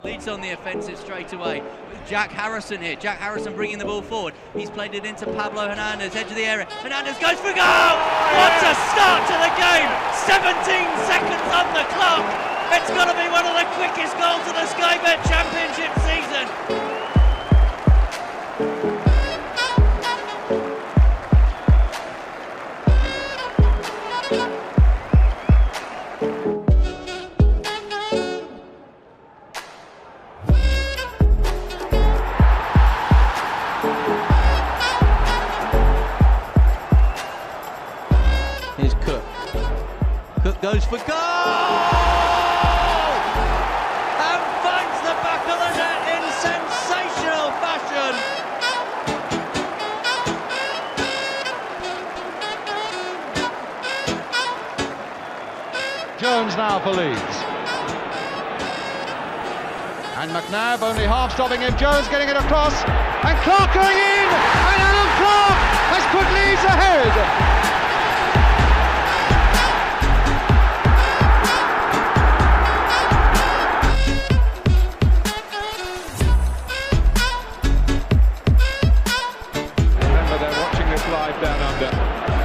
Leeds on the offensive straight away. Jack Harrison here. Jack Harrison bringing the ball forward. He's played it into Pablo Hernandez, edge of the area. Hernandez goes for goal! What a start to the game! 17 seconds on the clock. It's got to be one of the quickest goals of the Sky Bet Championship season. Here's Cook. Cook goes for goal! And finds the back of the net in sensational fashion. Jones now for Leeds. And McNabb only half stopping him. Jones getting it across. And Clark going in! And Alan Clark has put Leeds ahead! Live down under.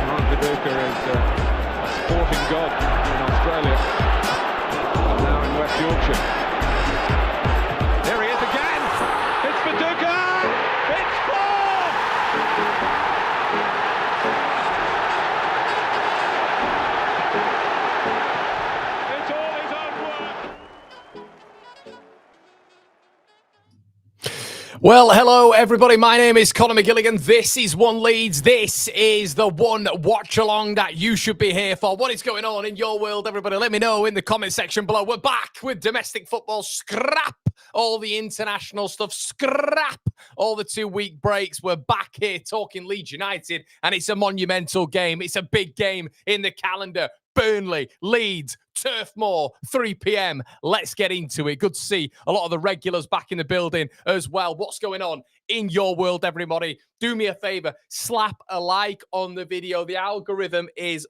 Mark Viduka is a sporting god in Australia, and now in West Yorkshire. There he is again. It's Viduka. It's four. It's all his own work. Well, hello everybody, my name is Conor McGilligan, this is One Leeds, this is the one watch-along that you should be here for. What is going on in your world, everybody? Let me know in the comment section below. We're back with domestic football, scrap all the international stuff, scrap all the 2-week breaks. We're back here talking Leeds United, and it's a monumental game, it's a big game in the calendar. Burnley, Leeds, Turf Moor, 3 p.m. Let's get into it. Good to see a lot of the regulars back in the building as well. What's going on in your world, everybody? Do me a favor, slap a like on the video. The algorithm is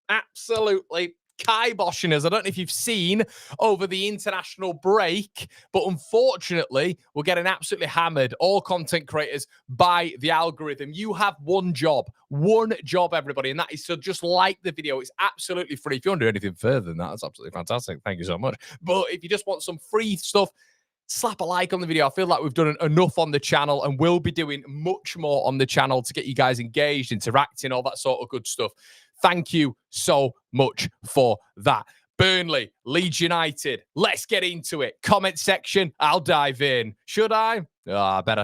absolutely kiboshing us. I don't know if you've seen over the international break, but unfortunately, we're getting absolutely hammered, all content creators, by the algorithm. You have one job, everybody, and that is to just like the video. It's absolutely free. If you want to do anything further than that, that's absolutely fantastic. Thank you so much. But if you just want some free stuff, slap a like on the video. I feel like we've done enough on the channel, and we'll be doing much more on the channel to get you guys engaged, interacting, all that sort of good stuff. Thank you so much for that. Burnley, Leeds United. Let's get into it. Comment section. I'll dive in. Should I? Oh, I bet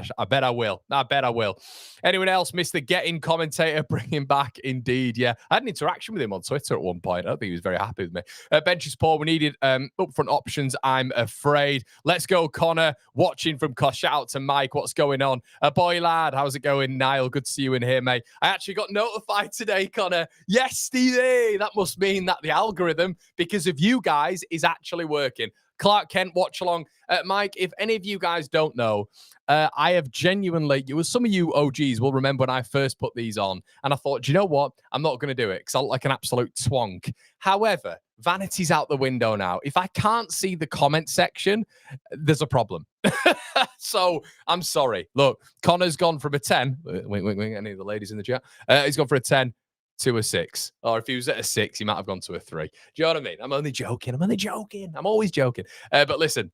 I will. I bet I will. Anyone else miss the get-in commentator? Bring him back. Indeed, yeah. I had an interaction with him on Twitter at one point. I don't think he was very happy with me. Bench is poor. We needed upfront options, I'm afraid. Let's go, Connor. Watching from Kosh. Shout out to Mike. What's going on? Boy, lad. How's it going? Niall, good to see you in here, mate. I actually got notified today, Connor. Yes, Stevie. That must mean that the algorithm, because of you guys, is actually working. Clark Kent, watch along. Mike, if any of you guys don't know, I have genuinely, some of you OGs will remember when I first put these on, and I thought, do you know what? I'm not going to do it because I look like an absolute twonk. However, vanity's out the window now. If I can't see the comment section, there's a problem. So I'm sorry. Look, Connor's gone from a 10. Wink, any of the ladies in the chat? He's gone for a 10 to a 6. Or if he was at a 6, he might have gone to a 3. Do you know what I mean? I'm only joking. I'm always joking. But listen,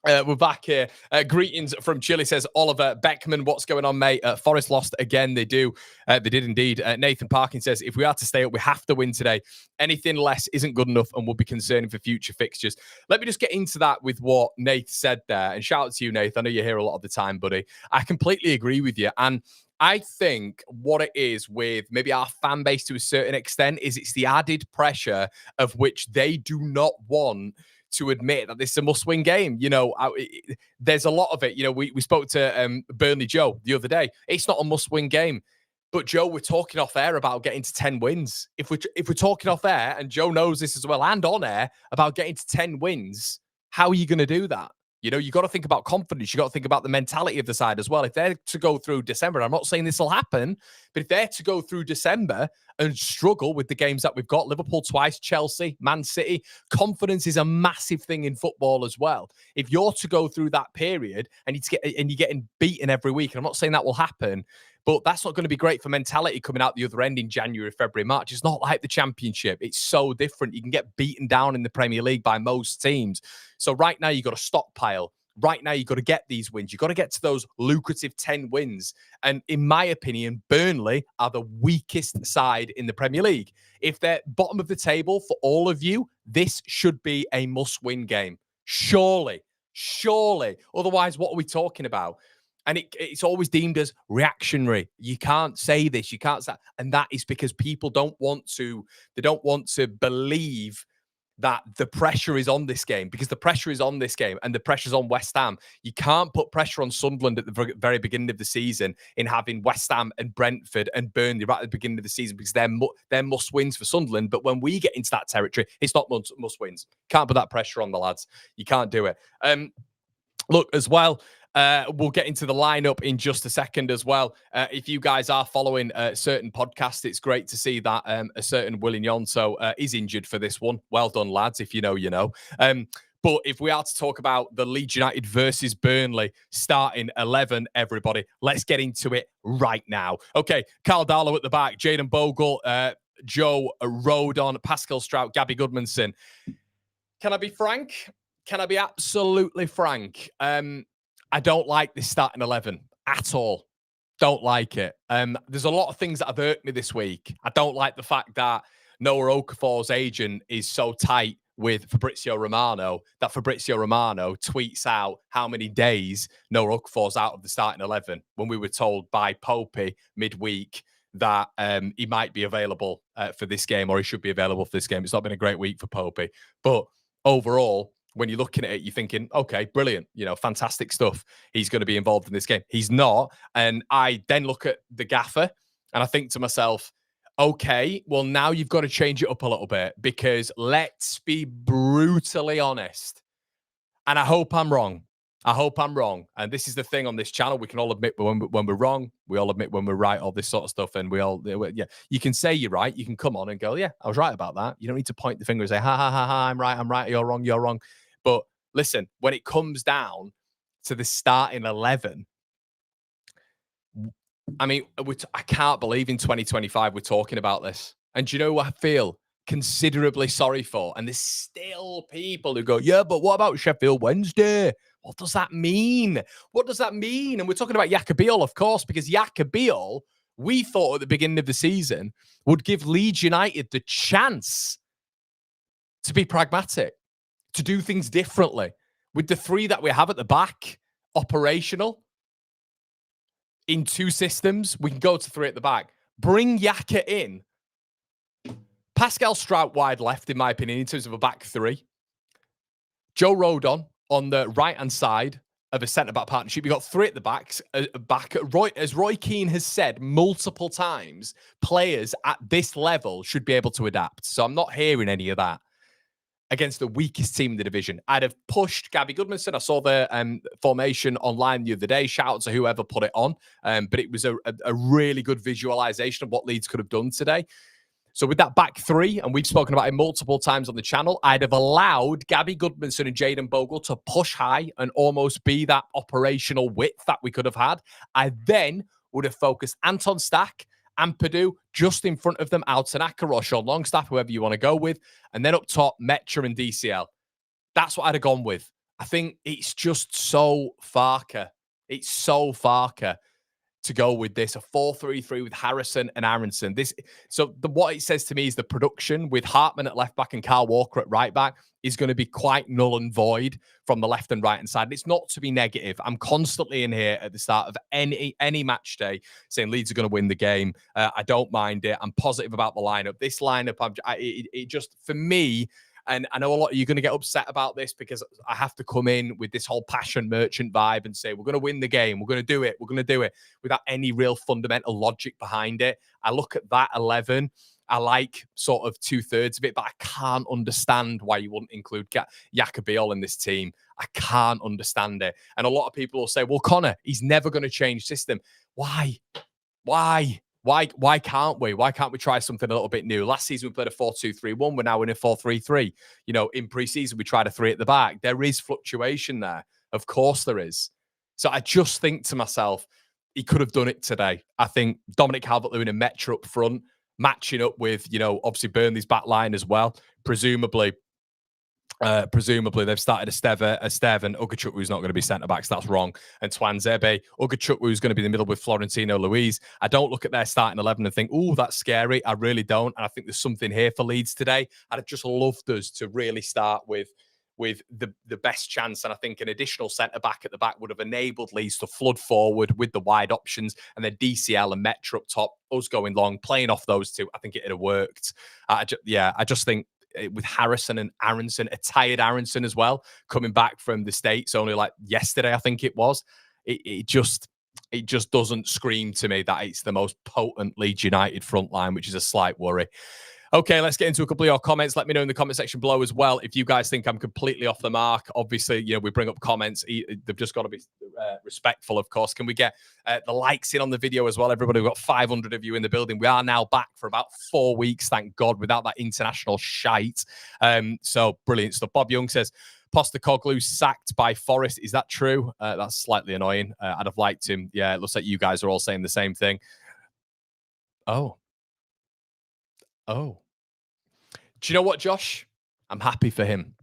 we're back here. Greetings from Chile, says Oliver Beckman. What's going on, mate? Forest lost again. They did indeed. Nathan Parkin says, if we are to stay up, we have to win today. Anything less isn't good enough and will be concerning for future fixtures. Let me just get into that with what Nath said there. And shout out to you, Nath. I know you're here a lot of the time, buddy. I completely agree with you. And I think what it is with maybe our fan base to a certain extent is it's the added pressure of which they do not want to admit that this is a must-win game. You know, there's a lot of it. You know, we spoke to Burnley Joe the other day. It's not a must-win game. But Joe, we're talking off air about getting to 10 wins. If we're talking off air, and Joe knows this as well, and on air, about getting to 10 wins, how are you going to do that? You know, you got to think about confidence. You got to think about the mentality of the side as well. If they're to go through December, and I'm not saying this will happen, but if they're to go through December and struggle with the games that we've got. Liverpool twice, Chelsea, Man City. Confidence is a massive thing in football as well. If you're to go through that period and you're getting beaten every week, and I'm not saying that will happen, but that's not going to be great for mentality coming out the other end in January, February, March. It's not like the Championship. It's so different. You can get beaten down in the Premier League by most teams. So right now, you've got to stockpile. Right now, you've got to get these wins. You've got to get to those lucrative 10 wins. And in my opinion, Burnley are the weakest side in the Premier League. If they're bottom of the table for all of you, this should be a must-win game. Surely. Otherwise, what are we talking about? And it's always deemed as reactionary. You can't say this. You can't say, and that is because people don't want to believe that the pressure is on this game, because the pressure is on this game and the pressure's on West Ham. You can't put pressure on Sunderland at the very beginning of the season in having West Ham and Brentford and Burnley right at the beginning of the season, because they're must-wins for Sunderland. But when we get into that territory, it's not must-wins. Can't put that pressure on the lads. You can't do it. Look, as well, we'll get into the lineup in just a second as well. If you guys are following certain podcasts, it's great to see that a certain Willian Yonso is injured for this one. Well done, lads. If you know, you know. But if we are to talk about the Leeds United versus Burnley starting 11, everybody, let's get into it right now. Okay, Carl Darlow at the back, Jayden Bogle, Joe Rodon, Pascal Strout, Gabby Goodmanson. Can I be frank? Can I be absolutely frank? I don't like this starting 11 at all. Don't like it. There's a lot of things that have hurt me this week. I don't like the fact that Noah Okafor's agent is so tight with Fabrizio Romano that Fabrizio Romano tweets out how many days Noah Okafor's out of the starting 11 when we were told by Popey midweek that he might be available for this game, or he should be available for this game. It's not been a great week for Popey. But overall, when you're looking at it, you're thinking, okay, brilliant, fantastic stuff. He's going to be involved in this game. He's not. And I then look at the gaffer and I think to myself, okay, well, now you've got to change it up a little bit, because let's be brutally honest. And I hope I'm wrong. And this is the thing on this channel. We can all admit when we're wrong. We all admit when we're right, all this sort of stuff. And you can say you're right. You can come on and go, yeah, I was right about that. You don't need to point the finger and say, ha, ha, ha, ha, I'm right, you're wrong. But listen, when it comes down to the starting 11, I mean, I can't believe in 2025 we're talking about this. And do you know what I feel considerably sorry for? And there's still people who go, yeah, but what about Sheffield Wednesday? What does that mean? And we're talking about Yacobiol, of course, because Yacobiol, we thought at the beginning of the season, would give Leeds United the chance to be pragmatic, to do things differently. With the three that we have at the back, operational, in two systems, we can go to three at the back. Bring Yaka in. Pascal Strout wide left, in my opinion, in terms of a back three. Joe Rodon on the right-hand side of a centre-back partnership. You've got three at the back. As Roy Keane has said multiple times, players at this level should be able to adapt. So I'm not hearing any of that against the weakest team in the division. I'd have pushed Gabby Goodmanson. I saw the formation online the other day. Shout out to whoever put it on. But it was a really good visualization of what Leeds could have done today. So with that back three, and we've spoken about it multiple times on the channel, I'd have allowed Gabby Goodmanson and Jayden Bogle to push high and almost be that operational width that we could have had. I then would have focused Anton Stack and Purdue just in front of them, Altanaka or Sean Longstaff, whoever you want to go with. And then up top, Metra and DCL. That's what I'd have gone with. I think it's just so Farker. It's so Farker to go with this, a 4-3-3 with Harrison and Aronson. What it says to me is the production with Hartman at left back and Carl Walker at right back is going to be quite null and void from the left and right hand side. And it's not to be negative. I'm constantly in here at the start of any match day saying Leeds are going to win the game. I don't mind it. I'm positive about the lineup. This lineup, it just, for me, and I know a lot of you are going to get upset about this because I have to come in with this whole passion merchant vibe and say, we're going to win the game. We're going to do it. We're going to do it without any real fundamental logic behind it. I look at that 11. I like sort of 2/3 of it, but I can't understand why you wouldn't include Yacobiol in this team. I can't understand it. And a lot of people will say, well, Connor, he's never going to change system. Why? Why can't we? Why can't we try something a little bit new? Last season we played a 4-2-3-1. We're now in a 4-3-3. You know, in pre-season we tried a 3 at the back. There is fluctuation there. Of course there is. So I just think to myself, he could have done it today. I think Dominic Calvert-Lewin and Metro up front, matching up with, you know, obviously Burnley's back line as well. Presumably they've started Esteve and Ugachukwu, who's not going to be centre backs. That's wrong. And Twanzebe. Ugachukwu, who's going to be in the middle with Florentino Luis. I don't look at their starting 11 and think, oh, that's scary. I really don't. And I think there's something here for Leeds today. I'd just loved us to really start with the best chance. And I think an additional centre-back at the back would have enabled Leeds to flood forward with the wide options, and then DCL and Metro up top, us going long, playing off those two. I think it would have worked. I just think with Harrison and Aronson, a tired Aronson as well, coming back from the States only like yesterday, I think it was, it just doesn't scream to me that it's the most potent Leeds United front line, which is a slight worry. Okay, let's get into a couple of your comments. Let me know in the comment section below as well if you guys think I'm completely off the mark. Obviously, you know, we bring up comments. They've just got to be respectful, of course. Can we get the likes in on the video as well, everybody? We've got 500 of you in the building. We are now back for about 4 weeks, thank God, without that international shite. So brilliant stuff. Bob Young says, Postecoglou sacked by Forest. Is that true? That's slightly annoying. I'd have liked him. Yeah, it looks like you guys are all saying the same thing. Oh. Do you know what, Josh? I'm happy for him.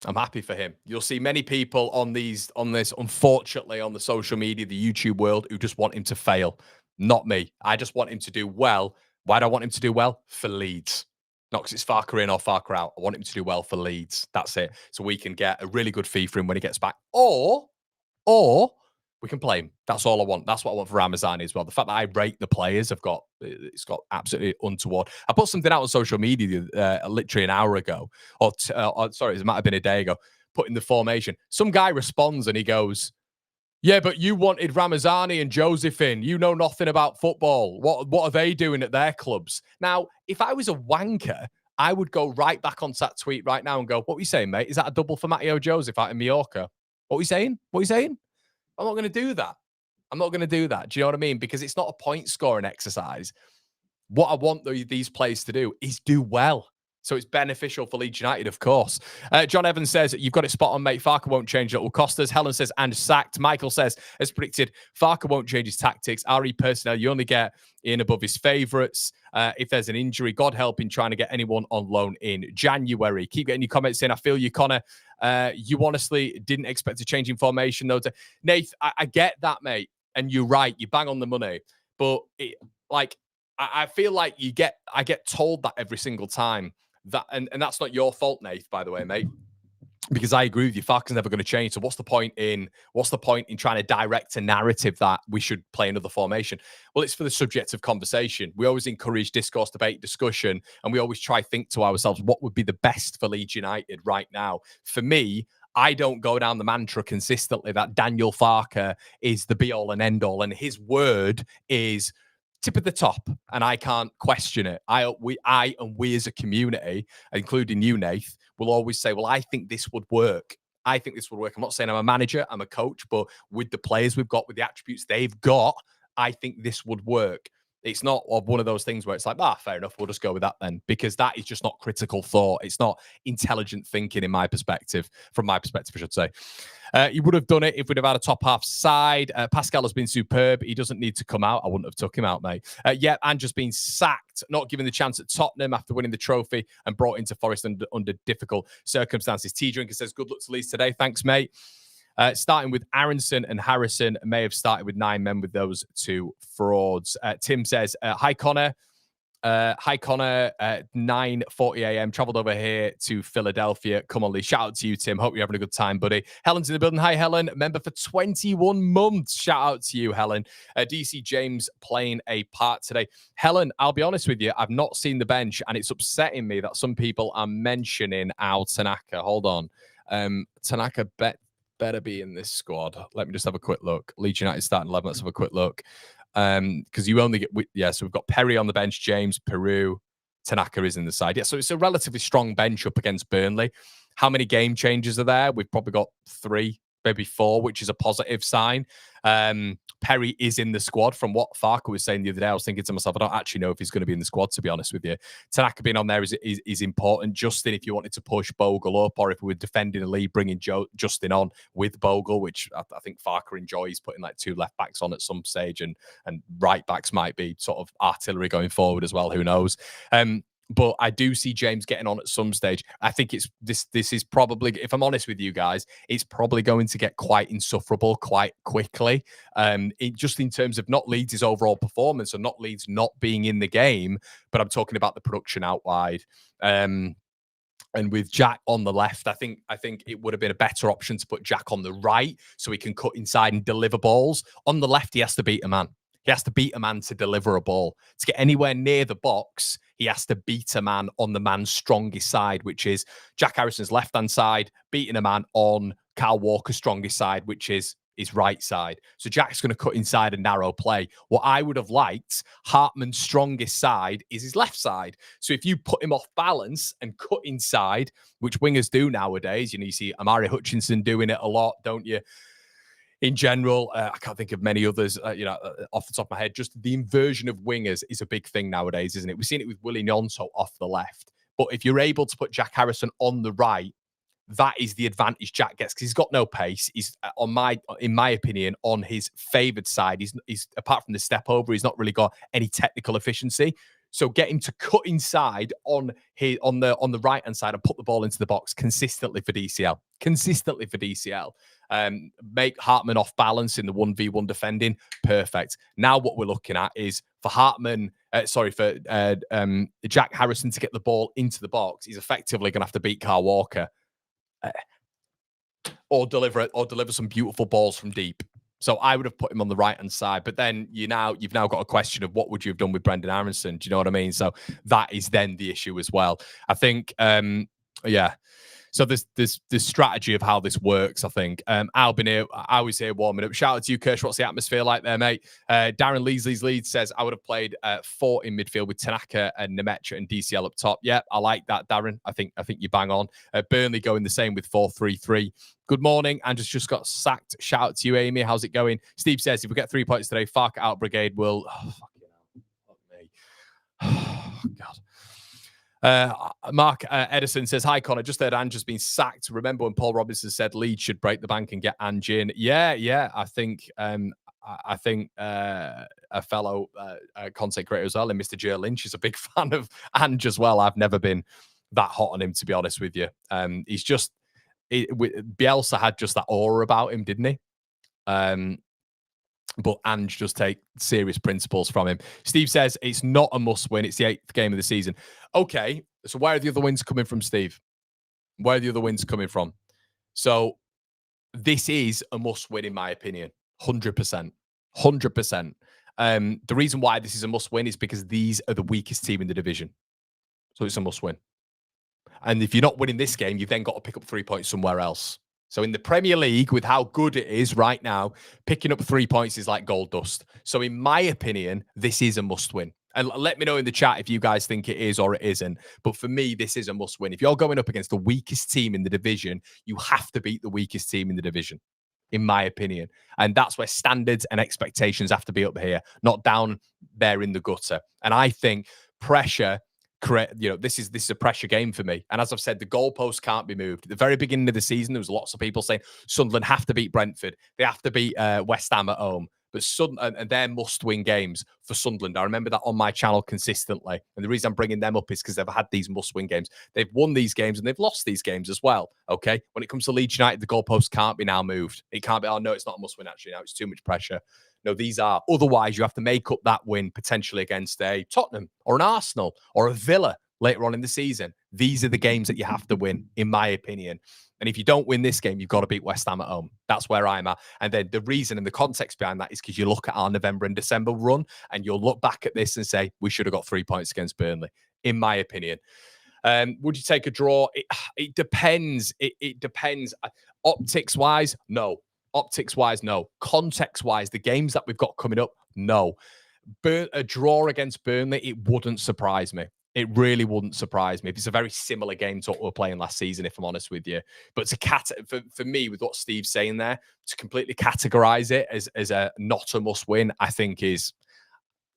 I'm happy for him. You'll see many people on this, unfortunately, on the social media, the YouTube world, who just want him to fail. Not me. I just want him to do well. Why do I want him to do well? For Leeds. Not because it's Farker in or Farker out. I want him to do well for Leeds. That's it. So we can get a really good fee for him when he gets back. Or we can play him. That's all I want. That's what I want for Ramazani as well. The fact that I rate the players, it's got absolutely untoward. I put something out on social media literally an hour ago, or sorry, it might have been a day ago, putting the formation. Some guy responds and he goes, yeah, but you wanted Ramazani and Joseph in. You know nothing about football. What are they doing at their clubs? Now, if I was a wanker, I would go right back onto that tweet right now and go, what were you saying, mate? Is that a double for Matteo Joseph out in Mallorca? What were you saying? What are you saying? I'm not going to do that. I'm not going to do that. Do you know what I mean? Because it's not a point scoring exercise. What I want these players to do is do well. So it's beneficial for Leeds United, of course. John Evans says, you've got it spot on, mate. Farker won't change. It will cost us. Helen says, and sacked. Michael says, as predicted, Farker won't change his tactics. RE personnel, you only get in above his favourites. If there's an injury, God help him trying to get anyone on loan in January. Keep getting your comments in. I feel you, Connor. You honestly didn't expect a change in formation, though. Nath, I get that, mate. And you're right. You bang on the money. But I feel like I get told that every single time. And that's not your fault, Nath, by the way, mate. Because I agree with you, Farker's never going to change. So what's the point in trying to direct a narrative that we should play another formation? Well, it's for the subject of conversation. We always encourage discourse, debate, discussion, and we always try to think to ourselves what would be the best for Leeds United right now. For me, I don't go down the mantra consistently that Daniel Farker is the be-all and end-all, and his word is tip of the top, and I can't question it. We as a community, including you, Nath, will always say, well, I think this would work. I think this would work. I'm not saying I'm a manager, I'm a coach, but with the players we've got, with the attributes they've got, I think this would work. It's not one of those things where it's like, fair enough, we'll just go with that then, because that is just not critical thought. It's not intelligent thinking from my perspective, I should say. You would have done it if we'd have had a top half side. Pascal has been superb. He doesn't need to come out. I wouldn't have took him out, mate. And just been sacked, not given the chance at Tottenham after winning the trophy and brought into Forest under difficult circumstances. T Drinker says, good luck to Leeds today. Thanks, mate. Starting with Aronson and Harrison, may have started with 9 men with those 2 frauds. Tim says, hi, Connor. 9:40 a.m. Traveled over here to Philadelphia. Come on, Lee. Shout out to you, Tim. Hope you're having a good time, buddy. Helen's in the building. Hi, Helen. Member for 21 months. Shout out to you, Helen. DC James playing a part today. Helen, I'll be honest with you. I've not seen the bench, and it's upsetting me that some people are mentioning Al Tanaka. Hold on. Tanaka better be in this squad. Let me just have a quick look. Leeds United starting 11. Let's have a quick look. Because you only get, so we've got Perry on the bench, James, Peru, Tanaka is in the side. Yeah, so it's a relatively strong bench up against Burnley. How many game changes are there? We've probably got 3, maybe 4, which is a positive sign. Perry is in the squad. From what Farker was saying the other day, I was thinking to myself, I don't actually know if he's going to be in the squad, to be honest with you. Tanaka being on there is important. Justin, if you wanted to push Bogle up, or if we were defending a lead, bringing Justin on with Bogle, which I think Farker enjoys putting like 2 left backs on at some stage, and right backs might be sort of artillery going forward as well. Who knows? But I do see James getting on at some stage. I think it's this is probably, if I'm honest with you guys, it's probably going to get quite insufferable quite quickly. Just in terms of not Leeds' overall performance, and not Leeds not being in the game, but I'm talking about the production out wide. And with Jack on the left, I think it would have been a better option to put Jack on the right so he can cut inside and deliver balls. On the left, he has to beat a man. He has to beat a man to deliver a ball. To get anywhere near the box, he has to beat a man on the man's strongest side, which is Jack Harrison's left-hand side, beating a man on Kyle Walker's strongest side, which is his right side. So Jack's going to cut inside a narrow play. What I would have liked, Hartman's strongest side is his left side. So if you put him off balance and cut inside, which wingers do nowadays, you see Amari Hutchinson doing it a lot, don't you? In general, I can't think of many others, off the top of my head. Just the inversion of wingers is a big thing nowadays, isn't it? We've seen it with Willie Nyonto off the left. But if you're able to put Jack Harrison on the right, that is the advantage Jack gets, because he's got no pace. He's in my opinion, on his favoured side. He's apart from the step over, he's not really got any technical efficiency. So get him to cut inside on the right hand side and put the ball into the box consistently for DCL. Make Hartman off balance in the 1v1 defending. Perfect. Now what we're looking at is for Jack Harrison to get the ball into the box. He's effectively going to have to beat Kyle Walker, or deliver some beautiful balls from deep. So I would have put him on the right-hand side. But then you've now got a question of what would you have done with Brendan Aronson? Do you know what I mean? So that is then the issue as well. I think, So there's strategy of how this works, I think. Albin here, I was here warming up. Shout out to you, Kirsch. What's the atmosphere like there, mate? Darren Leeds says, I would have played 4 in midfield with Tanaka and Nemecha and DCL up top. Yeah, I like that, Darren. I think you bang on. Burnley going the same with 4-3-3. Good morning. Andrew's just got sacked. Shout out to you, Amy. How's it going? Steve says, if we get 3 points today, Fark out brigade will... Oh, fucking hell. Fuck me. Oh, God. Mark Edison says, hi, Connor. Just heard Ange has been sacked. Remember when Paul Robinson said Leeds should break the bank and get Ange in? Yeah. I think a fellow content creator as well, and Mr. Joe Lynch, is a big fan of Ange as well. I've never been that hot on him, to be honest with you. He's just... Bielsa had just that aura about him, didn't he? But Ange just take serious principles from him. Steve says it's not a must win. It's the 8th game of the season. Okay, so where are the other wins coming from, Steve? Where are the other wins coming from? So this is a must win, in my opinion. 100%. 100%. The reason why this is a must win is because these are the weakest team in the division. So it's a must win. And if you're not winning this game, you've then got to pick up 3 points somewhere else. So in the Premier League, with how good it is right now, picking up 3 points is like gold dust. So in my opinion, this is a must win. And let me know in the chat if you guys think it is or it isn't. But for me, this is a must win. If you're going up against the weakest team in the division, you have to beat the weakest team in the division, in my opinion. And that's where standards and expectations have to be up here, not down there in the gutter. And I think pressure... this is a pressure game for me. And as I've said, the goalposts can't be moved. At the very beginning of the season, there was lots of people saying Sunderland have to beat Brentford. They have to beat West Ham at home. But and they're must-win games for Sunderland. I remember that on my channel consistently. And the reason I'm bringing them up is because they've had these must-win games. They've won these games and they've lost these games as well. Okay? When it comes to Leeds United, the goalposts can't be now moved. It can't be, oh, no, it's not a must-win, actually. Now it's too much pressure. No, these are. Otherwise, you have to make up that win potentially against a Tottenham or an Arsenal or a Villa later on in the season. These are the games that you have to win, in my opinion. And if you don't win this game, you've got to beat West Ham at home. That's where I'm at. And then the reason and the context behind that is because you look at our November and December run and you'll look back at this and say, we should have got 3 points against Burnley, in my opinion. Would you take a draw? It depends. It depends. Optics-wise, no. Optics-wise, no. Context-wise, the games that we've got coming up, no. A draw against Burnley, it wouldn't surprise me. It really wouldn't surprise me. It's a very similar game to what we were playing last season, if I'm honest with you. But for me, with what Steve's saying there, to completely categorize it as a not a must win, I think is,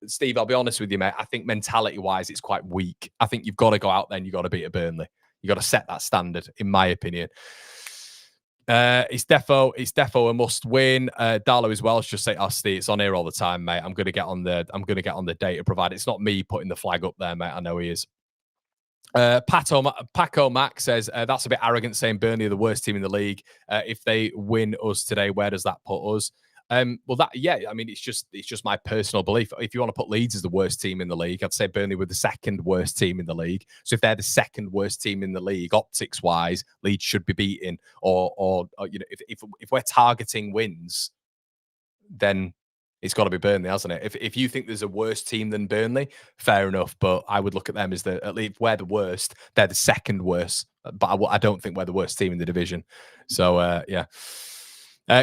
Steve, I'll be honest with you, mate. I think mentality-wise, it's quite weak. I think you've got to go out there and you've got to beat a Burnley. You've got to set that standard, in my opinion. It's defo a must win. Darlow as well. Just say, "Oh, Steve, it's on here all the time, mate. I'm gonna get on the data provider." It's not me putting the flag up there, mate. I know he is. Paco Mac says that's a bit arrogant saying Burnley are the worst team in the league. If they win us today, where does that put us? Well, I mean, it's just my personal belief. If you want to put Leeds as the worst team in the league, I'd say Burnley were the second worst team in the league. So if they're the second worst team in the league, optics wise, Leeds should be beaten. Or you know, if we're targeting wins, then it's got to be Burnley, hasn't it? If you think there's a worse team than Burnley, fair enough. But I would look at them as at least we're the worst. They're the second worst. But I don't think we're the worst team in the division. So yeah.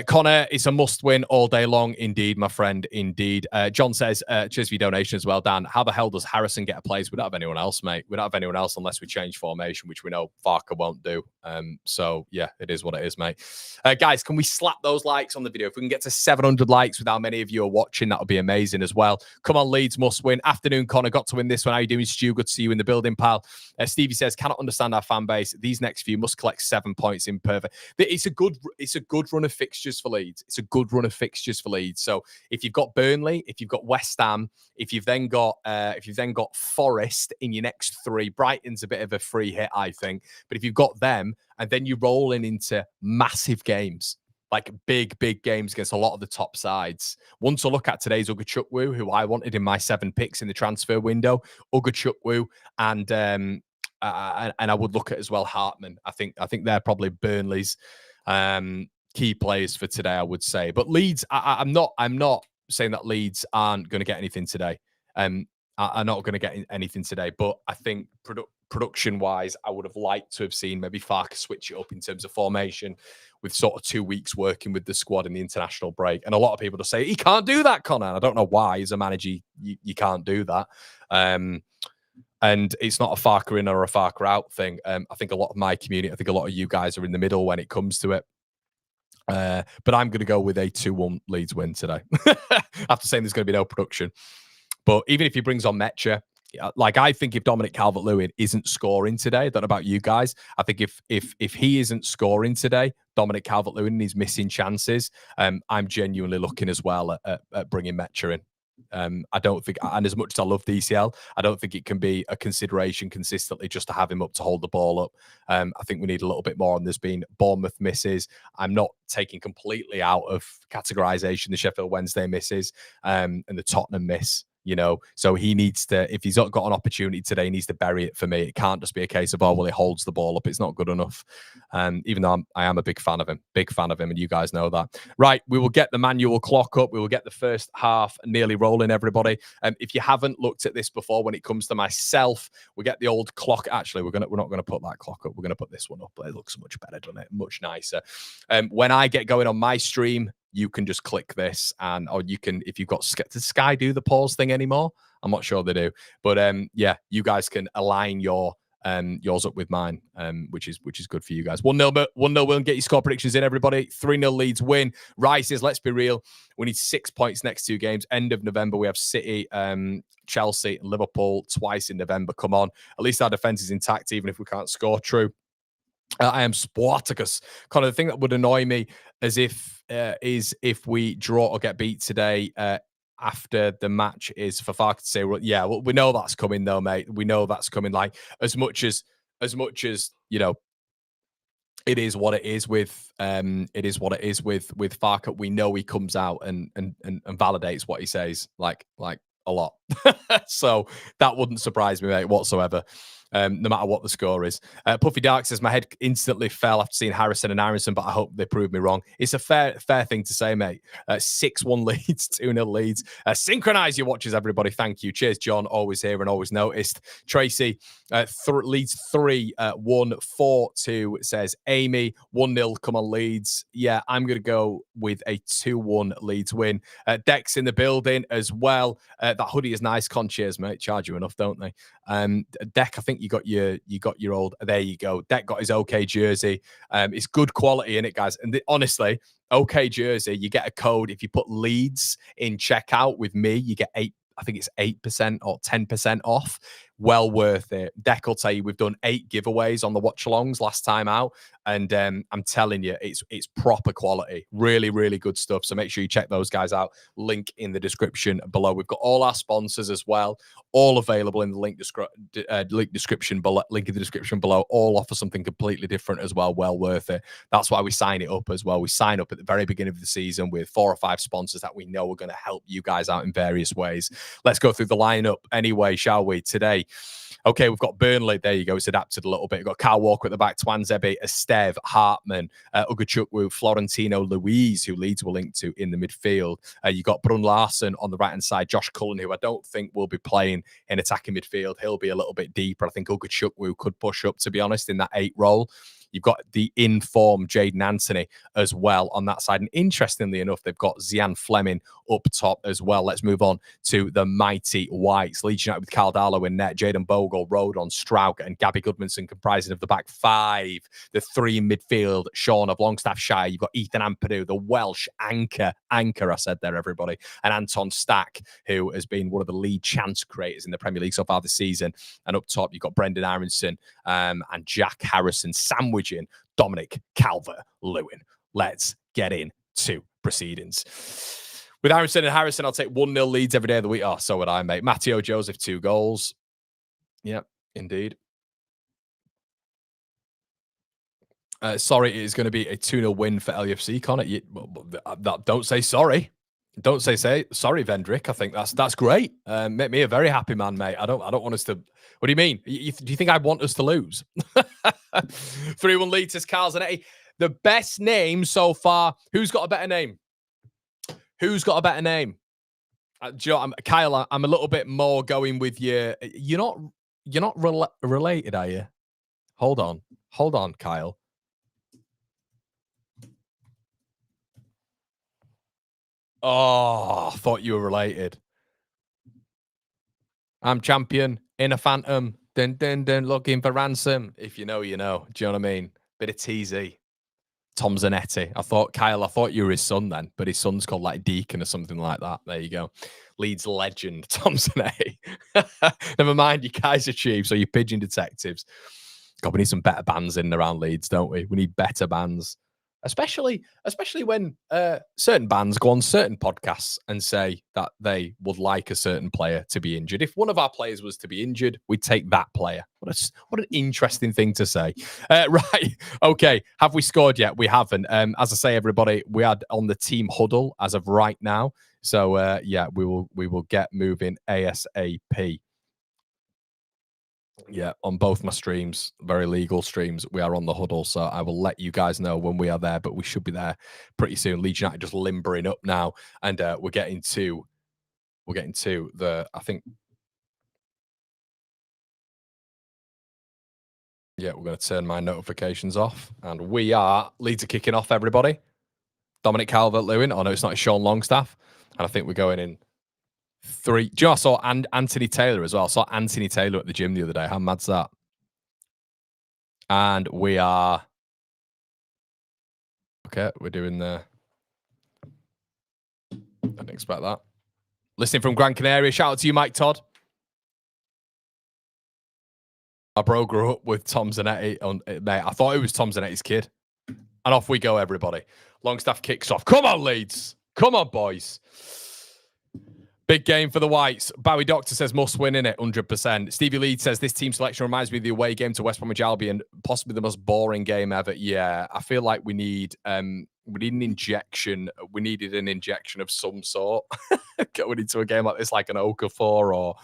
Connor, it's a must-win all day long. Indeed, my friend. Indeed. John says, cheers for your donation as well, Dan. How the hell does Harrison get a place? We don't have anyone else, mate. We don't have anyone else unless we change formation, which we know Farker won't do. So, yeah, it is what it is, mate. Guys, can we slap those likes on the video? If we can get to 700 likes with how many of you are watching, that would be amazing as well. Come on, Leeds must win. Afternoon, Connor. Got to win this one. How you doing, Stu? Good to see you in the building, pal. Stevie says, cannot understand our fan base. These next few must collect 7 points in perfect. It's a good run of fixtures for Leeds. It's a good run of fixtures for Leeds. So if you've got Burnley, if you've got West Ham, if you've then got Forest in your next 3, Brighton's a bit of a free hit, I think. But if you've got them, and then you're rolling into massive games, like big games against a lot of the top sides. One to look at today's Ugachukwu, who I wanted in my 7 picks in the transfer window. Ugachukwu and I would look at as well Hartman. I think they're probably Burnley's key players for today, I would say. But Leeds, I'm not saying that Leeds aren't going to get anything today. Are not going to get anything today. But I think production-wise, I would have liked to have seen maybe Farker switch it up in terms of formation with sort of 2 weeks working with the squad in the international break. And a lot of people just say, he can't do that, Connor. And I don't know why, as a manager, you can't do that. And it's not a Farker in or a Farker out thing. I think a lot of my community, I think a lot of you guys are in the middle when it comes to it. But I'm going to go with a 2-1 Leeds win today. After saying there's going to be no production. But even if he brings on Metcha, like I think if Dominic Calvert-Lewin isn't scoring today, I don't know about you guys. I think if he isn't scoring today, Dominic Calvert-Lewin, and he's missing chances, I'm genuinely looking as well at bringing Metcha in. I don't think, and as much as I love DCL, I don't think it can be a consideration consistently just to have him up to hold the ball up. I think we need a little bit more. And there's been Bournemouth misses. I'm not taking completely out of categorization the Sheffield Wednesday misses and the Tottenham miss. You know, so he needs to, if he's not got an opportunity today, he needs to bury it for me. It can't just be a case of, oh, well, he holds the ball up. It's not good enough. Even though I am a big fan of him, and you guys know that. Right, we will get the manual clock up. We will get the first half nearly rolling, everybody. If you haven't looked at this before, when it comes to myself, we get the old clock. Actually, we're not going to put that clock up. We're going to put this one up. It looks much better, doesn't it? Much nicer. When I get going on my stream, you can just click this, or you can, if you've got, does Sky do the pause thing anymore? I'm not sure they do, but yeah, you guys can align yours up with mine, which is good for you guys. 1-0 win. Get your score predictions in, everybody. 3-0 Leeds win. Rises, let's be real, we need 6 points next 2 games. End of November, we have City, Chelsea, and Liverpool twice in November. Come on, at least our defense is intact, even if we can't score. True. I am Spartacus. Kind of the thing that would annoy me is if we draw or get beat today after the match is for Farker to say, well, yeah, well, we know that's coming though, mate. We know that's coming. Like as much as you know, it is what it is with Farker. We know he comes out and validates what he says like a lot. So that wouldn't surprise me, mate, whatsoever. no matter what the score is. Puffy Dark says, my head instantly fell after seeing Harrison and Aronson, but I hope they prove me wrong. It's a fair thing to say, mate. 6-1 Leeds, 2-0 Leeds. Synchronise your watches, everybody. Thank you. Cheers, John. Always here and always noticed. Tracy, Leeds 3-1-4-2 says, Amy, 1-0, come on Leeds. Yeah, I'm going to go with a 2-1 Leeds win. Deck's in the building as well. That hoodie is nice. Concierge, mate. Charge you enough, don't they? Deck, I think you got your old. There you go. Deck got his OK jersey. It's good quality in it, guys. And honestly, OK jersey, you get a code if you put Leeds in checkout with me. You get 8. I think it's 8% or 10% off. Well worth it. Deck will tell you we've done 8 giveaways on the watch-alongs last time out, and I'm telling you, it's proper quality. Really, really good stuff. So make sure you check those guys out. Link in the description below. We've got all our sponsors as well, all available in the link description below. Link in the description below. All offer something completely different as well. Well worth it. That's why we sign it up as well. We sign up at the very beginning of the season with 4 or 5 sponsors that we know are going to help you guys out in various ways. Let's go through the lineup anyway, shall we? Today, okay, we've got Burnley. There you go. It's adapted a little bit. We've got Kyle Walker at the back, Twanzebe, Esteve, Hartman, Ugachukwu, Florentino, Louise, who Leeds will link to in the midfield. You got Brun Larson on the right-hand side, Josh Cullen, who I don't think will be playing in attacking midfield. He'll be a little bit deeper. I think Ugachukwu could push up, to be honest, in that 8 role. You've got the in-form Jaden Anthony as well on that side. And interestingly enough, they've got Zian Fleming up top as well. Let's move on to the mighty Whites. Leeds United with Carl Darlow in net, Jayden Bogle, Rodon, Strauk, and Gabby Goodmanson comprising of the back 5. The 3 in midfield, Sean of Longstaffshire. You've got Ethan Ampadu, the Welsh anchor, I said there, everybody. And Anton Stack, who has been one of the lead chance creators in the Premier League so far this season. And up top, you've got Brendan Aronson and Jack Harrison sandwiching Dominic Calvert-Lewin. Let's get into proceedings. With Aronson and Harrison, I'll take 1-0 Leeds every day of the week. Oh, so would I, mate. Matteo Joseph, 2 goals. Yep, indeed. Sorry, it is going to be a 2-0 win for LUFC, Connor. Don't say sorry. Don't say sorry, Vendrick. I think that's great. Make me a very happy man, mate. I don't want us to. What do you mean? Do you think I want us to lose? 3-1 Leeds says Carl Zanetti. The best name so far. Who's got a better name? Who's got a better name? Kyle, I'm a little bit more going with you. You're not related, are you? Hold on, Kyle. Oh, I thought you were related. I'm champion in a phantom. Dun, dun, dun, looking for ransom. If you know, you know. Do you know what I mean? Bit of TZ. Tom Zanetti. I thought you were his son then, but his son's called like Deacon or something like that. There you go. Leeds legend, Tom Zanetti. Never mind, you Kaiser Chiefs or your Pigeon Detectives. God, we need some better bands in and around Leeds, don't we? We need better bands. Especially when certain bands go on certain podcasts and say that they would like a certain player to be injured. If one of our players was to be injured, we'd take that player. What an interesting thing to say. Right. Okay. Have we scored yet? We haven't. As I say, everybody, we had on the team huddle as of right now. So, yeah, we will get moving ASAP. Yeah, on both my streams, very legal streams, we are on the huddle, so I will let you guys know when we are there, but we should be there pretty soon. Leeds United just limbering up now, and we're getting to the, I think, yeah, we're going to turn my notifications off, and Leeds are kicking off, everybody. Dominic Calvert-Lewin, oh no, it's not, it's Sean Longstaff, and I think we're going in 3. Do you know, I saw Anthony Taylor as well. I saw Anthony Taylor at the gym the other day. How mad's that? And we are... Okay, we're doing the... I didn't expect that. Listening from Gran Canaria. Shout out to you, Mike Todd. My bro grew up with Tom Zanetti. Mate, I thought it was Tom Zanetti's kid. And off we go, everybody. Longstaff kicks off. Come on, Leeds. Come on, boys. Big game for the Whites. Bowie Doctor says must win in it, 100%. Stevie Leeds says this team selection reminds me of the away game to West Bromwich Albion, possibly the most boring game ever. Yeah, I feel like we need an injection. We needed an injection of some sort going into a game like this, like an Okafor or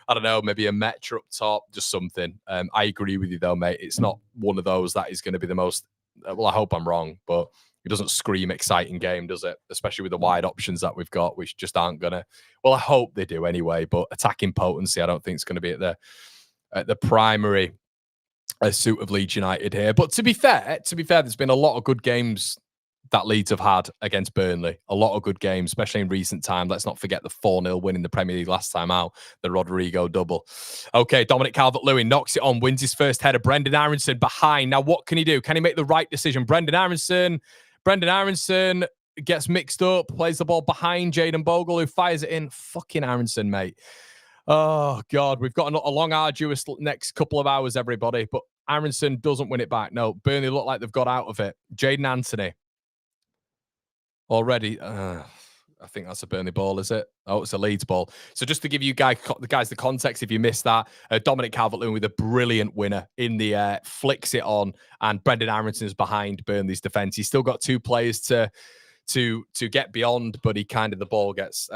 I don't know, maybe a Metro up top, just something. I agree with you though, mate. It's not one of those that is going to be the most. Well, I hope I'm wrong, but it doesn't scream exciting game, does it? Especially with the wide options that we've got, which just aren't gonna. Well, I hope they do anyway. But attacking potency, I don't think it's going to be at the primary suit of Leeds United here. But to be fair, there's been a lot of good games that Leeds have had against Burnley. A lot of good games, especially in recent time. Let's not forget the 4-0 win in the Premier League last time out, the Rodrigo double. Okay, Dominic Calvert-Lewin knocks it on, wins his first header. Brendan Aronson behind. Now, what can he do? Can he make the right decision? Brendan Aronson gets mixed up, plays the ball behind Jayden Bogle, who fires it in. Fucking Aronson, mate. Oh, God, we've got a long, arduous next couple of hours, everybody. But Aronson doesn't win it back. No, Burnley look like they've got out of it. Jayden Anthony. Already, I think that's a Burnley ball, is it? Oh, it's a Leeds ball. So just to give you guys the context, if you missed that, Dominic Calvert-Lewin with a brilliant winner in the air, flicks it on, and Brendan Aronson is behind Burnley's defence. He's still got two players to get beyond, but he kind of, the ball gets,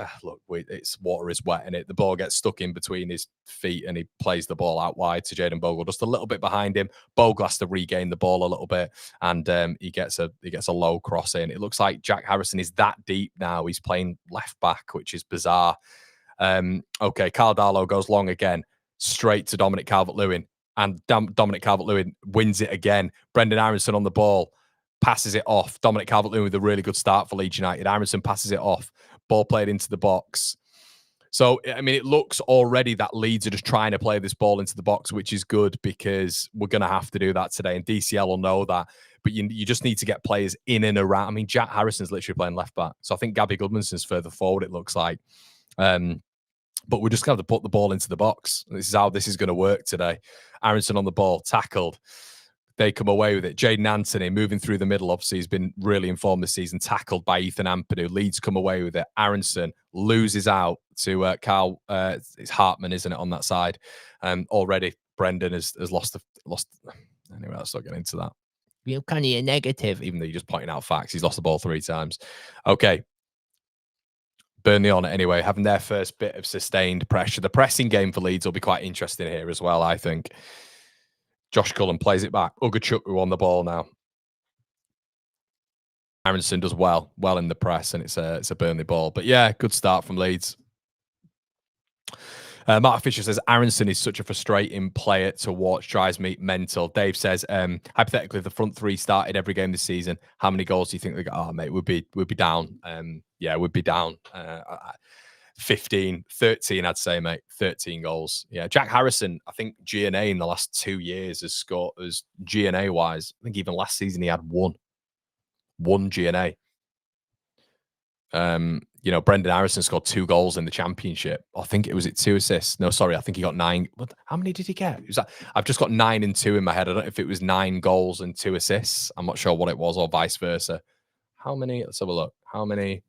it's water is wet in it. The ball gets stuck in between his feet and he plays the ball out wide to Jayden Bogle, just a little bit behind him. Bogle has to regain the ball a little bit, and he gets a low cross in. It looks like Jack Harrison is that deep now. He's playing left back, which is bizarre. Okay, Carl Darlow goes long again, straight to Dominic Calvert-Lewin, and Dominic Calvert-Lewin wins it again. Brendan Aronson on the ball, passes it off. Dominic Calvert-Lewin with a really good start for Leeds United. Aronson passes it off. Ball played into the box. So, I mean, it looks already that Leeds are just trying to play this ball into the box, which is good because we're going to have to do that today. And DCL will know that. But you just need to get players in and around. I mean, Jack Harrison's literally playing left back. So I think Gabby Goodmanson's further forward, it looks like. But we're just going to have to put the ball into the box. This is how this is going to work today. Aronson on the ball, tackled. They come away with it. Jayden Anthony moving through the middle. Obviously, he's been really informed this season. Tackled by Ethan Ampadu. Leeds come away with it. Aronson loses out to Carl. It's Hartman, isn't it, on that side? Already, Brendan has lost. Anyway, let's not get into that. You're kind of negative, even though you're just pointing out facts. He's lost the ball 3 times. Okay. Burnley on it anyway, having their first bit of sustained pressure. The pressing game for Leeds will be quite interesting here as well, I think. Josh Cullen plays it back. Ugachukwu on the ball now. Aronson does well in the press, and it's a Burnley ball. But yeah, good start from Leeds. Mark Fisher says, Aronson is such a frustrating player to watch, drives me mental. Dave says, hypothetically, if the front three started every game this season, how many goals do you think they got? Oh, mate, we'd be down. We'd be down. 15, 13, I'd say, mate. 13 goals. Yeah, Jack Harrison, I think GNA in the last 2 years has scored, as GNA-wise, I think even last season he had one GNA. Brendan Aronson scored 2 goals in the championship. I think it was 2 assists. No, sorry, I think he got 9. How many did he get? I've just got 9 and 2 in my head. I don't know if it was 9 goals and 2 assists. I'm not sure what it was, or vice versa. How many? Let's have a look. How many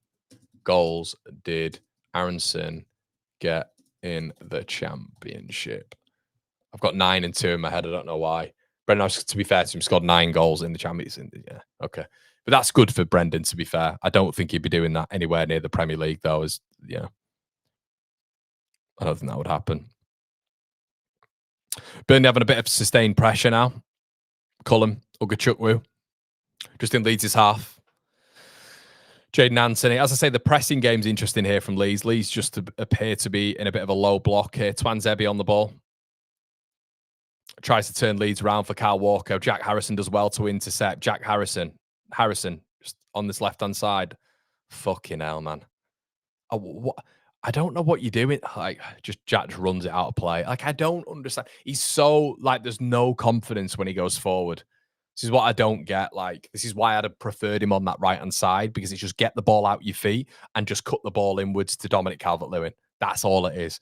goals did Aronson get in the championship? I've got 9 and 2 in my head. I don't know why. Brendan, to be fair to him, scored 9 goals in the championship. Yeah, okay. But that's good for Brendan, to be fair. I don't think he'd be doing that anywhere near the Premier League, though. I don't think that would happen. Burnley having a bit of sustained pressure now. Cullen, Ugachukwu, just in Leeds' half. Jayden Anthony. As I say, the pressing game's interesting here from Leeds. Leeds just appear to be in a bit of a low block here. Twanzebe on the ball. Tries to turn Leeds around for Kyle Walker. Jack Harrison does well to intercept. Jack Harrison just on this left-hand side. Fucking hell, man. I don't know what you're doing. Jack just runs it out of play. I don't understand. He's so, there's no confidence when he goes forward. This is what I don't get. This is why I'd have preferred him on that right-hand side, because it's just get the ball out your feet and just cut the ball inwards to Dominic Calvert-Lewin. That's all it is.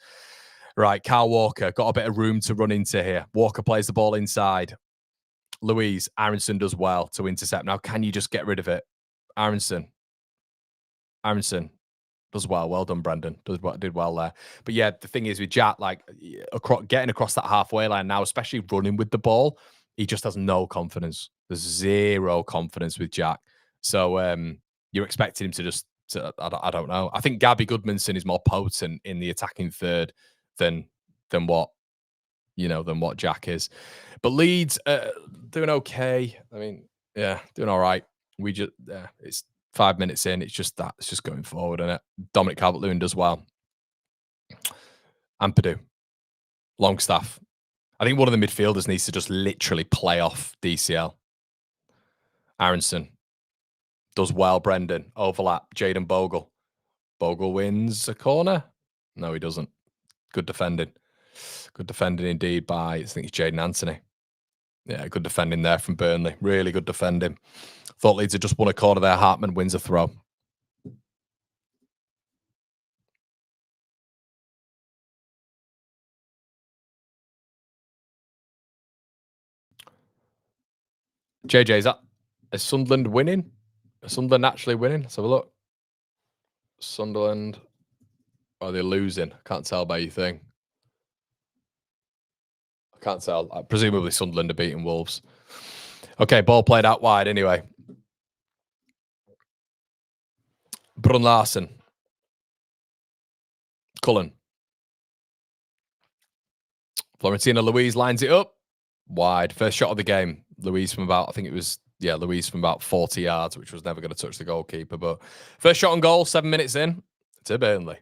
Right, Kyle Walker, got a bit of room to run into here. Walker plays the ball inside. Louise, Aronson does well to intercept. Now, can you just get rid of it? Aronson does well. Well done, Brendan. Did well there. But yeah, the thing is with Jack, getting across that halfway line now, especially running with the ball, he just has no confidence. There's 0 confidence with Jack. So you're expecting him to I don't know. I think Gabby Goodmanson is more potent in the attacking third than than what Jack is. But Leeds doing okay. I mean, yeah, doing all right. We just it's 5 minutes in. It's just going forward, and Dominic Calvert-Lewin does well. Ampadu, Longstaff. I think one of the midfielders needs to just literally play off DCL. Aronson does well. Brendan overlap. Jayden Bogle. Bogle wins a corner. No, he doesn't. Good defending. Good defending indeed by, I think it's Jaden Anthony. Yeah, good defending there from Burnley. Really good defending. Thought Leeds had just won a corner there. Hartman wins a throw. JJ, is Sunderland winning? Is Sunderland actually winning? Let's have a look. Sunderland. Are they losing? Can't tell by your thing. I can't tell. Presumably Sunderland are beating Wolves. Okay, ball played out wide anyway. Brun Larsen. Cullen. Florentina Louise lines it up. Wide. First shot of the game. Louise from about 40 yards, which was never going to touch the goalkeeper. But first shot on goal, 7 minutes in, to Burnley.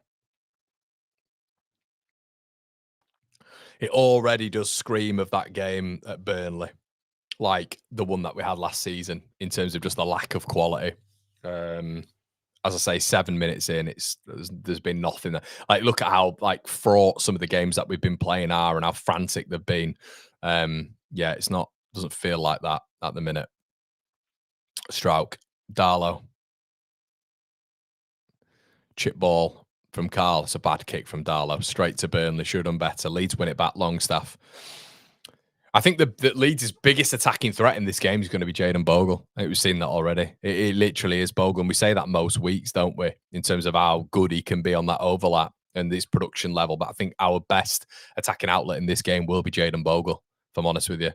It already does scream of that game at Burnley, like the one that we had last season, in terms of just the lack of quality. As I say, 7 minutes in, there's been nothing there. Like, look at how fraught some of the games that we've been playing are, and how frantic they've been. Yeah, doesn't feel like that at the minute. Strauch, Darlow, chip ball from Carl. It's a bad kick from Darlow. Straight to Burnley. Should have done better. Leeds win it back. Longstaff. I think that Leeds' biggest attacking threat in this game is going to be Jayden Bogle. I think we've seen that already. It literally is Bogle. And we say that most weeks, don't we? In terms of how good he can be on that overlap and this production level. But I think our best attacking outlet in this game will be Jayden Bogle, if I'm honest with you.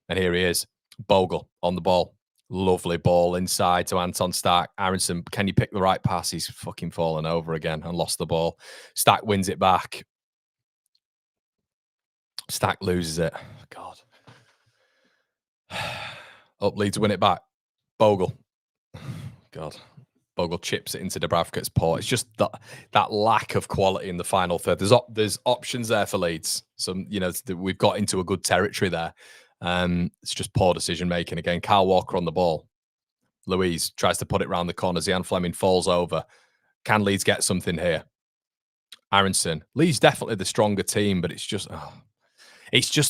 And here he is. Bogle on the ball. Lovely ball inside to Anton Stark. Aronson, can you pick the right pass? He's fucking fallen over again and lost the ball. Stark wins it back. Stark loses it. God. Up Leeds win it back. Bogle. God. Bogle chips it into Dubravka's paw. It's just that lack of quality in the final third. There's options there for Leeds. So, we've got into a good territory there. It's just poor decision making again. Kyle Walker on the ball. Louise tries to put it round the corner. Zian Fleming falls over. Can Leeds get something here? Aronson. Leeds definitely the stronger team, but it's just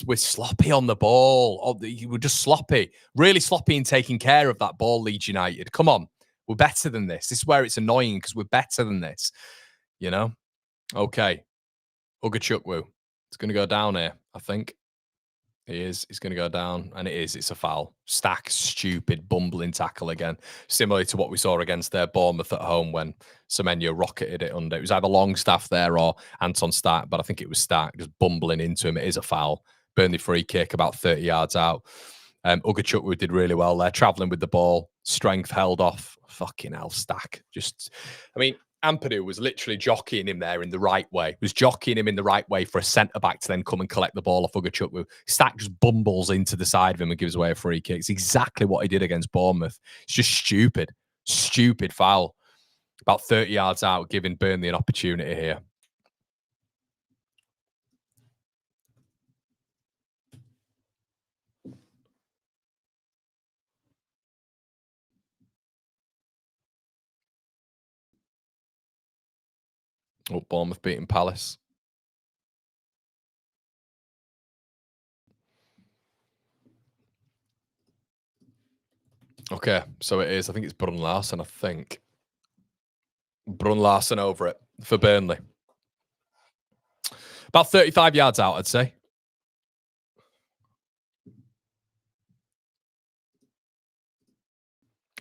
we're sloppy on the ball. We're just sloppy, really sloppy in taking care of that ball. Leeds United, come on, we're better than this. This is where it's annoying, because we're better than this. Okay. Ugachukwu. It's going to go down here, I think. He's going to go down, and it's a foul. Stack, stupid, bumbling tackle again. Similar to what we saw against Bournemouth at home when Semenyo rocketed it under. It was either Longstaff there or Anton Stark, but I think it was Stark just bumbling into him. It is a foul. Burnley free kick about 30 yards out. Ugachukwu did really well there, travelling with the ball. Strength held off. Fucking hell, Stack. Ampadu was literally jockeying him there in the right way. Was jockeying him in the right way for a centre-back to then come and collect the ball off Ugachukwu. Stack just bumbles into the side of him and gives away a free kick. It's exactly what he did against Bournemouth. It's just stupid. Stupid foul. About 30 yards out, giving Burnley an opportunity here. Oh, Bournemouth beating Palace. Okay, so it is. I think it's Brun Larsen, I think. Brun Larsen over it for Burnley. About 35 yards out, I'd say.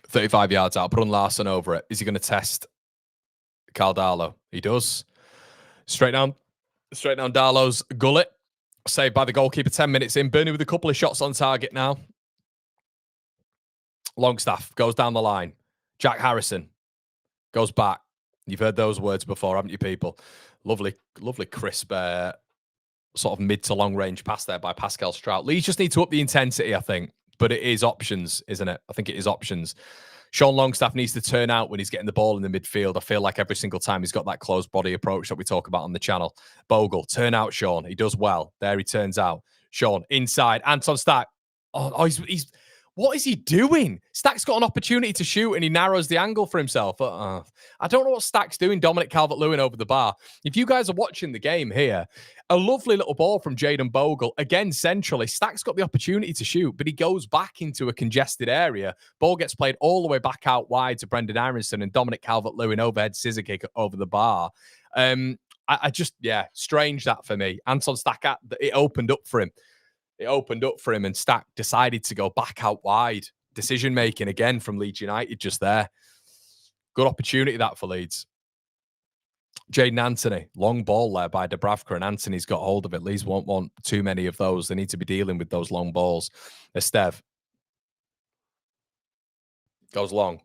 $35 yards out. Brun Larsen over it. Is he going to test Carl Darlow? He does. Straight down Darlow's gullet. Saved by the goalkeeper 10 minutes in. Burnley with a couple of shots on target now. Longstaff goes down the line. Jack Harrison goes back. You've heard those words before, haven't you, people? Lovely crisp sort of mid to long range pass there by Pascal Strout. Leeds just need to up the intensity, I think. But it is options, isn't it? I think it is options. Sean Longstaff needs to turn out when he's getting the ball in the midfield. I feel like every single time he's got that closed body approach that we talk about on the channel. Bogle, turn out, Sean. He does well. There he turns out. Sean, inside. Anton Stack. Oh, he's what is he doing? Stack's got an opportunity to shoot and he narrows the angle for himself. I don't know what Stack's doing. Dominic Calvert-Lewin over the bar. If you guys are watching the game here, a lovely little ball from Jayden Bogle. Again, centrally. Stack's got the opportunity to shoot, but he goes back into a congested area. Ball gets played all the way back out wide to Brendan Aronson and Dominic Calvert-Lewin overhead scissor kick over the bar. Strange that for me. Anton Stack, it opened up for him. It opened up for him and Stack decided to go back out wide. Decision making again from Leeds United just there. Good opportunity that for Leeds. Jaden Anthony, long ball there by Dubravka and Anthony's got hold of it. Leeds won't want too many of those. They need to be dealing with those long balls. Esteve goes long.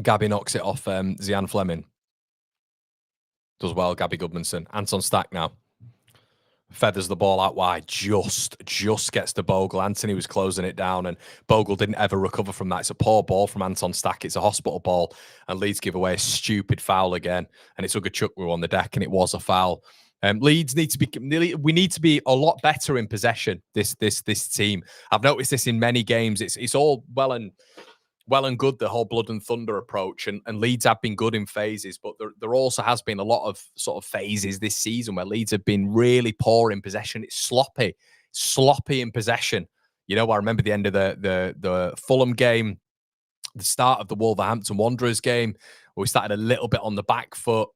Gabby knocks it off Zian Fleming. Does well, Gabby Goodmanson. Anton Stack now. Feathers the ball out wide, just gets to Bogle. Anthony was closing it down and Bogle didn't ever recover from that. It's a poor ball from Anton Stack. It's a hospital ball and Leeds give away a stupid foul again. And it's Ugachukwu on the deck and it was a foul. Leeds need to be, we need to be a lot better in possession, this team. I've noticed this in many games. It's all well and good, the whole blood and thunder approach, and Leeds have been good in phases, but there also has been a lot of sort of phases this season where Leeds have been really poor in possession. It's sloppy in possession. You know, I remember the end of the Fulham game, the start of the Wolverhampton Wanderers game, where we started a little bit on the back foot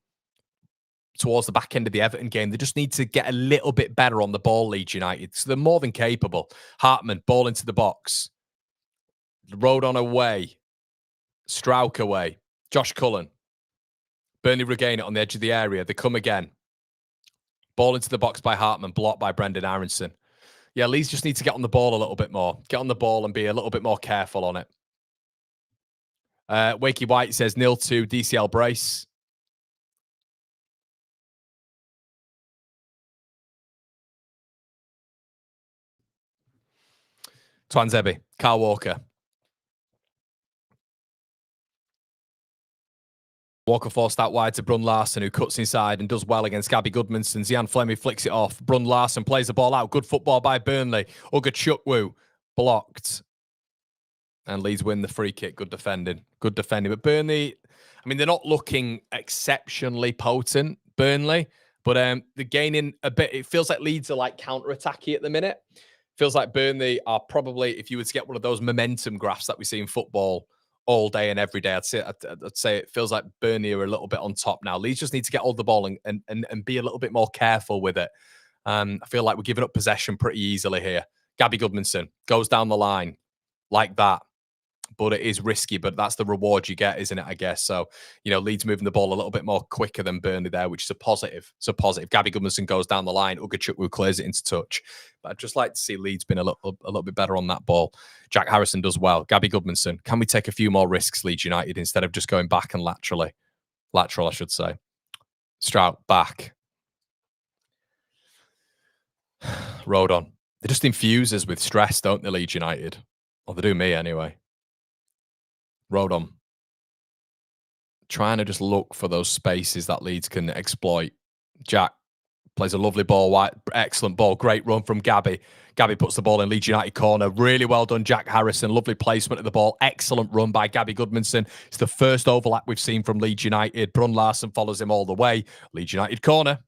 towards the back end of the Everton game. They just need to get a little bit better on the ball, Leeds United. So they're more than capable. Hartman, ball into the box. Rodon away. Strauch away. Josh Cullen. Burnley regain it on the edge of the area. They come again. Ball into the box by Hartman. Blocked by Brendan Aronson. Yeah, Leeds just need to get on the ball a little bit more. Get on the ball and be a little bit more careful on it. Wakey White says 0-2 DCL brace. Twanzebe. Carl Walker. Walker forced out wide to Brun Larson, who cuts inside and does well against Gabby Goodmanson. Zian Fleming flicks it off. Brun Larson plays the ball out. Good football by Burnley. Ugachukwu blocked. And Leeds win the free kick. Good defending. Good defending. But Burnley, I mean, they're not looking exceptionally potent, Burnley. But they're gaining a bit. It feels like Leeds are like counter-attacky at the minute. Feels like Burnley are probably, if you were to get one of those momentum graphs that we see in football, all day and every day, I'd say it feels like Burnley are a little bit on top now. Leeds just need to get hold of the ball and be a little bit more careful with it. I feel like we're giving up possession pretty easily here. Gabby Goodmanson goes down the line like that. But it is risky, but that's the reward you get, isn't it, I guess? So, you know, Leeds moving the ball a little bit more quicker than Burnley there, which is a positive. It's a positive. Gabby Goodmanson goes down the line. Ugachukwu clears it into touch. But I'd just like to see Leeds being a little bit better on that ball. Jack Harrison does well. Gabby Goodmanson. Can we take a few more risks, Leeds United, instead of just going back and lateral, I should say. Strout, back. Rodon. They just infuse us with stress, don't they, Leeds United? Or they do me anyway. Rodon. Trying to just look for those spaces that Leeds can exploit. Jack plays a lovely ball. White, excellent ball. Great run from Gabby. Gabby puts the ball in Leeds United corner. Really well done, Jack Harrison. Lovely placement of the ball. Excellent run by Gabby Goodmanson. It's the first overlap we've seen from Leeds United. Brun Larson follows him all the way. Leeds United corner.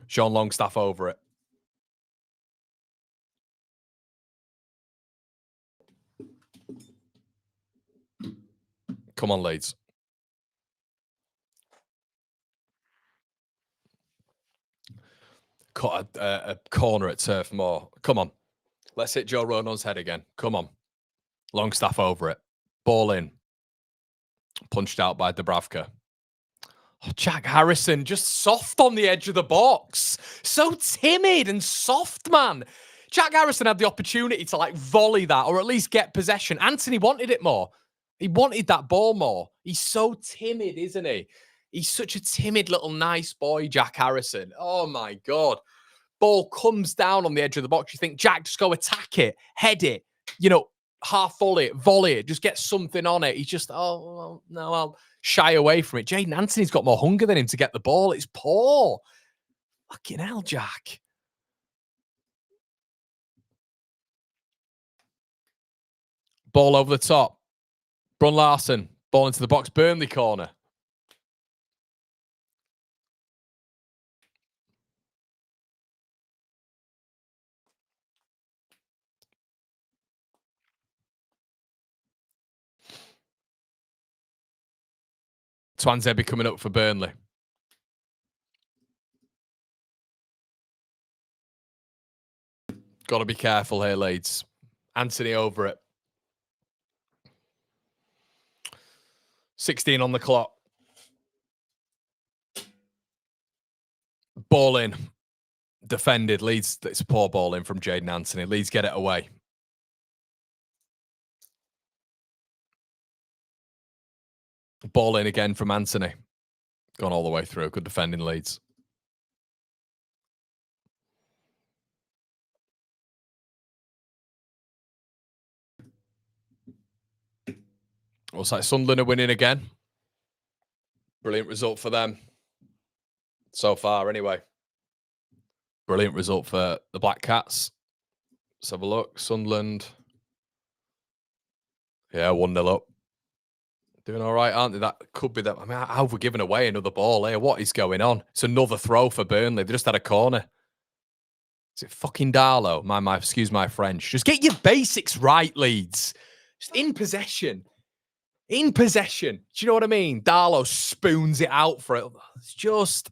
Sean Longstaff over it. Come on, Leeds. Cut a corner at Turf Moor. Come on. Let's hit Joe Rodon's head again. Come on. Longstaff over it. Ball in. Punched out by Dubravka. Oh, Jack Harrison just soft on the edge of the box. So timid and soft, man. Jack Harrison had the opportunity to like volley that or at least get possession. Anthony wanted it more. He wanted that ball more. He's so timid, isn't he? He's such a timid little nice boy, Jack Harrison. Oh, my God. Ball comes down on the edge of the box. You think, Jack, just go attack it, head it, half volley it, just get something on it. He's just, well, no, I'll shy away from it. Jaden Anthony's got more hunger than him to get the ball. It's poor. Fucking hell, Jack. Ball over the top. Brun Larson. Ball into the box. Burnley corner. Twanzebe coming up for Burnley. Got to be careful here, Leeds. Anthony over it. 16 on the clock. Ball in. Defended. Leeds, it's a poor ball in from Jaden Anthony. Leeds get it away. Ball in again from Anthony. Gone all the way through. Good defending, Leeds. Looks like Sunderland are winning again. Brilliant result for them. So far, anyway. Brilliant result for the Black Cats. Let's have a look. Sunderland. Yeah, 1-0 up. Doing all right, aren't they? That could be that. I mean, how have we given away another ball here? What is going on? It's another throw for Burnley. They just had a corner. Is it fucking Darlow? Excuse my French. Just get your basics right, Leeds. Just in possession. In possession. Do you know what I mean? Darlow spoons it out for it. It's just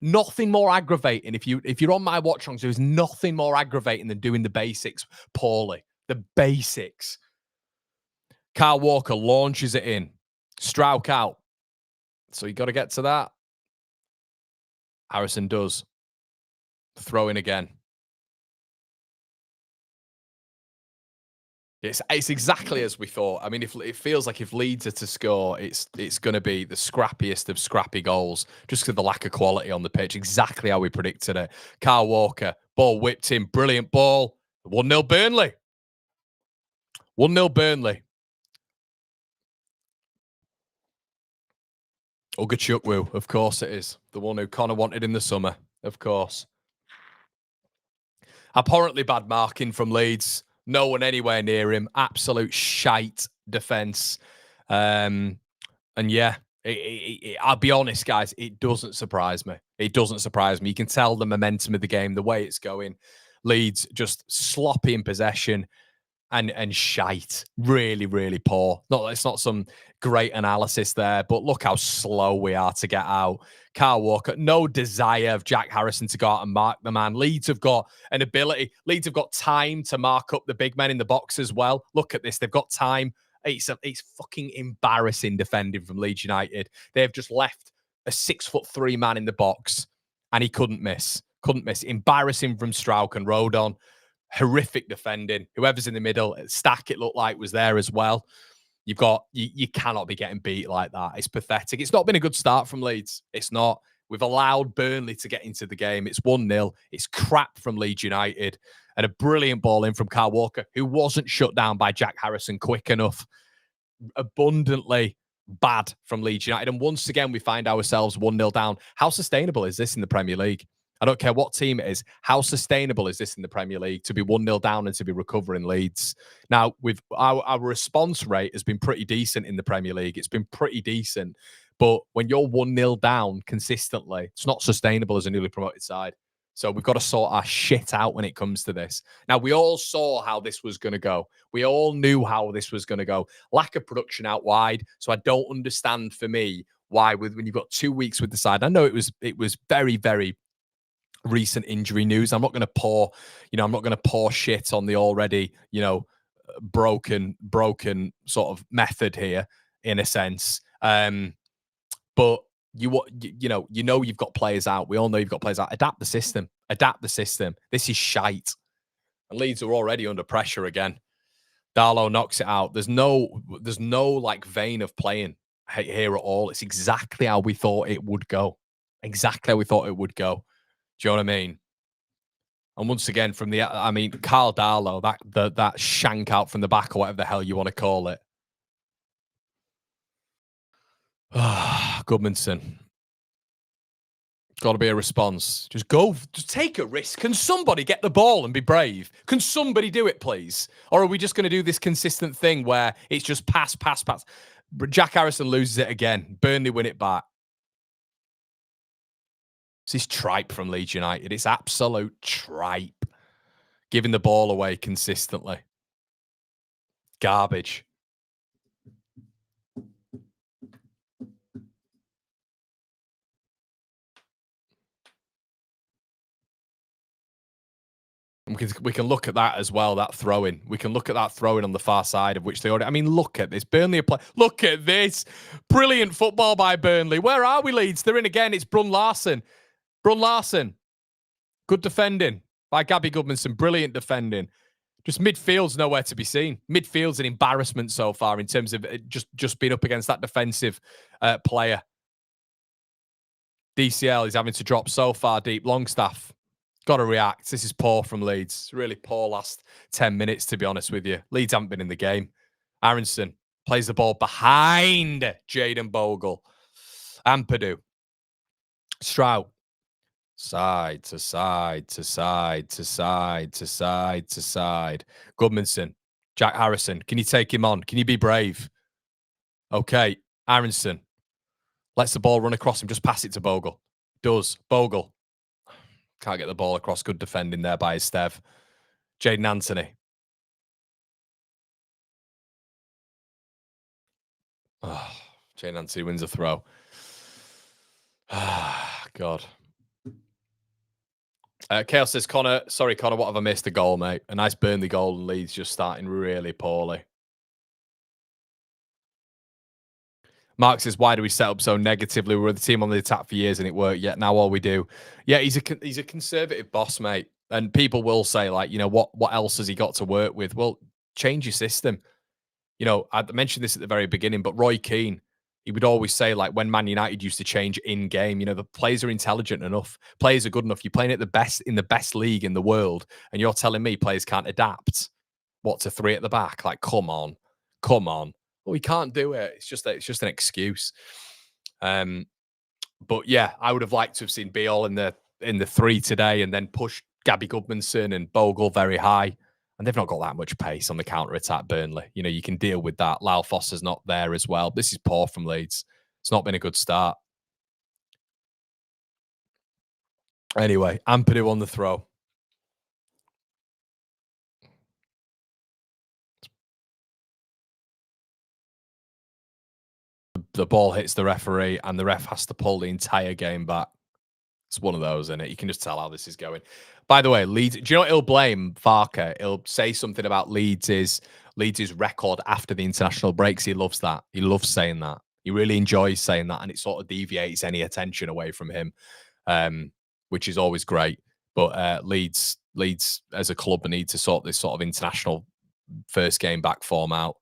nothing more aggravating. If you're on my watch-alongs, there's nothing more aggravating than doing the basics poorly. The basics. Kyle Walker launches it in. Strauch out. So you got to get to that. Harrison does. Throw in again. It's exactly as we thought. I mean, if it feels like if Leeds are to score, it's going to be the scrappiest of scrappy goals, just because of the lack of quality on the pitch. Exactly how we predicted it. Kyle Walker, ball whipped in, brilliant ball. 1-0 Burnley. 1-0 Burnley. Ugachukwu, of course it is. The one who Connor wanted in the summer, of course. Abhorrently bad marking from Leeds. No one anywhere near him. Absolute shite defence. And yeah, I'll be honest, guys, it doesn't surprise me. It doesn't surprise me. You can tell the momentum of the game, the way it's going. Leeds just sloppy in possession and shite. Really, really poor. It's not some great analysis there, but look how slow we are to get out. Kyle Walker, no desire of Jack Harrison to go out and mark the man. Leeds have got an ability. Leeds have got time to mark up the big men in the box as well. Look at this. They've got time. It's fucking embarrassing defending from Leeds United. They've just left a 6'3" man in the box and he couldn't miss. Couldn't miss. Embarrassing from Strauch and Rodon. Horrific defending. Whoever's in the middle, Stack, it looked like, was there as well. You cannot be getting beat like that. It's pathetic. It's not been a good start from Leeds. It's not. We've allowed Burnley to get into the game. It's 1-0. It's crap from Leeds United. And a brilliant ball in from Kyle Walker, who wasn't shut down by Jack Harrison quick enough. Abundantly bad from Leeds United. And once again, we find ourselves 1-0 down. How sustainable is this in the Premier League? I don't care what team it is. How sustainable is this in the Premier League to be 1-0 down and to be recovering Leeds? Now, with our response rate has been pretty decent in the Premier League. It's been pretty decent. But when you're 1-0 down consistently, it's not sustainable as a newly promoted side. So we've got to sort our shit out when it comes to this. Now, we all saw how this was going to go. We all knew how this was going to go. Lack of production out wide. So I don't understand, for me, why when you've got 2 weeks with the side. I know it was very, very recent injury news. I'm not going to pour shit on the already, broken sort of method here, in a sense. But you've got players out. We all know you've got players out. Adapt the system. Adapt the system. This is shite. And Leeds are already under pressure again. Darlow knocks it out. There's no like vein of playing here at all. It's exactly how we thought it would go. Exactly how we thought it would go. Do you know what I mean? And once again, from the, I mean, Carl Darlow, that shank out from the back or whatever the hell you want to call it. Goodmanson. Got to be a response. Just go. Just take a risk. Can somebody get the ball and be brave? Can somebody do it, please? Or are we just going to do this consistent thing where it's just pass, pass, pass? Jack Harrison loses it again. Burnley win it back. This is tripe from Leeds United. It's absolute tripe. Giving the ball away consistently. Garbage. We can look at that as well, that throw-in. We can look at that throw-in on the far side of which they already... I mean, look at this. Burnley are playing... Look at this. Brilliant football by Burnley. Where are we, Leeds? They're in again. It's Brun Larson. Brun Larson. Good defending by Gabby Goodmanson. Brilliant defending. Just midfield's nowhere to be seen. Midfield's an embarrassment so far in terms of just being up against that defensive player. DCL is having to drop so far deep. Longstaff. Got to react. This is poor from Leeds. Really poor last 10 minutes, to be honest with you. Leeds haven't been in the game. Aronson plays the ball behind Jaden Bogle. Ampadu. Strout. Side to side to side to side to side to side. Goodmanson. Jack Harrison. Can you take him on? Can you be brave? Okay. Aronson. Lets the ball run across him. Just pass it to Bogle. Does. Bogle. Can't get the ball across. Good defending there by Stev. Jaden Anthony. Oh, Jaden Anthony wins a throw. God. Chaos says, Connor, sorry, Connor, what have I missed? A goal, mate. A nice Burnley goal and Leeds just starting really poorly. Mark says, why do we set up so negatively? We were the team on the attack for years and it worked. Yet now all we do. Yeah, he's a conservative boss, mate. And people will say, like, you know, what else has he got to work with? Well, change your system. You know, I mentioned this at the very beginning, but Roy Keane, he would always say, like, when Man United used to change in game, you know, the players are intelligent enough. Players are good enough. You're playing at the best in the best league in the world. And you're telling me players can't adapt. What, to three at the back? Like, come on. Come on. Well, we can't do it. It's just an excuse. But yeah, I would have liked to have seen Beal in the three today and then push Gabby Goodmanson and Bogle very high. And they've not got that much pace on the counter-attack, Burnley. You know, you can deal with that. Lyle Foster's not there as well. This is poor from Leeds. It's not been a good start. Anyway, Ampadu on the throw. The ball hits the referee and the ref has to pull the entire game back. It's one of those, isn't it? You can just tell how this is going. By the way, Leeds, do you know what he'll blame Farker? He'll say something about Leeds' record after the international breaks. He loves that. He loves saying that. He really enjoys saying that, and it sort of deviates any attention away from him, which is always great. But Leeds as a club need to sort this sort of international first game back form out.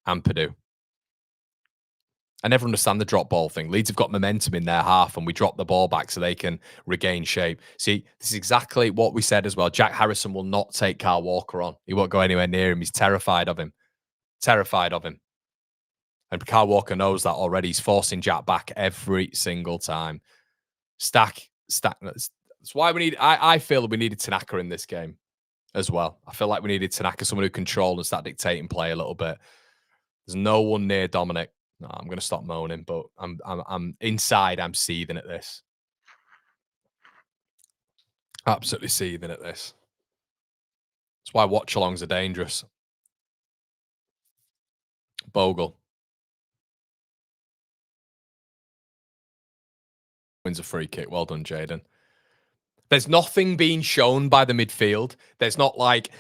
Ampadu. I never understand the drop ball thing. Leeds have got momentum in their half and we drop the ball back so they can regain shape. See, this is exactly what we said as well. Jack Harrison will not take Kyle Walker on. He won't go anywhere near him. He's terrified of him. Terrified of him. And Kyle Walker knows that already. He's forcing Jack back every single time. Stack. That's why we need... I feel we needed Tanaka in this game as well. I feel like we needed Tanaka, someone who control and start dictating play a little bit. There's no one near Dominic. No, I'm going to stop moaning, but I'm inside. I'm seething at this. Absolutely seething at this. That's why watch-alongs are dangerous. Bogle wins a free kick. Well done, Jaden. There's nothing being shown by the midfield. There's not like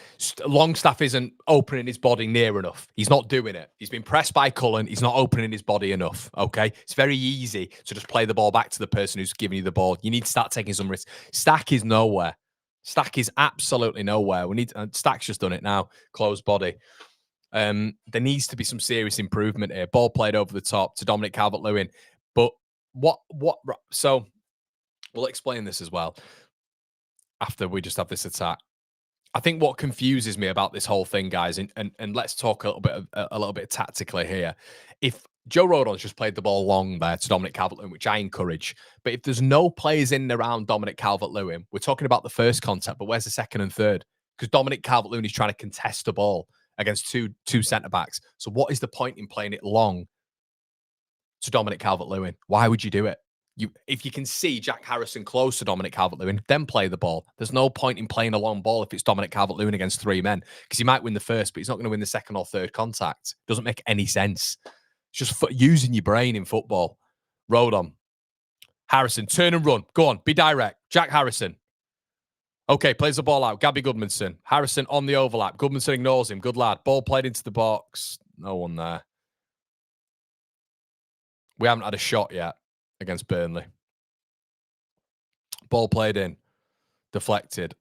Longstaff isn't opening his body near enough. He's not doing it. He's been pressed by Cullen. He's not opening his body enough. Okay. It's very easy to just play the ball back to the person who's giving you the ball. You need to start taking some risks. Stack is nowhere. Stack is absolutely nowhere. Stack's just done it now. Closed body. There needs to be some serious improvement here. Ball played over the top to Dominic Calvert-Lewin. But so we'll explain this as well after we just have this attack. I think what confuses me about this whole thing, guys, and let's talk a little bit tactically here. If Joe Rodon's just played the ball long there to Dominic Calvert-Lewin, which I encourage, but if there's no players in and around Dominic Calvert-Lewin, we're talking about the first contact, but where's the second and third? Because Dominic Calvert-Lewin is trying to contest the ball against two centre backs. So what is the point in playing it long to Dominic Calvert-Lewin? Why would you do it? If you can see Jack Harrison close to Dominic Calvert-Lewin, then play the ball. There's no point in playing a long ball if it's Dominic Calvert-Lewin against three men, because he might win the first, but he's not going to win the second or third contact. Doesn't make any sense. It's just using your brain in football. Rodon. Harrison, turn and run. Go on, be direct. Jack Harrison. Okay, plays the ball out. Gabby Goodmanson. Harrison on the overlap. Goodmanson ignores him. Good lad. Ball played into the box. No one there. We haven't had a shot yet against Burnley. Ball played in. Deflected.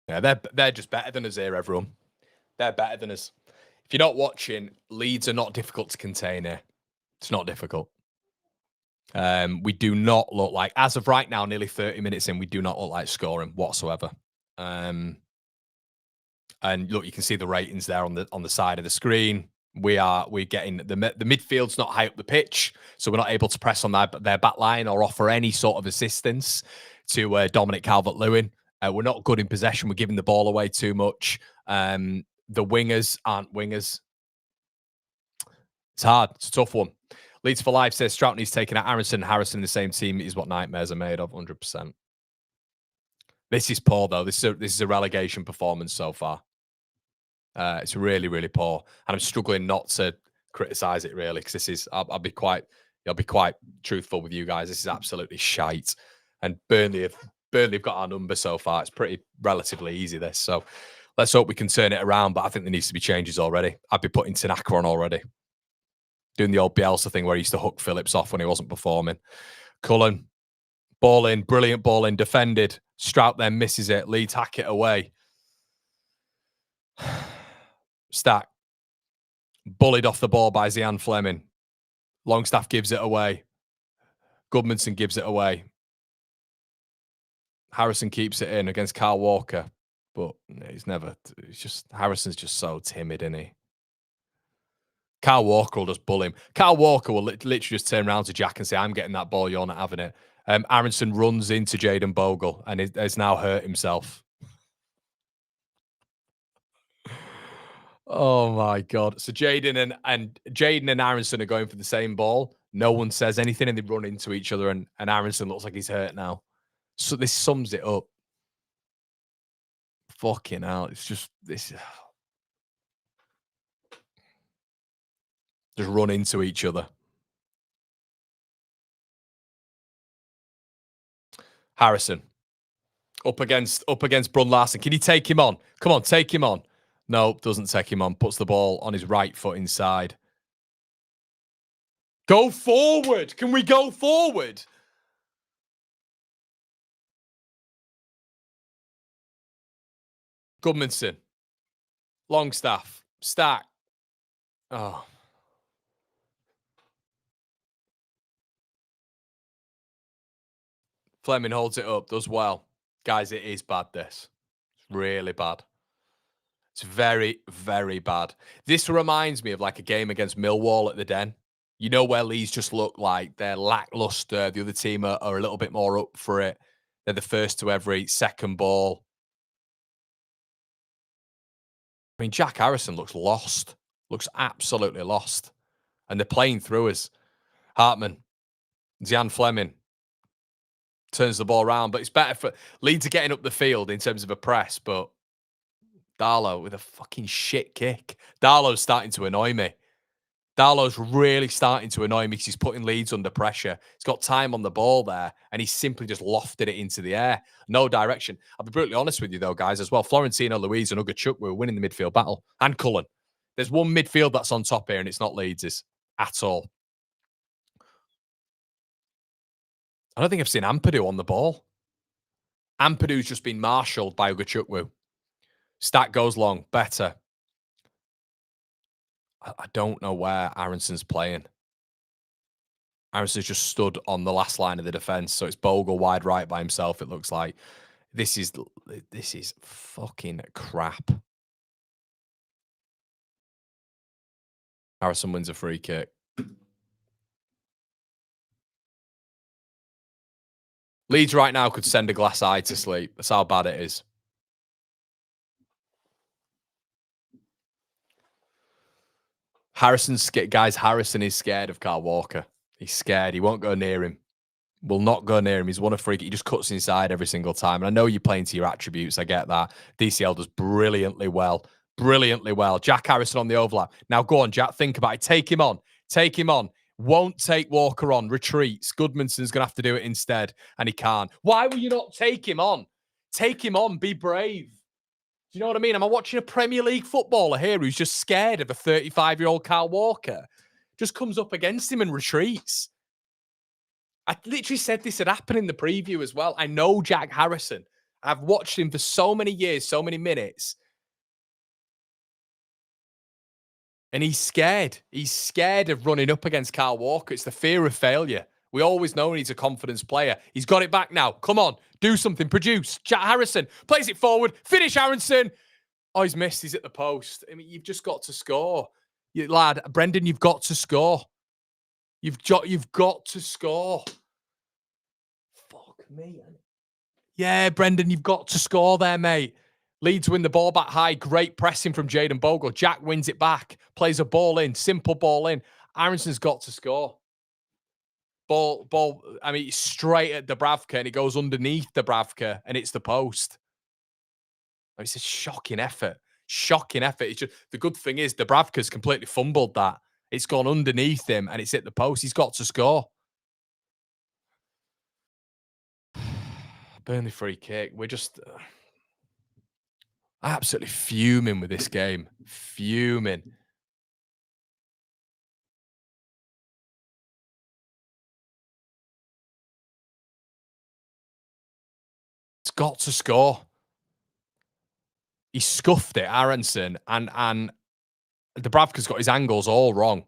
Yeah, they're just better than us here, everyone. They're better than us. If you're not watching, Leeds are not difficult to contain here. It's not difficult. We do not look like, as of right now, nearly 30 minutes in, we do not look like scoring whatsoever. And look, you can see the ratings there on the side of the screen. We're getting the midfield's not high up the pitch, so we're not able to press on their back line or offer any sort of assistance to Dominic Calvert-Lewin. We're not good in possession. We're giving the ball away too much. The wingers aren't wingers. It's hard. It's a tough one. Leeds for Life says Strout needs taking out Aronson and Harrison in the same team is what nightmares are made of. 100%. This is poor though. This is a relegation performance so far. It's really, really poor, and I'm struggling not to criticize it really because this is. I'll be quite truthful with you guys. This is absolutely shite, and Burnley have got our number so far. It's pretty relatively easy this, so let's hope we can turn it around. But I think there needs to be changes already. I'd be putting Tanaka on already, doing the old Bielsa thing where he used to hook Phillips off when he wasn't performing. Cullen, ball in, brilliant ball in, defended. Strout then misses it. Leeds hack it away. Stack. Bullied off the ball by Zian Fleming. Longstaff gives it away. Goodmanson gives it away. Harrison keeps it in against Kyle Walker. But Harrison's just so timid, isn't he? Kyle Walker will just bull him. Kyle Walker will literally just turn around to Jack and say, I'm getting that ball, you're not having it. Aronson runs into Jayden Bogle and has now hurt himself. Oh my God. So Jayden and Aronson are going for the same ball. No one says anything and they run into each other and Aronson looks like he's hurt now. So this sums it up. Fucking hell. It's just this. Just run into each other. Harrison. Up against Brun Larson. Can you take him on? Come on, take him on. No, doesn't take him on. Puts the ball on his right foot inside. Go forward. Can we go forward? Goodmanson. Longstaff. Stack. Oh. Fleming holds it up. Does well. Guys, it is bad, this. It's really bad. It's very, very bad. This reminds me of like a game against Millwall at the Den. You know, where Leeds just look like they're lackluster. The other team are a little bit more up for it. They're the first to every second ball. I mean, Jack Harrison looks lost. Looks absolutely lost. And they're playing through us. Hartman. Zian Fleming. Turns the ball around. But it's better for... Leeds are getting up the field in terms of a press, but... Darlow with a fucking shit kick. Darlow's starting to annoy me. Darlow's really starting to annoy me because he's putting Leeds under pressure. He's got time on the ball there, and he's simply just lofted it into the air. No direction. I'll be brutally honest with you, though, guys, as well. Florentino, Luiz, and Ugachuk were winning the midfield battle. And Cullen. There's one midfield that's on top here, and it's not Leeds' at all. I don't think I've seen Ampadu on the ball. Ampadu's just been marshalled by Ugachukwu. Stat goes long. Better. I don't know where Aronson's playing. Aronson's just stood on the last line of the defence, so it's Bogle wide right by himself, it looks like. This is fucking crap. Harrison wins a free kick. Leeds right now could send a glass eye to sleep. That's how bad it is. Harrison is scared of Kyle Walker. He's scared. He won't go near him. Will not go near him. He's won a free kick. He just cuts inside every single time. And I know you're playing to your attributes. I get that. DCL does brilliantly well. Brilliantly well. Jack Harrison on the overlap. Now go on, Jack. Think about it. Take him on. Take him on. Won't take Walker on. Retreats. Goodmanson's going to have to do it instead. And he can't. Why will you not take him on? Take him on. Be brave. Do you know what I mean? Am I watching a Premier League footballer here who's just scared of a 35-year-old Kyle Walker? Just comes up against him and retreats. I literally said this had happened in the preview as well. I know Jack Harrison. I've watched him for so many years, so many minutes. And he's scared. He's scared of running up against Kyle Walker. It's the fear of failure. We always know he's a confidence player. He's got it back now. Come on. Do something. Produce. Jack Harrison plays it forward. Finish Aronson. Oh, he's missed. He's at the post. I mean, you've just got to score. Lad, Brendan, you've got to score. You've got to score. Fuck me. Yeah, Brendan, you've got to score there, mate. Leeds win the ball back high. Great pressing from Jayden Bogle. Jack wins it back. Plays a ball in. Simple ball in. Aronson's got to score. Ball. I mean, straight at Dubravka, and it goes underneath Dubravka, and it's the post. It's a shocking effort. Shocking effort. It's just, the good thing is Dubravka's completely fumbled that. It's gone underneath him, and it's hit the post. He's got to score. Burnley free kick. We're just absolutely fuming with this game. Fuming. It's got to score. He scuffed it, Aronson, and Dubravka's got his angles all wrong.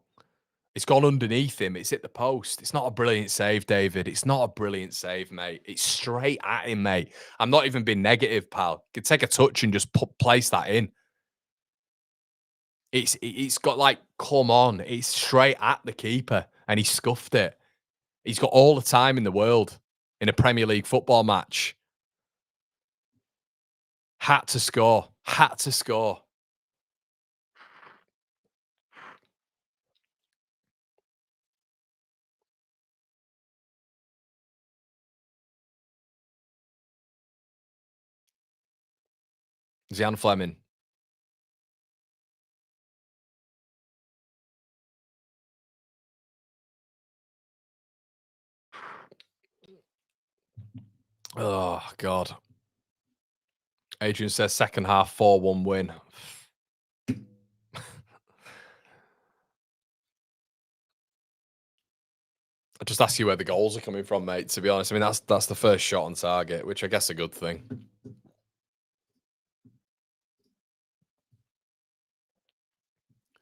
It's gone underneath him. It's hit the post. It's not a brilliant save, David. It's not a brilliant save, mate. It's straight at him, mate. I'm not even being negative, pal. You could take a touch and just place that in. It's got like, come on. It's straight at the keeper, and he scuffed it. He's got all the time in the world in a Premier League football match. Had to score. Had to score. Zian Fleming. Oh, God. Adrian says second half 4-1 win. I just ask you where the goals are coming from, mate, to be honest. I mean, that's the first shot on target, which I guess is a good thing.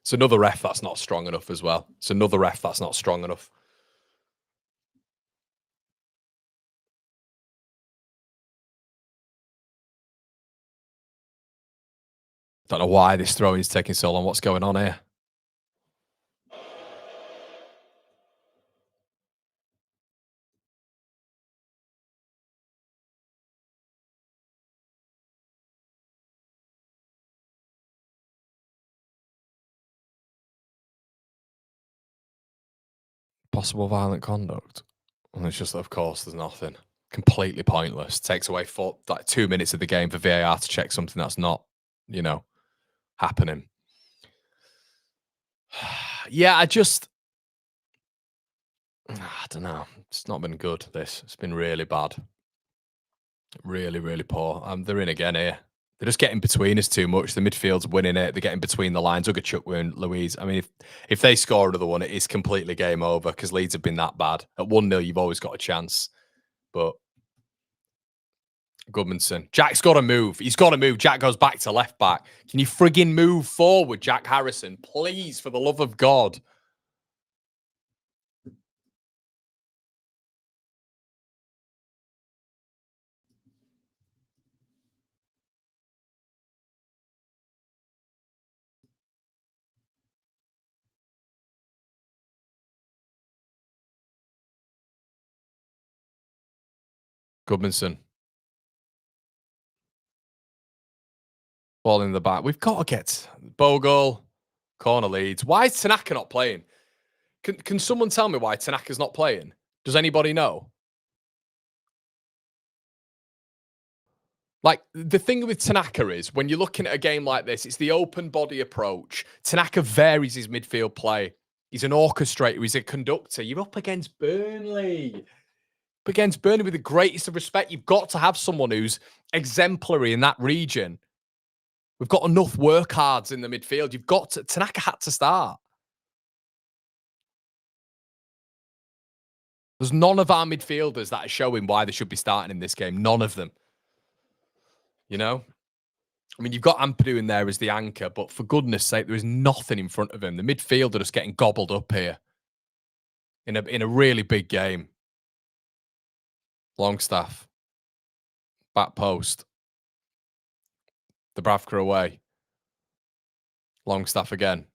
It's another ref that's not strong enough as well. It's another ref that's not strong enough. Don't know why this throwing is taking so long. What's going on here? Possible violent conduct. And it's just, of course, there's nothing. Completely pointless. Takes away like 2 minutes of the game for VAR to check something that's not, happening. Yeah, I don't know. It's not been good, this. It's been really bad. Really, really poor. They're in again here. They're just getting between us too much. The midfield's winning it. They're getting between the lines. Ugachuk win, Louise. I mean, if they score another one, it is completely game over because Leeds have been that bad. At 1-0, you've always got a chance. But Goodmanson. Jack's got to move. He's got to move. Jack goes back to left back. Can you frigging move forward, Jack Harrison? Please, for the love of God. Goodmanson. Ball in the back. We've got to get Bogle, corner Leeds. Why is Tanaka not playing? Can someone tell me why Tanaka's not playing? Does anybody know? Like, the thing with Tanaka is, when you're looking at a game like this, it's the open body approach. Tanaka varies his midfield play. He's an orchestrator. He's a conductor. You're up against Burnley. Up against Burnley with the greatest of respect. You've got to have someone who's exemplary in that region. We've got enough workhards in the midfield. You've got to... Tanaka had to start. There's none of our midfielders that are showing why they should be starting in this game. None of them. You know? I mean, you've got Ampadu in there as the anchor, but for goodness sake, there is nothing in front of him. The midfield are just getting gobbled up here. In a really big game. Longstaff. Back post. Dubravka away. Longstaff again.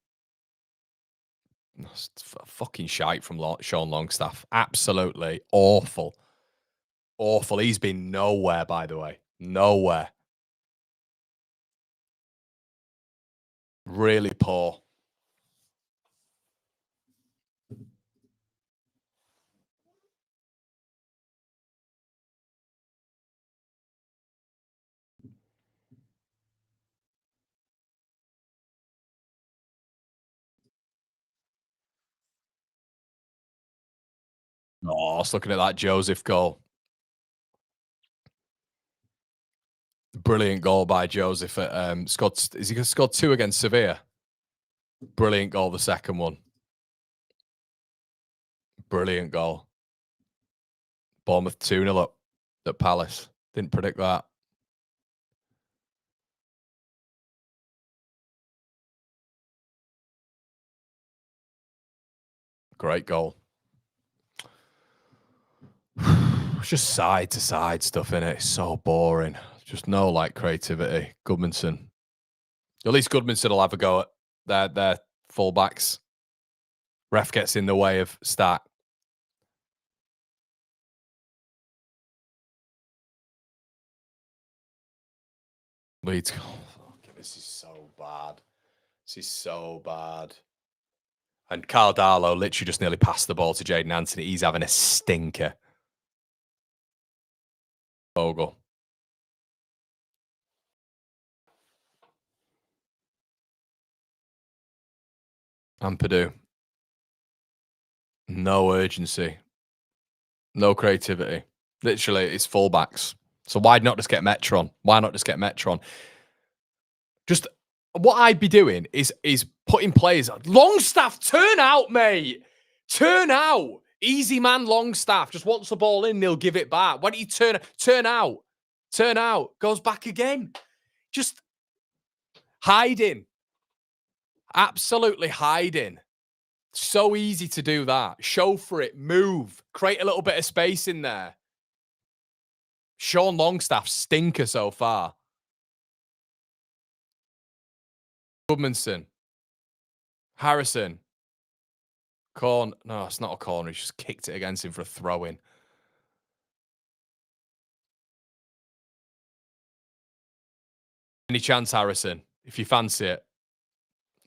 That's fucking shite from Sean Longstaff. Absolutely awful. Awful. He's been nowhere, by the way. Nowhere. Really poor. Oh, I was looking at that Joseph goal. Brilliant goal by Joseph. Is he scored 2 against Sevilla? Brilliant goal, the second one. Brilliant goal. Bournemouth 2-0 up at Palace. Didn't predict that. Great goal. It's just side to side stuff in it. It's so boring. Just no like creativity. Goodmanson. At least Goodmanson will have a go at their fullbacks. Ref gets in the way of Stack. Leeds. Oh, this is so bad. This is so bad. And Carl Darlow literally just nearly passed the ball to Jaden Anthony. He's having a stinker. Bogle. Ampadu. No urgency. No creativity. Literally, it's fullbacks. So why not just get Metron? Why not just get Metron? Just what I'd be doing is putting players on. Longstaff, turn out, mate. Turn out. Easy man Longstaff. Just wants the ball in, they'll give it back. Why don't you turn out? Turn out. Goes back again. Just hiding. Absolutely hiding. So easy to do that. Show for it. Move. Create a little bit of space in there. Sean Longstaff stinker so far. Goodmanson. Harrison. No, it's not a corner. He just kicked it against him for a throw-in. Any chance, Harrison? If you fancy it.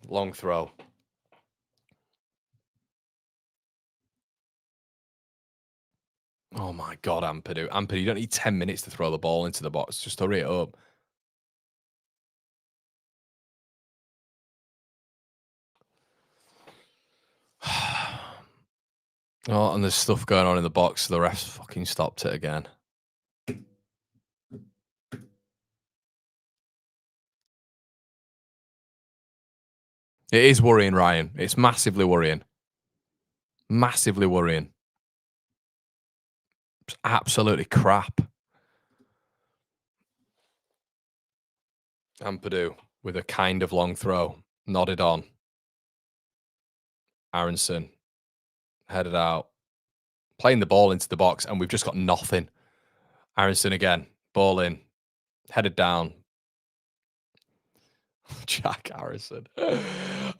Long throw. Oh my God, Ampadu. Ampadu, you don't need 10 minutes to throw the ball into the box. Just hurry it up. Oh, and there's stuff going on in the box. So the refs fucking stopped it again. It is worrying, Ryan. It's massively worrying. Massively worrying. It's absolutely crap. Ampadu with a kind of long throw. Nodded on. Aronson headed out. Playing the ball into the box, and we've just got nothing. Aronson again. Ball in. Headed down. Jack Harrison.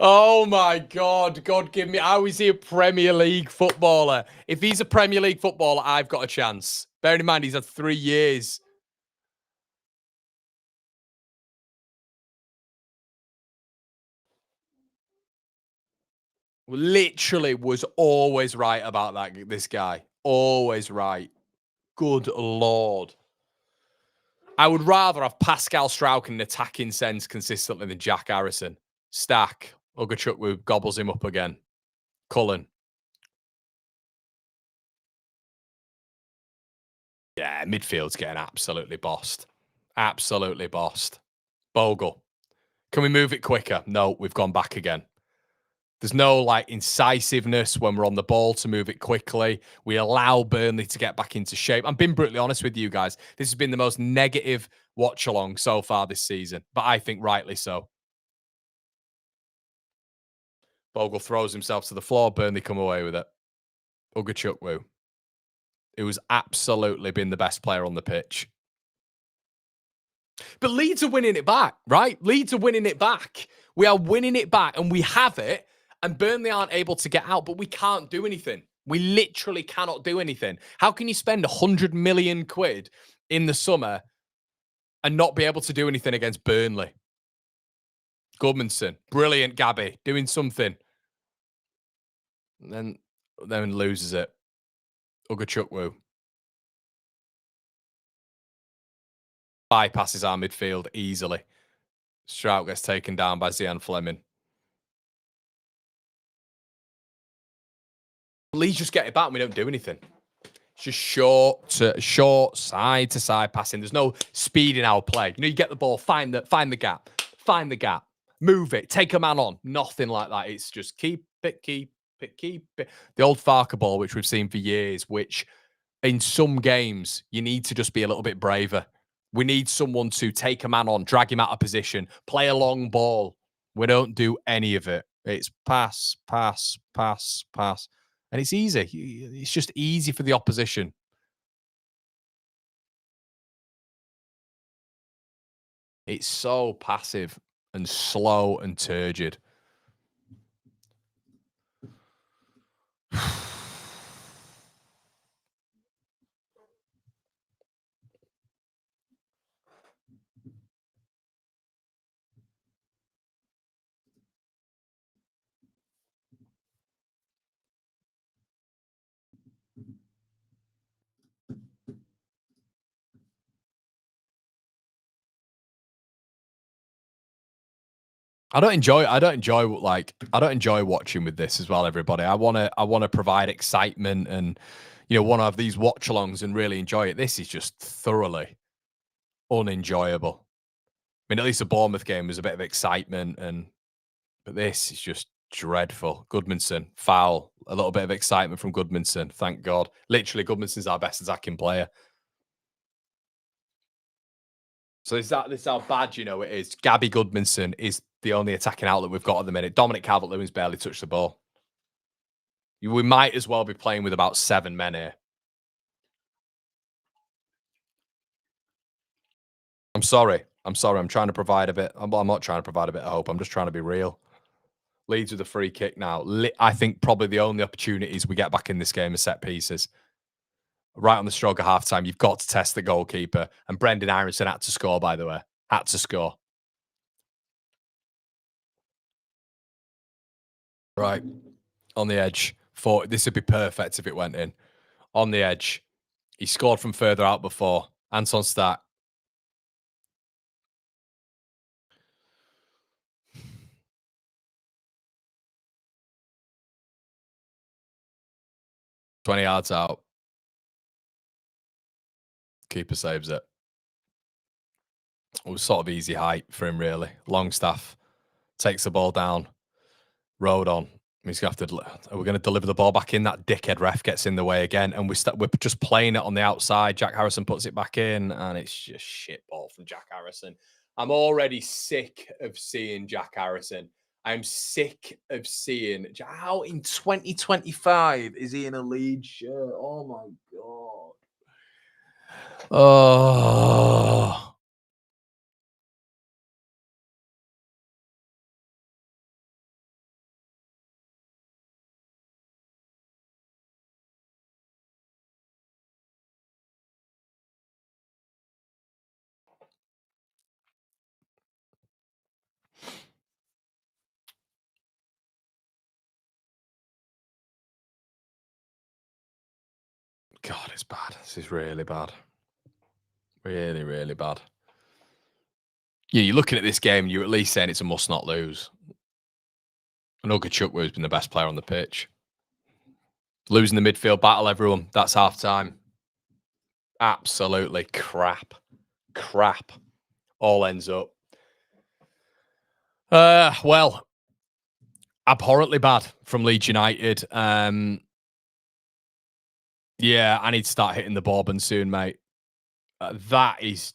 Oh my God. God give me. How is he a Premier League footballer? If he's a Premier League footballer, I've got a chance. Bearing in mind, he's had 3 years. Literally was always right about that. This guy. Always right. Good Lord. I would rather have Pascal Struijk in an attacking sense consistently than Jack Harrison. Stack. Ugachukwu gobbles him up again. Cullen. Yeah, midfield's getting absolutely bossed. Absolutely bossed. Bogle. Can we move it quicker? No, we've gone back again. There's no like incisiveness when we're on the ball to move it quickly. We allow Burnley to get back into shape. I'm being brutally honest with you guys. This has been the most negative watch along so far this season, but I think rightly so. Bogle throws himself to the floor. Burnley come away with it. Ugachukwu, who's absolutely been the best player on the pitch. But Leeds are winning it back, right? Leeds are winning it back. We are winning it back, and we have it, and Burnley aren't able to get out, but we can't do anything. We literally cannot do anything. How can you spend 100 million quid in the summer and not be able to do anything against Burnley? Goodmanson, brilliant Gabby, doing something. And then loses it. Ugachukwu. Bypasses our midfield easily. Strout gets taken down by Zian Fleming. Leeds just get it back and we don't do anything. It's just short, side to side passing. There's no speed in our play. You know, you get the ball, find the gap, move it, take a man on. Nothing like that. It's just keep it. The old Farker ball, which we've seen for years, which in some games you need to just be a little bit braver. We need someone to take a man on, drag him out of position, play a long ball. We don't do any of it. It's pass. And it's easy. It's just easy for the opposition. It's so passive and slow and turgid. I don't enjoy watching with this as well, everybody. I wanna provide excitement and want to have these watch alongs and really enjoy it. This is just thoroughly unenjoyable. I mean, at least the Bournemouth game was a bit of excitement, but this is just dreadful. Goodmanson, foul. A little bit of excitement from Goodmanson. Thank God. Literally, Goodmanson's our best attacking player. So this is how bad it is. Gabby Goodmanson is the only attacking outlet we've got at the minute. Dominic Calvert-Lewin's barely touched the ball. We might as well be playing with about 7 men here. I'm sorry. I'm trying to provide a bit. I'm not trying to provide a bit of hope. I'm just trying to be real. Leeds with a free kick now. I think probably the only opportunities we get back in this game are set pieces. Right on the stroke of halftime, you've got to test the goalkeeper. And Brendan Aronson had to score, by the way. Had to score. Right. On the edge. This would be perfect if it went in. On the edge. He scored from further out before. Anton Stack. "20 yards out. Keeper saves it. It was sort of easy height for him, really. Longstaff takes the ball down. Road on. He's going to have to. Are we going to deliver the ball back in? That dickhead ref gets in the way again, and we're just playing it on the outside. Jack Harrison puts it back in, and it's just shit ball from Jack Harrison. I'm already sick of seeing Jack Harrison. I'm sick of seeing how in 2025 is he in a Leeds shirt? Oh my god. Oh. God, it's bad. This is really bad. Really, really bad. Yeah, you're looking at this game, you're at least saying it's a must not lose. And Ugachukwu has been the best player on the pitch. Losing the midfield battle, everyone. That's half time. Absolutely crap. Crap. All ends up. Well, abhorrently bad from Leeds United. Yeah, I need to start hitting the bobbin soon, mate. That's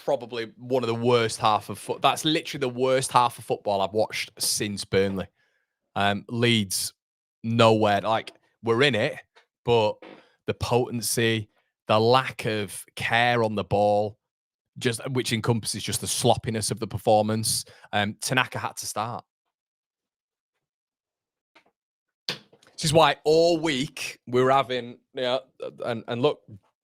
probably one of the worst half of foot. That's literally the worst half of football I've watched since Burnley. Leeds, nowhere. Like, we're in it, but the potency, the lack of care on the ball, just which encompasses just the sloppiness of the performance. Tanaka had to start. This is why all week we were having, and look,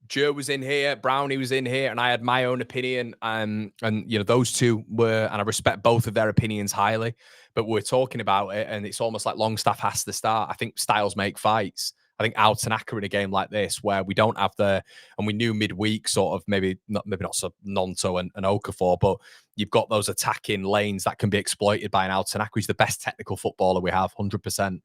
Joe was in here, Brownie was in here, and I had my own opinion. And those two were, and I respect both of their opinions highly, but we're talking about it, and it's almost like Longstaff has to start. I think styles make fights. I think Al Tanaka in a game like this, where we don't have and we knew midweek sort of maybe not so Nonto and Okafor, but you've got those attacking lanes that can be exploited by an Al Tanaka. He's the best technical footballer we have, 100%.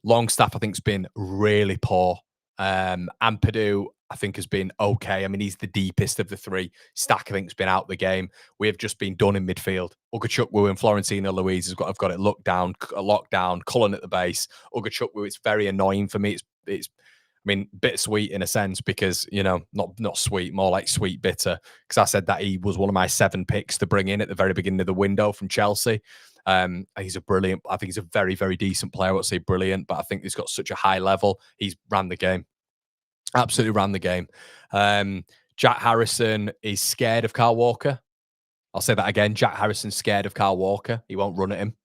Longstaff, I think, has been really poor. Ampadu, I think, has been okay. I mean, he's the deepest of the three. Stack, I think, has been out the game. We have just been done in midfield. Ugachukwu and Florentino Luis have got it locked down. Cullen at the base. Ugachukwu, it's very annoying for me. It's I mean, bittersweet in a sense because, not sweet, more like sweet bitter. Because I said that he was one of my 7 picks to bring in at the very beginning of the window from Chelsea. He's I think he's a very, very decent player. I won't say brilliant, but I think he's got such a high level. He's ran the game. Absolutely ran the game. Jack Harrison is scared of Kyle Walker. I'll say that again. Jack Harrison's scared of Kyle Walker. He won't run at him.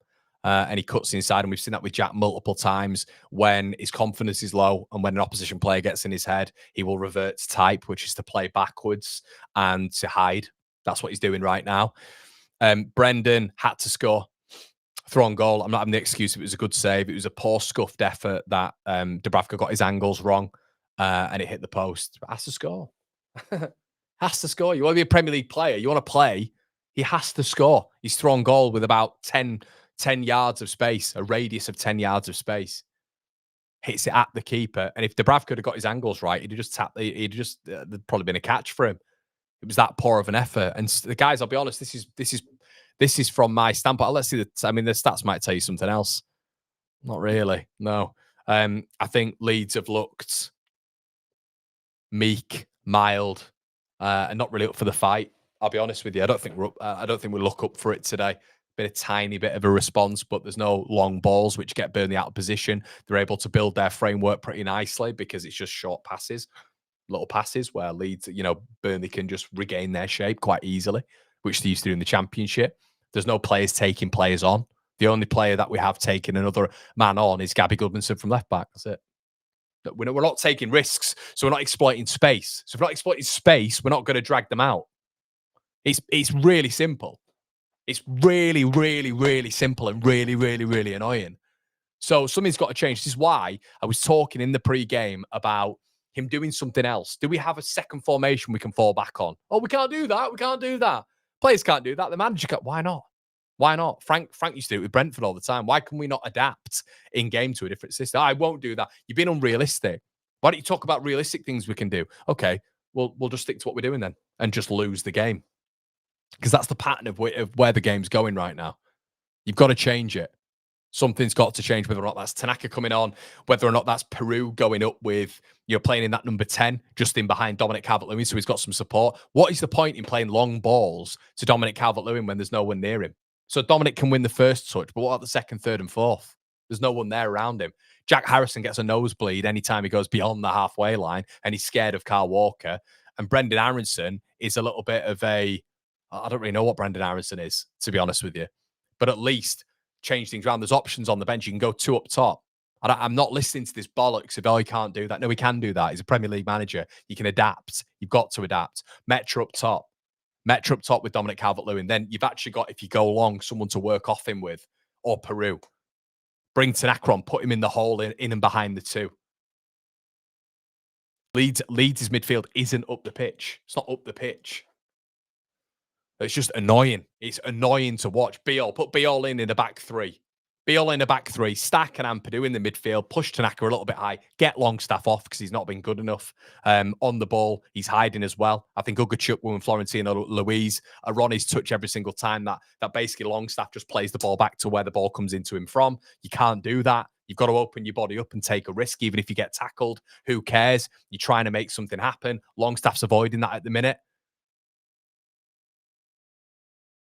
And he cuts inside. And we've seen that with Jack multiple times. When his confidence is low and when an opposition player gets in his head, he will revert to type, which is to play backwards and to hide. That's what he's doing right now. Brendan had to score. Throw on goal. I'm not having the excuse. It was a good save. It was a poor scuffed effort that Dubravka got his angles wrong and it hit the post. But has to score. Has to score. You want to be a Premier League player. You want to play. He has to score. He's thrown goal with about 10 yards of space, a radius of 10 yards of space. Hits it at the keeper. And if Dubravka had got his angles right, he'd have just tapped. There'd probably been a catch for him. It was that poor of an effort. And the guys, I'll be honest, this is from my standpoint. Let's see. The stats might tell you something else. Not really. No. I think Leeds have looked meek, mild, and not really up for the fight. I'll be honest with you. I don't think we look up for it today. Been a tiny bit of a response, but there's no long balls which get Burnley out of position. They're able to build their framework pretty nicely because it's just short passes, little passes where Leeds, Burnley can just regain their shape quite easily, which they used to do in the Championship. There's no players taking players on. The only player that we have taken another man on is Gabby Goodmanson from left back. That's it. We're not taking risks, so we're not exploiting space. So if we're not exploiting space, we're not going to drag them out. It's really simple. It's really, really, really simple and really, really, really annoying. So something's got to change. This is why I was talking in the pre-game about him doing something else. Do we have a second formation we can fall back on? Oh, we can't do that. We can't do that. Players can't do that. The manager can't. Why not? Why not? Frank used to do it with Brentford all the time. Why can we not adapt in game to a different system? I won't do that. You've been unrealistic. Why don't you talk about realistic things we can do? Okay, we'll just stick to what we're doing then and just lose the game. Because that's the pattern of where the game's going right now. You've got to change it. Something's got to change, whether or not that's Tanaka coming on, whether or not that's Peru going up with, playing in that number 10, just in behind Dominic Calvert-Lewin, so he's got some support. What is the point in playing long balls to Dominic Calvert-Lewin when there's no one near him? So Dominic can win the first touch, but what about the second, third, and fourth? There's no one there around him. Jack Harrison gets a nosebleed anytime he goes beyond the halfway line, and he's scared of Carl Walker. And Brendan Aronson is a little bit of I don't really know what Brendan Aronson is, to be honest with you. But at least change things around. There's options on the bench. You can go 2 up top. I'm not listening to this bollocks of, he can't do that. No, he can do that. He's a Premier League manager. You can adapt. You've got to adapt. Metro up top. Metro up top with Dominic Calvert-Lewin. Then you've actually got, if you go long, someone to work off him with, or Peru. Bring Tanaka on, put him in the hole in and behind the 2. Leeds' midfield isn't up the pitch. It's not up the pitch. It's just annoying. It's annoying to watch. Put Biol in the back 3. Biol in the back 3. Stack and Ampadu in the midfield. Push Tanaka a little bit high. Get Longstaff off because he's not been good enough. On the ball, he's hiding as well. I think Ugachukwu and Florentino Luis are on his touch every single time that basically Longstaff just plays the ball back to where the ball comes into him from. You can't do that. You've got to open your body up and take a risk, even if you get tackled. Who cares? You're trying to make something happen. Longstaff's avoiding that at the minute.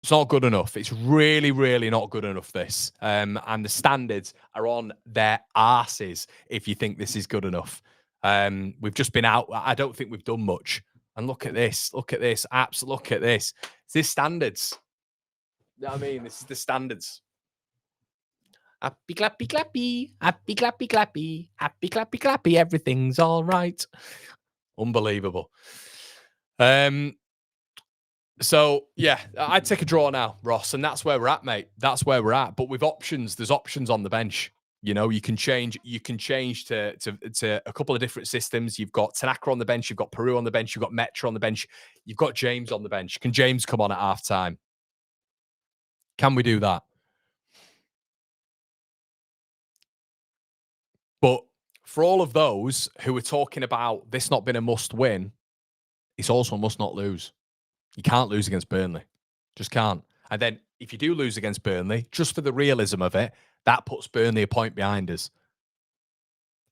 It's not good enough. It's really, really not good enough, this. And the standards are on their arses if you think this is good enough. We've just been out. I don't think we've done much. And look at this. Look at this. Look at this. It's this standards. You know what I mean? This is the standards. Happy, clappy, clappy. Happy, clappy, clappy. Happy, clappy, clappy. Everything's all right. Unbelievable. So, yeah, I'd take a draw now, Ross, and that's where we're at, mate. That's where we're at. But with options, there's options on the bench. You can change to a couple of different systems. You've got Tanaka on the bench, you've got Peru on the bench, you've got Metro on the bench, you've got James on the bench. Can James come on at half-time? Can we do that? But for all of those who are talking about this not being a must-win, it's also a must-not lose. You can't lose against Burnley. Just can't. And then if you do lose against Burnley, just for the realism of it, that puts Burnley a point behind us.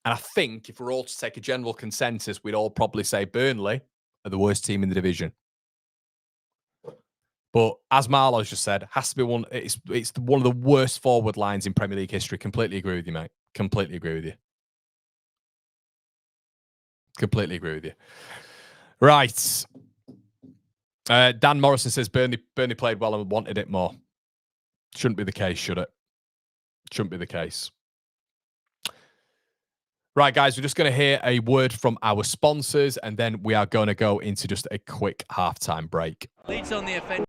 And I think if we're all to take a general consensus, we'd all probably say Burnley are the worst team in the division. But as Marlo's just said, has to be one. It's one of the worst forward lines in Premier League history. Completely agree with you, mate. Completely agree with you. Completely agree with you. Right. Dan Morrison says Burnley played well and wanted it more. Shouldn't be the case, should it? Shouldn't be the case. Right, guys, we're just going to hear a word from our sponsors, and then we are going to go into just a quick halftime break. Leeds on the offense.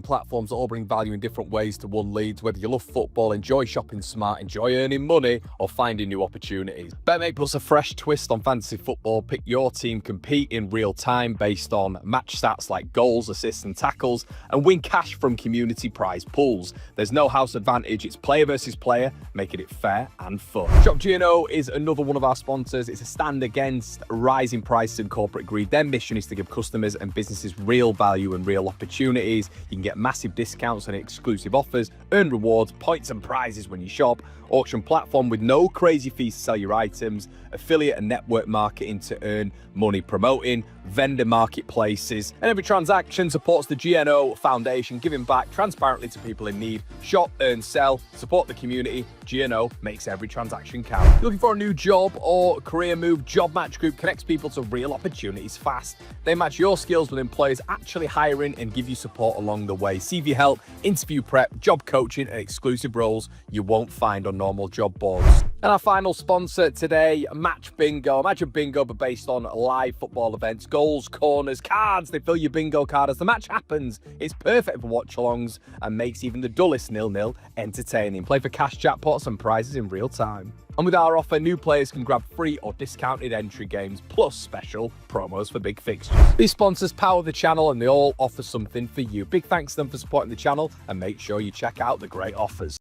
Platforms that all bring value in different ways to one Leeds. Whether you love football, enjoy shopping smart, enjoy earning money, or finding new opportunities, BetMate puts a fresh twist on fantasy football. Pick your team, compete in real time based on match stats like goals, assists, and tackles, and win cash from community prize pools. There's no house advantage, it's player versus player, making it fair and fun. Shop G&O is another one of our sponsors. It's a stand against rising prices and corporate greed. Their mission is to give customers and businesses real value and real opportunities. You can get massive discounts and exclusive offers, earn rewards, points and prizes when you shop, auction platform with no crazy fees to sell your items, affiliate and network marketing to earn money promoting, vendor marketplaces, and every transaction supports the GNO Foundation, giving back transparently to people in need. Shop, earn, sell, support the community. GNO makes every transaction count. Looking for a new job or career move? Job Match Group connects people to real opportunities fast. They match your skills with employers actually hiring and give you support along the way. CV help, interview prep, job coaching, and exclusive roles you won't find on normal job boards. And our final sponsor today, Match Bingo. Imagine bingo, but based on live football events, goals, corners, cards. They fill your bingo card as the match happens. It's perfect for watch-alongs and makes even the dullest 0-0 entertaining. Play for cash jackpots and prizes in real time. And with our offer, new players can grab free or discounted entry games, plus special promos for big fixtures. These sponsors power the channel and they all offer something for you. Big thanks to them for supporting the channel, and make sure you check out the great offers.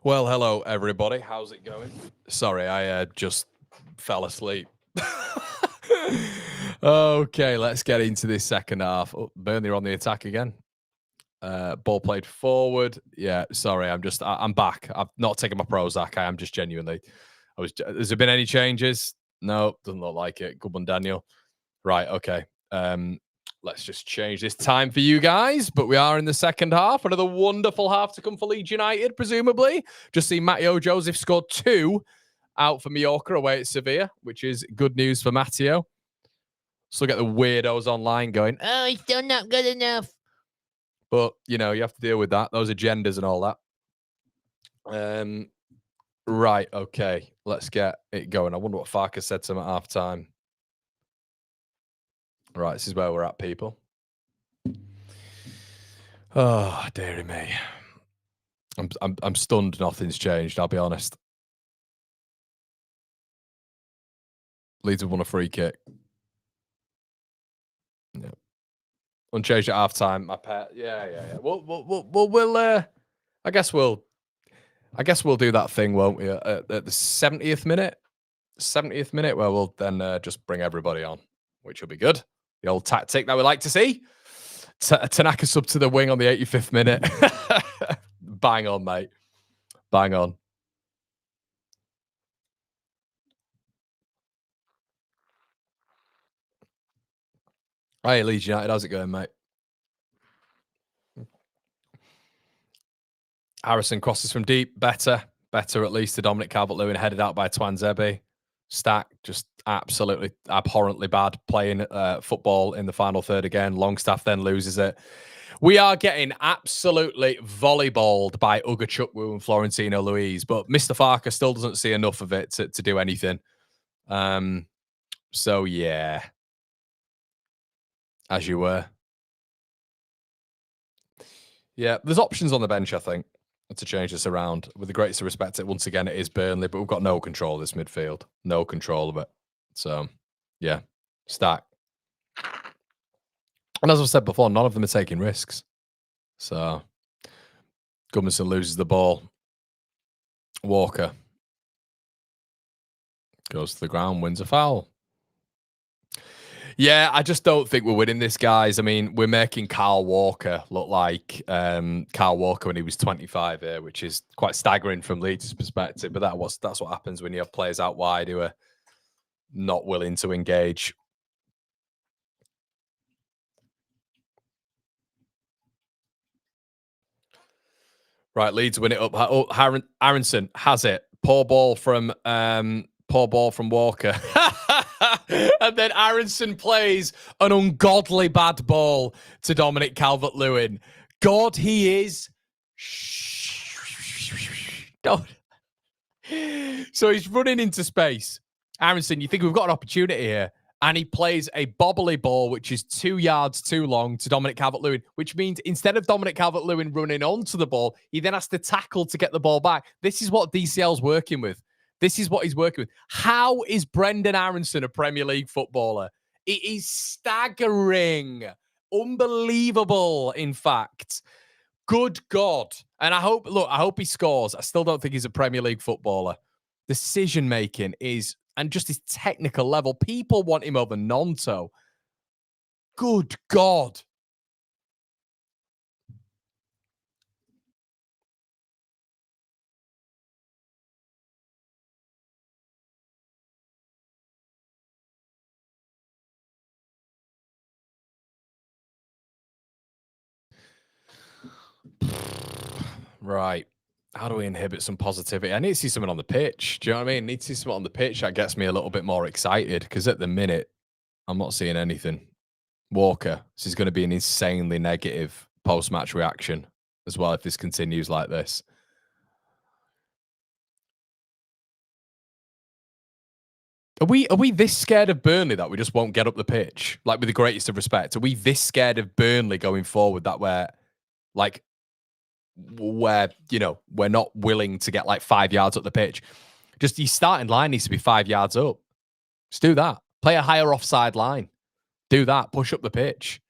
Well, hello, everybody. How's it going? Sorry, I just fell asleep. Okay, let's get into this second half. Oh, Burnley are on the attack again. Ball played forward. Yeah, sorry, I'm back. I've not taken my Prozac. I am just genuinely. Has there been any changes? No, doesn't look like it. Good one, Daniel. Right, okay. Let's just change this time for you guys. But we are in the second half. Another wonderful half to come for Leeds United, presumably. Just seen Matteo Joseph scored 2 out for Mallorca away at Sevilla, which is good news for Matteo. Still get the weirdos online going, oh, he's still not good enough. But, you know, you have to deal with that. Those agendas and all that. Right, okay. Let's get it going. I wonder what Farkas said to him at half time. Right, this is where we're at, people. Oh, dearie me. I'm stunned nothing's changed, I'll be honest. Leeds have won a free kick. Yeah. Unchanged at half time. My pet. Yeah. We'll I guess we'll do that thing, won't we? At the 70th minute. 70th minute, where we'll then just bring everybody on, which will be good. The old tactic that we like to see. Tanaka sub to the wing on the 85th minute. Bang on, mate. Bang on. Hey, Leeds United, how's it going, mate? Harrison crosses from deep. Better at least to Dominic Calvert-Lewin, headed out by Twanzebe. Stack just absolutely abhorrently bad playing football in the final third again. Longstaff then loses it. We are getting absolutely volleyballed by Ugachukwu and Florentino Luis, but Mr. Farker still doesn't see enough of it to do anything. So, yeah. As you were. Yeah, there's options on the bench, I think, to change this around. With the greatest respect, once again, it is Burnley, but we've got no control of this midfield. No control of it. So, yeah. Stack. And as I've said before, none of them are taking risks. So, Gudmundsson loses the ball. Walker goes to the ground, wins a foul. Yeah, I just don't think we're winning this, guys. I mean, we're making Kyle Walker look like Kyle Walker when he was 25 here, which is quite staggering from Leeds' perspective. But that's what happens when you have players out wide who are not willing to engage. Right, Leeds win it up. Oh, Aronson has it. Poor ball from Walker. And then Aronson plays an ungodly bad ball to Dominic Calvert-Lewin. God, he is. Don't. So he's running into space. Aronson, you think we've got an opportunity here? And he plays a bobbly ball, which is 2 yards too long, to Dominic Calvert-Lewin, which means instead of Dominic Calvert-Lewin running onto the ball, he then has to tackle to get the ball back. This is what DCL's working with. This is what he's working with. How is Brendan Aronson a Premier League footballer? It is staggering. Unbelievable, in fact. Good God. And I hope he scores. I still don't think he's a Premier League footballer. Decision-making is, and just his technical level, people want him over Nonto. Good God. Right. How do we inhibit some positivity? I need to see something on the pitch. Do you know what I mean? I need to see something on the pitch that gets me a little bit more excited, because at the minute, I'm not seeing anything. Walker, this is going to be an insanely negative post-match reaction as well if this continues like this. Are we this scared of Burnley that we just won't get up the pitch? Like, with the greatest of respect, are we this scared of Burnley going forward that we're not willing to get like 5 yards up the pitch? Just your starting line needs to be 5 yards up. Just do that. Play a higher offside line. Do that. Push up the pitch.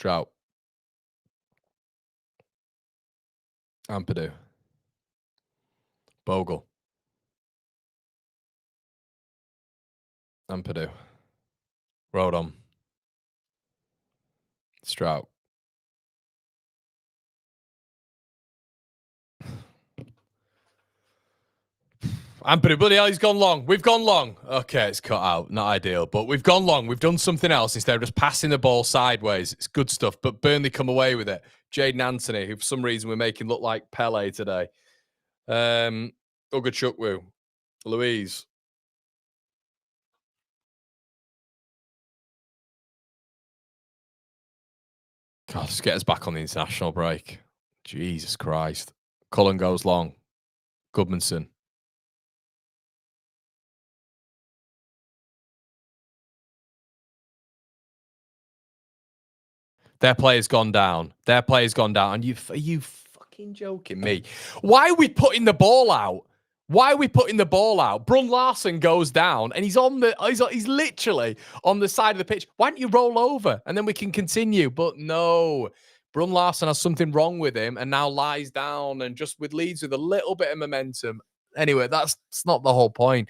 Strout. Ampadu. Bogle. Ampadu. Rodon. Strout. Ampadu, bloody hell, he's gone long. We've gone long. Okay, it's cut out. Not ideal, but we've gone long. We've done something else instead of just passing the ball sideways. It's good stuff, but Burnley come away with it. Jaden Anthony, who for some reason we're making look like Pele today. Ugachukwu. Louise. God, just get us back on the international break. Jesus Christ. Cullen goes long. Goodmanson. Their player's gone down. Their player's gone down. And are you fucking joking me? Why are we putting the ball out? Why are we putting the ball out? Brun Larson goes down and he's literally on the side of the pitch. Why don't you roll over and then we can continue? But no. Brun Larson has something wrong with him and now lies down and just with Leeds with a little bit of momentum. Anyway, that's not the whole point.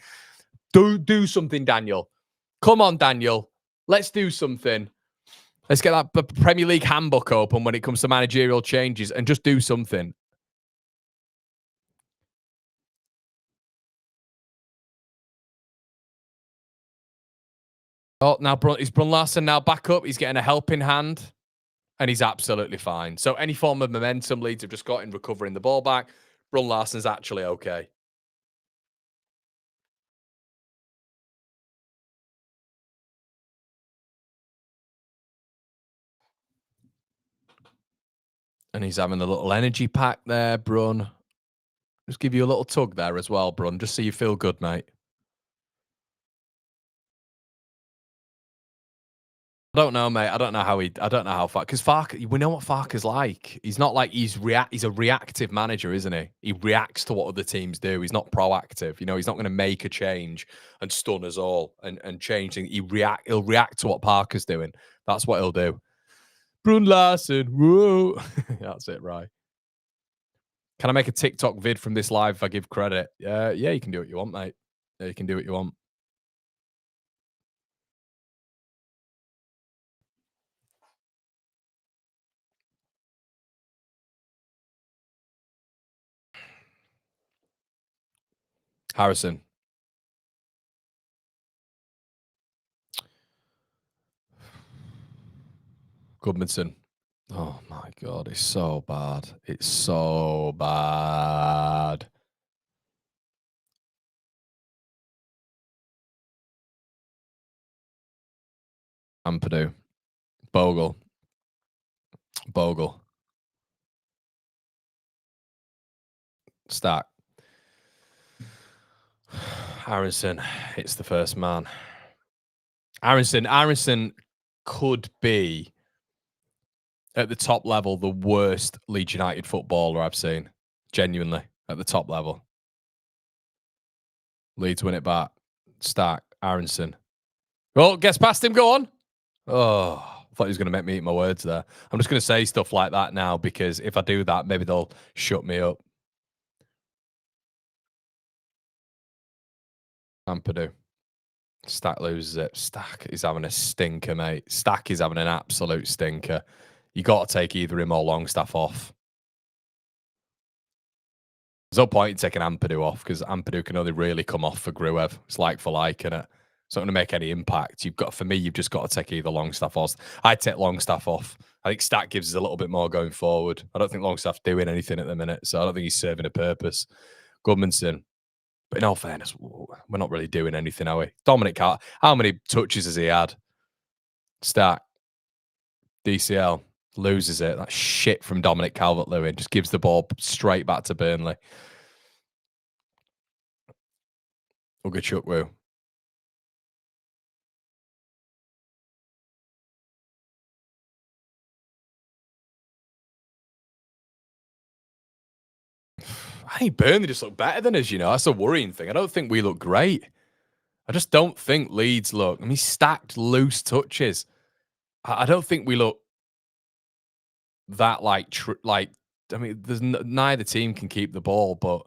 Do something, Daniel. Come on, Daniel. Let's do something. Let's get that Premier League handbook open when it comes to managerial changes and just do something. Oh, now is Brun Larson now back up? He's getting a helping hand and he's absolutely fine. So any form of momentum Leeds have just got in recovering the ball back. Brun Larson's actually okay. And he's having a little energy pack there, Brun. Just give you a little tug there as well, Brun, just so you feel good, mate. I don't know, mate. I don't know how far, because Farke, we know what Farke's like. He's not like he's a reactive manager, isn't he? He reacts to what other teams do. He's not proactive. You know, he's not going to make a change and stun us all and change things. He'll react to what Parker's doing. That's what he'll do. Brun Larson, whoa. That's it, right. Can I make a TikTok vid from this live if I give credit? Yeah, you can do what you want, mate. Yeah, you can do what you want. Harrison. Goodmanson. Oh my God, it's so bad. It's so bad. Ampadu. Bogle. Stack. Aronson hits the first man. Aronson could be at the top level the worst Leeds United footballer I've seen. Genuinely, at the top level. Leeds win it back. Stack. Aronson. Oh, gets past him. Go on. Oh, I thought he was going to make me eat my words there. I'm just going to say stuff like that now because if I do that, maybe they'll shut me up. Ampadu. Stack loses it. Stack is having a stinker, mate. Stack is having an absolute stinker. You got to take either him or Longstaff off. There's no point in taking Ampadu off because Ampadu can only really come off for Gruev. It's like for like, innit? It's not going to make any impact. For me, you've just got to take either Longstaff off. I'd take Longstaff off. I think Stack gives us a little bit more going forward. I don't think Longstaff's doing anything at the minute, so I don't think he's serving a purpose. Goodmanson. But in all fairness, we're not really doing anything, are we? Dominic Carter, how many touches has he had? Stack. DCL. Loses it. That shit from Dominic Calvert-Lewin. Just gives the ball straight back to Burnley. Ugachukwu. I think Burnley just look better than us, you know. That's a worrying thing. I don't think we look great. I just don't think Leeds look. I mean, stacked loose touches. I don't think we look that I mean, there's neither team can keep the ball, but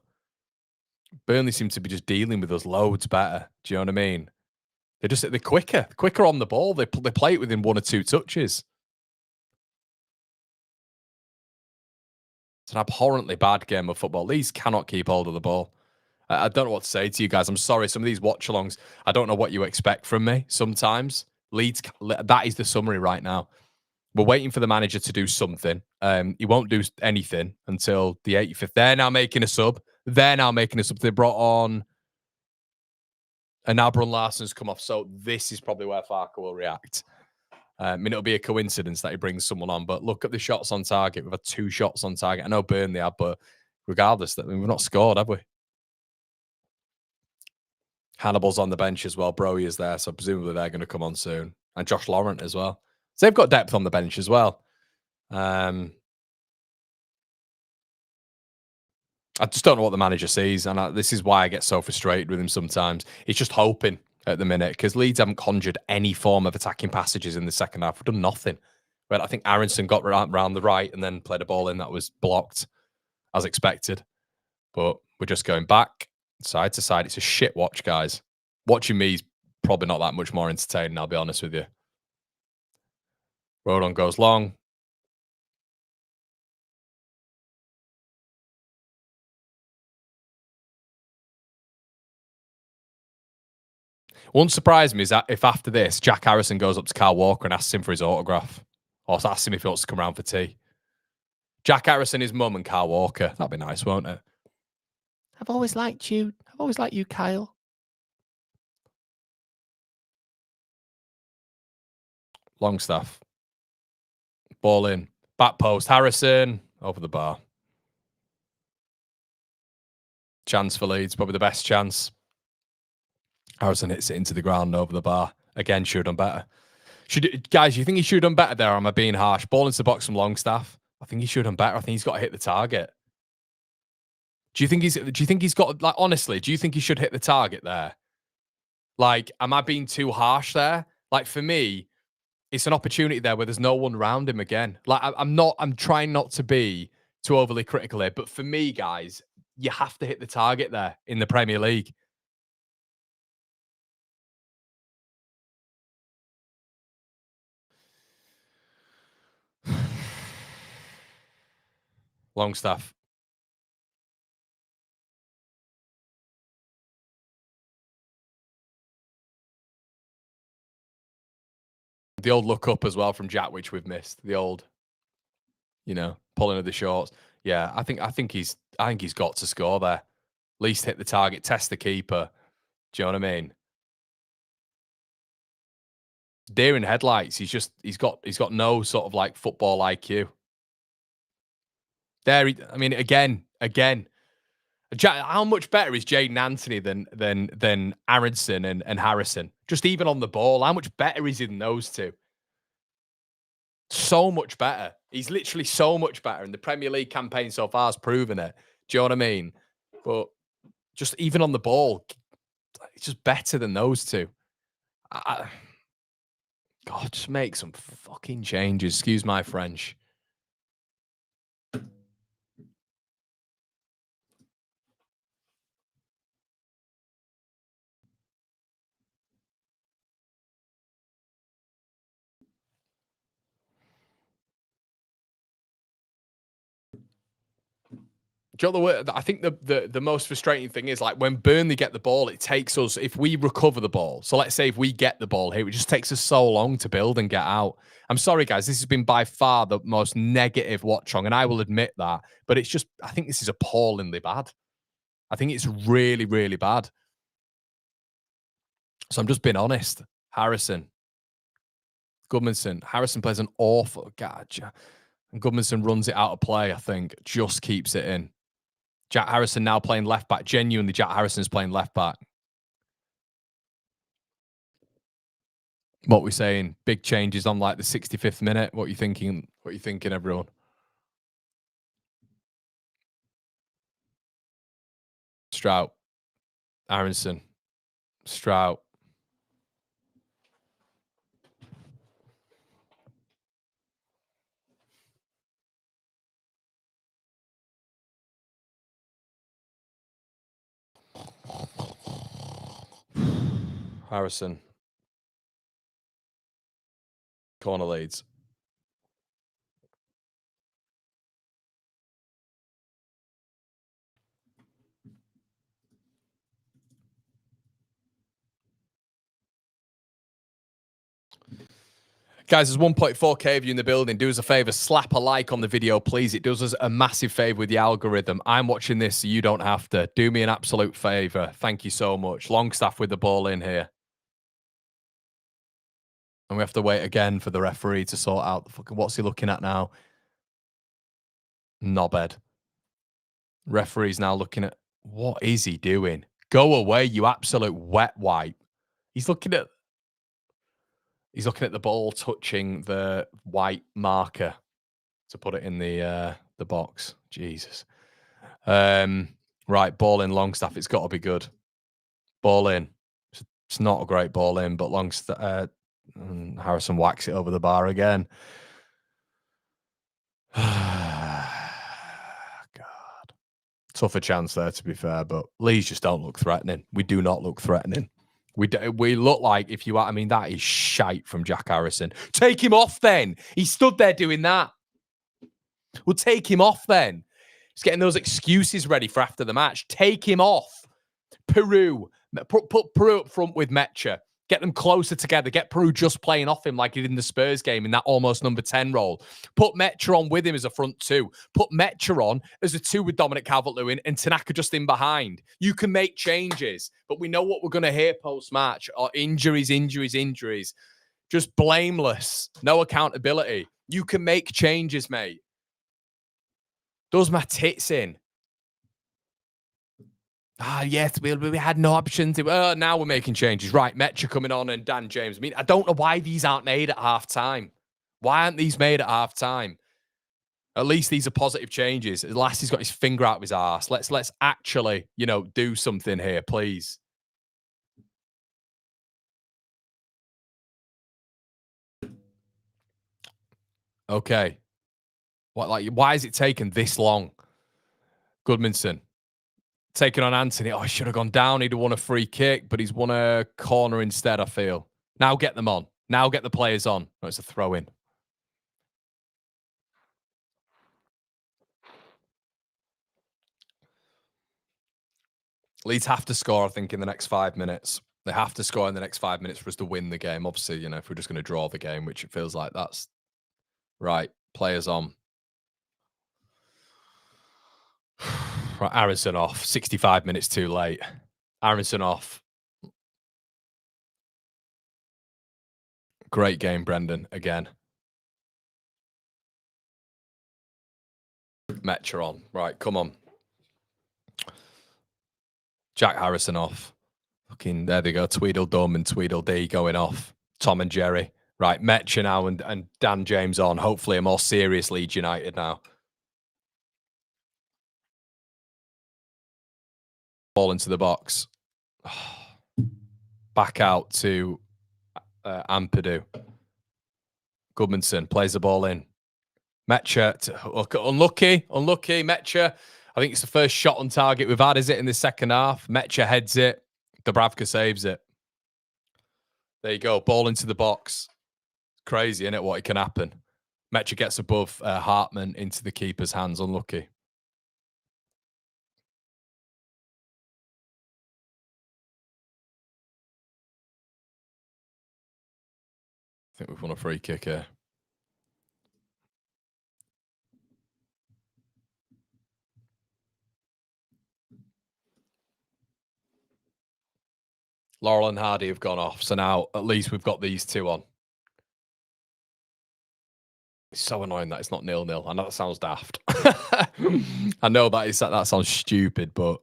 Burnley seem to be just dealing with us loads better. Do you know what I mean? They're quicker on the ball. They play it within 1 or 2 touches. It's an abhorrently bad game of football. Leeds cannot keep hold of the ball. I don't know what to say to you guys. I'm sorry. Some of these watch-alongs, I don't know what you expect from me sometimes. Leeds, that is the summary right now. We're waiting for the manager to do something. He won't do anything until the 85th. They're now making a sub. They brought on... And now Brun Larsen's come off. So this is probably where Farke will react. I mean, it'll be a coincidence that he brings someone on, but look at the shots on target. We've had 2 shots on target. I know Burnley have, but regardless, we've not scored, have we? Hannibal's on the bench as well. Broy is there, so presumably they're going to come on soon. And Josh Laurent as well. So they've got depth on the bench as well. I just don't know what the manager sees, and this is why I get so frustrated with him sometimes. He's just hoping at the minute, because Leeds haven't conjured any form of attacking passages in the second half. We've done nothing. But I think Aronson got round the right and then played a ball in that was blocked, as expected. But we're just going back, side to side. It's a shit watch, guys. Watching me is probably not that much more entertaining, I'll be honest with you. Rodon goes long. Won't surprise me is that if after this, Jack Harrison goes up to Kyle Walker and asks him for his autograph. Or asks him if he wants to come around for tea. Jack Harrison, his mum, and Kyle Walker. That'd be nice, won't it? I've always liked you. I've always liked you, Kyle. Longstaff. Ball in. Back post. Harrison. Over the bar. Chance for Leeds. Probably the best chance. Harrison hits it into the ground over the bar. Again, should have done better. Guys, you think he should have done better there, or am I being harsh? Ball into the box from Longstaff. I think he should have done better. I think he's got to hit the target. Do you think he's got, like, honestly, do you think he should hit the target there? Like, am I being too harsh there? Like, for me, it's an opportunity there where there's no one around him again. Like, I'm trying not to be too overly critical here, but for me, guys, you have to hit the target there in the Premier League. Longstaff. The old look up as well from Jack, which we've missed. The old, pulling of the shorts. Yeah, I think he's got to score there. At least hit the target, test the keeper. Do you know what I mean? Deer in headlights. He's got no sort of like football IQ. There, again. How much better is Jaden Anthony than Aronson and Harrison? Just even on the ball, how much better is he than those two? So much better. He's literally so much better. And the Premier League campaign so far has proven it. Do you know what I mean? But just even on the ball, it's just better than those two. God, just make some fucking changes. Excuse my French. Do you know the word? I think the most frustrating thing is, like, when Burnley get the ball, it takes us, if we recover the ball. So let's say if we get the ball here, it just takes us so long to build and get out. I'm sorry, guys. This has been by far the most negative watch-along, and I will admit that. But it's just, I think this is appallingly bad. I think it's really, really bad. So I'm just being honest. Harrison. Goodmanson. Harrison plays an awful... God, and Goodmanson runs it out of play, I think. Just keeps it in. Jack Harrison now playing left back. Genuinely, Jack Harrison's playing left back. What we're saying, big changes on like the 65th minute. What are you thinking? What are you thinking, everyone? Strout. Aronson. Strout. Harrison. Corner Leeds. Guys, there's 1.4k of you in the building. Do us a favor, slap a like on the video, please. It does us a massive favor with the algorithm. I'm watching this, so you don't have to. Do me an absolute favor. Thank you so much. Longstaff with the ball in here. And we have to wait again for the referee to sort out the fucking... What's he looking at now? Knobhead. Referee's now looking at... What is he doing? Go away, you absolute wet wipe. He's looking at the ball touching the white marker to put it in the box. Jesus. Right, ball in, Longstaff. It's got to be good. Ball in. It's not a great ball in, but Longstaff... Harrison whacks it over the bar again. God. Tougher chance there, to be fair, but Leeds just don't look threatening. We do not look threatening. We look like, if you... I mean, that is shite from Jack Harrison. Take him off then. He stood there doing that. We'll take him off then. He's getting those excuses ready for after the match. Take him off. Peru. Put Peru up front with Mecha. Get them closer together. Get Peru just playing off him like he did in the Spurs game in that almost number 10 role. Put Mecha on with him as a front two. Put Mecha on as a two with Dominic Calvert-Lewin and Tanaka just in behind. You can make changes, but we know what we're going to hear post-match. Injuries. Just blameless. No accountability. You can make changes, mate. Does my tits in. Yes, we had no options. Now we're making changes. Right, Mecha coming on and Dan James. I mean, I don't know why these aren't made at half-time. Why aren't these made at half-time? At least these are positive changes. Lassie's got his finger out of his arse. Let's actually, do something here, please. Okay. Why is it taking this long? Goodmanson. Taking on Anthony. Oh, he should have gone down. He'd have won a free kick, but he's won a corner instead, I feel. Now get them on. Now get the players on. Oh, it's a throw-in. Leeds have to score, I think, in the next 5 minutes. They have to score in the next 5 minutes for us to win the game. Obviously, if we're just going to draw the game, which it feels like that's... Right, players on. Right, Aronson off. 65 minutes too late. Aronson off. Great game, Brendan, again. Mecha on. Right, come on. Jack Harrison off. Fucking, there they go. Tweedledum and Tweedledee going off. Tom and Jerry. Right, Mecha now and Dan James on. Hopefully a more serious Leeds United now. Ball into the box. Back out to Ampadu. Goodmanson plays the ball in. Mecha, unlucky. Mecha. I think it's the first shot on target we've had, is it, in the second half? Mecha heads it. Dubravka saves it. There you go. Ball into the box. Crazy, isn't it, what it can happen? Mecha gets above Hartman into the keeper's hands. Unlucky. I think we've won a free kick here. Laurel and Hardy have gone off, so now at least we've got these two on. It's so annoying that it's not 0-0. I know that sounds daft. I know that sounds stupid, but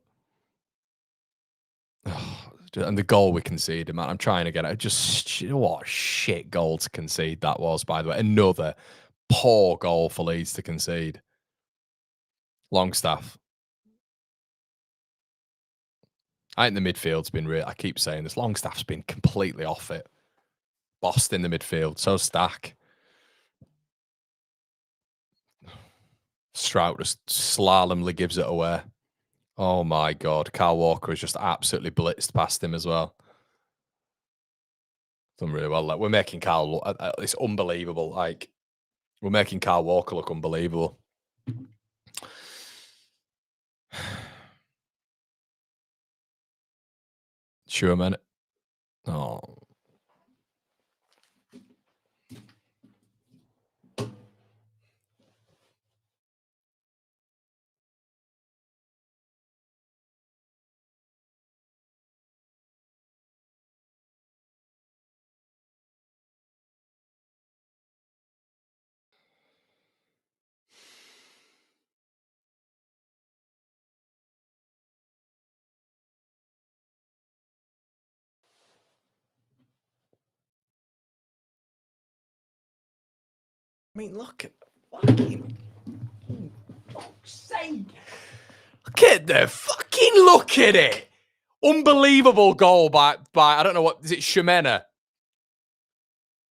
and the goal we conceded, man. I'm trying to get it. What a shit goal to concede that was, by the way. Another poor goal for Leeds to concede. Longstaff. I think the midfield's been real. I keep saying this. Longstaff's been completely off it. Lost in the midfield. So Stack. Strout just slalomly gives it away. Oh my God. Kyle Walker has just absolutely blitzed past him as well. Done really well. Like, we're making Kyle look, it's unbelievable. Like, we're making Kyle Walker look unbelievable. Sure, man. Oh. I mean, look at fucking sake. Look at it. Unbelievable goal by I don't know what is it, Shemena.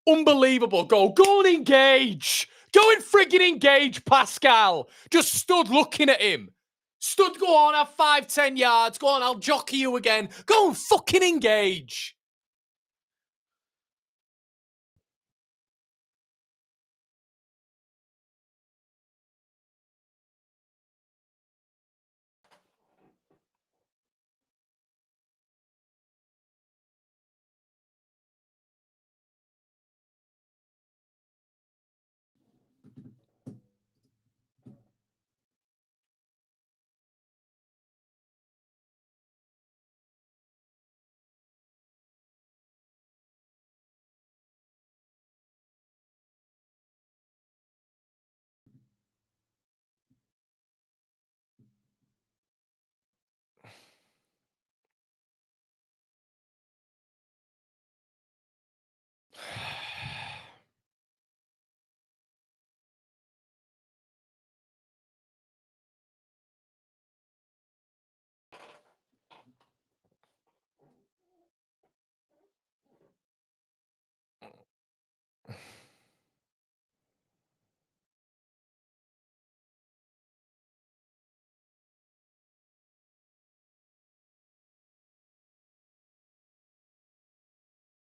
Unbelievable goal. Go and engage. Go and friggin' engage, Pascal. Just stood looking at him. Stood, go on, have 5-10 yards. Go on, I'll jockey you again. Go and fucking engage.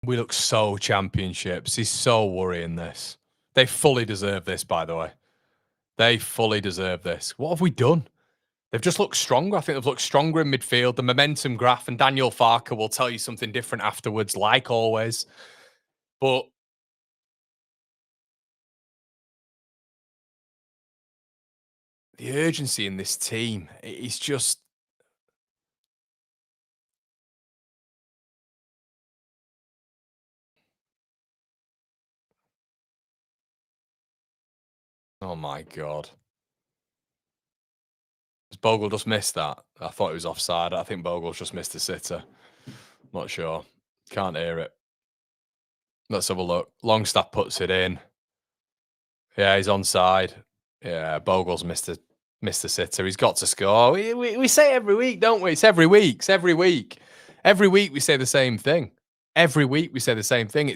We look so championships. He's so worrying this. They fully deserve this, by the way. They fully deserve this. What have we done? They've just looked stronger. I think they've looked stronger in midfield. The momentum graph, and Daniel Farker will tell you something different afterwards, like always. But the urgency in this team is just. Oh my God. Has Bogle just missed that? I thought it was offside. I think Bogle's just missed the sitter. Not sure. Can't hear it. Let's have a look. Longstaff puts it in. Yeah, he's onside. Yeah, Bogle's missed the sitter. He's got to score. We say it every week, don't we? It's every week. It's every week. Every week we say the same thing. Every week we say the same thing.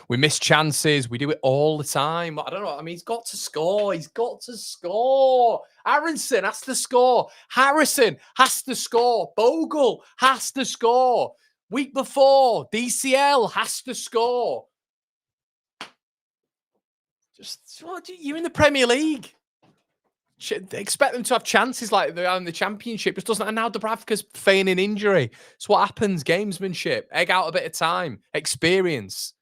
We miss chances. We do it all the time. I don't know. I mean, he's got to score. He's got to score. Aronson has to score. Harrison has to score. Bogle has to score. Week before, DCL has to score. You're in the Premier League. Expect them to have chances like they are in the Championship. Just doesn't. And now Dubravka's feigning injury. It's what happens. Gamesmanship. Egg out a bit of time. Experience.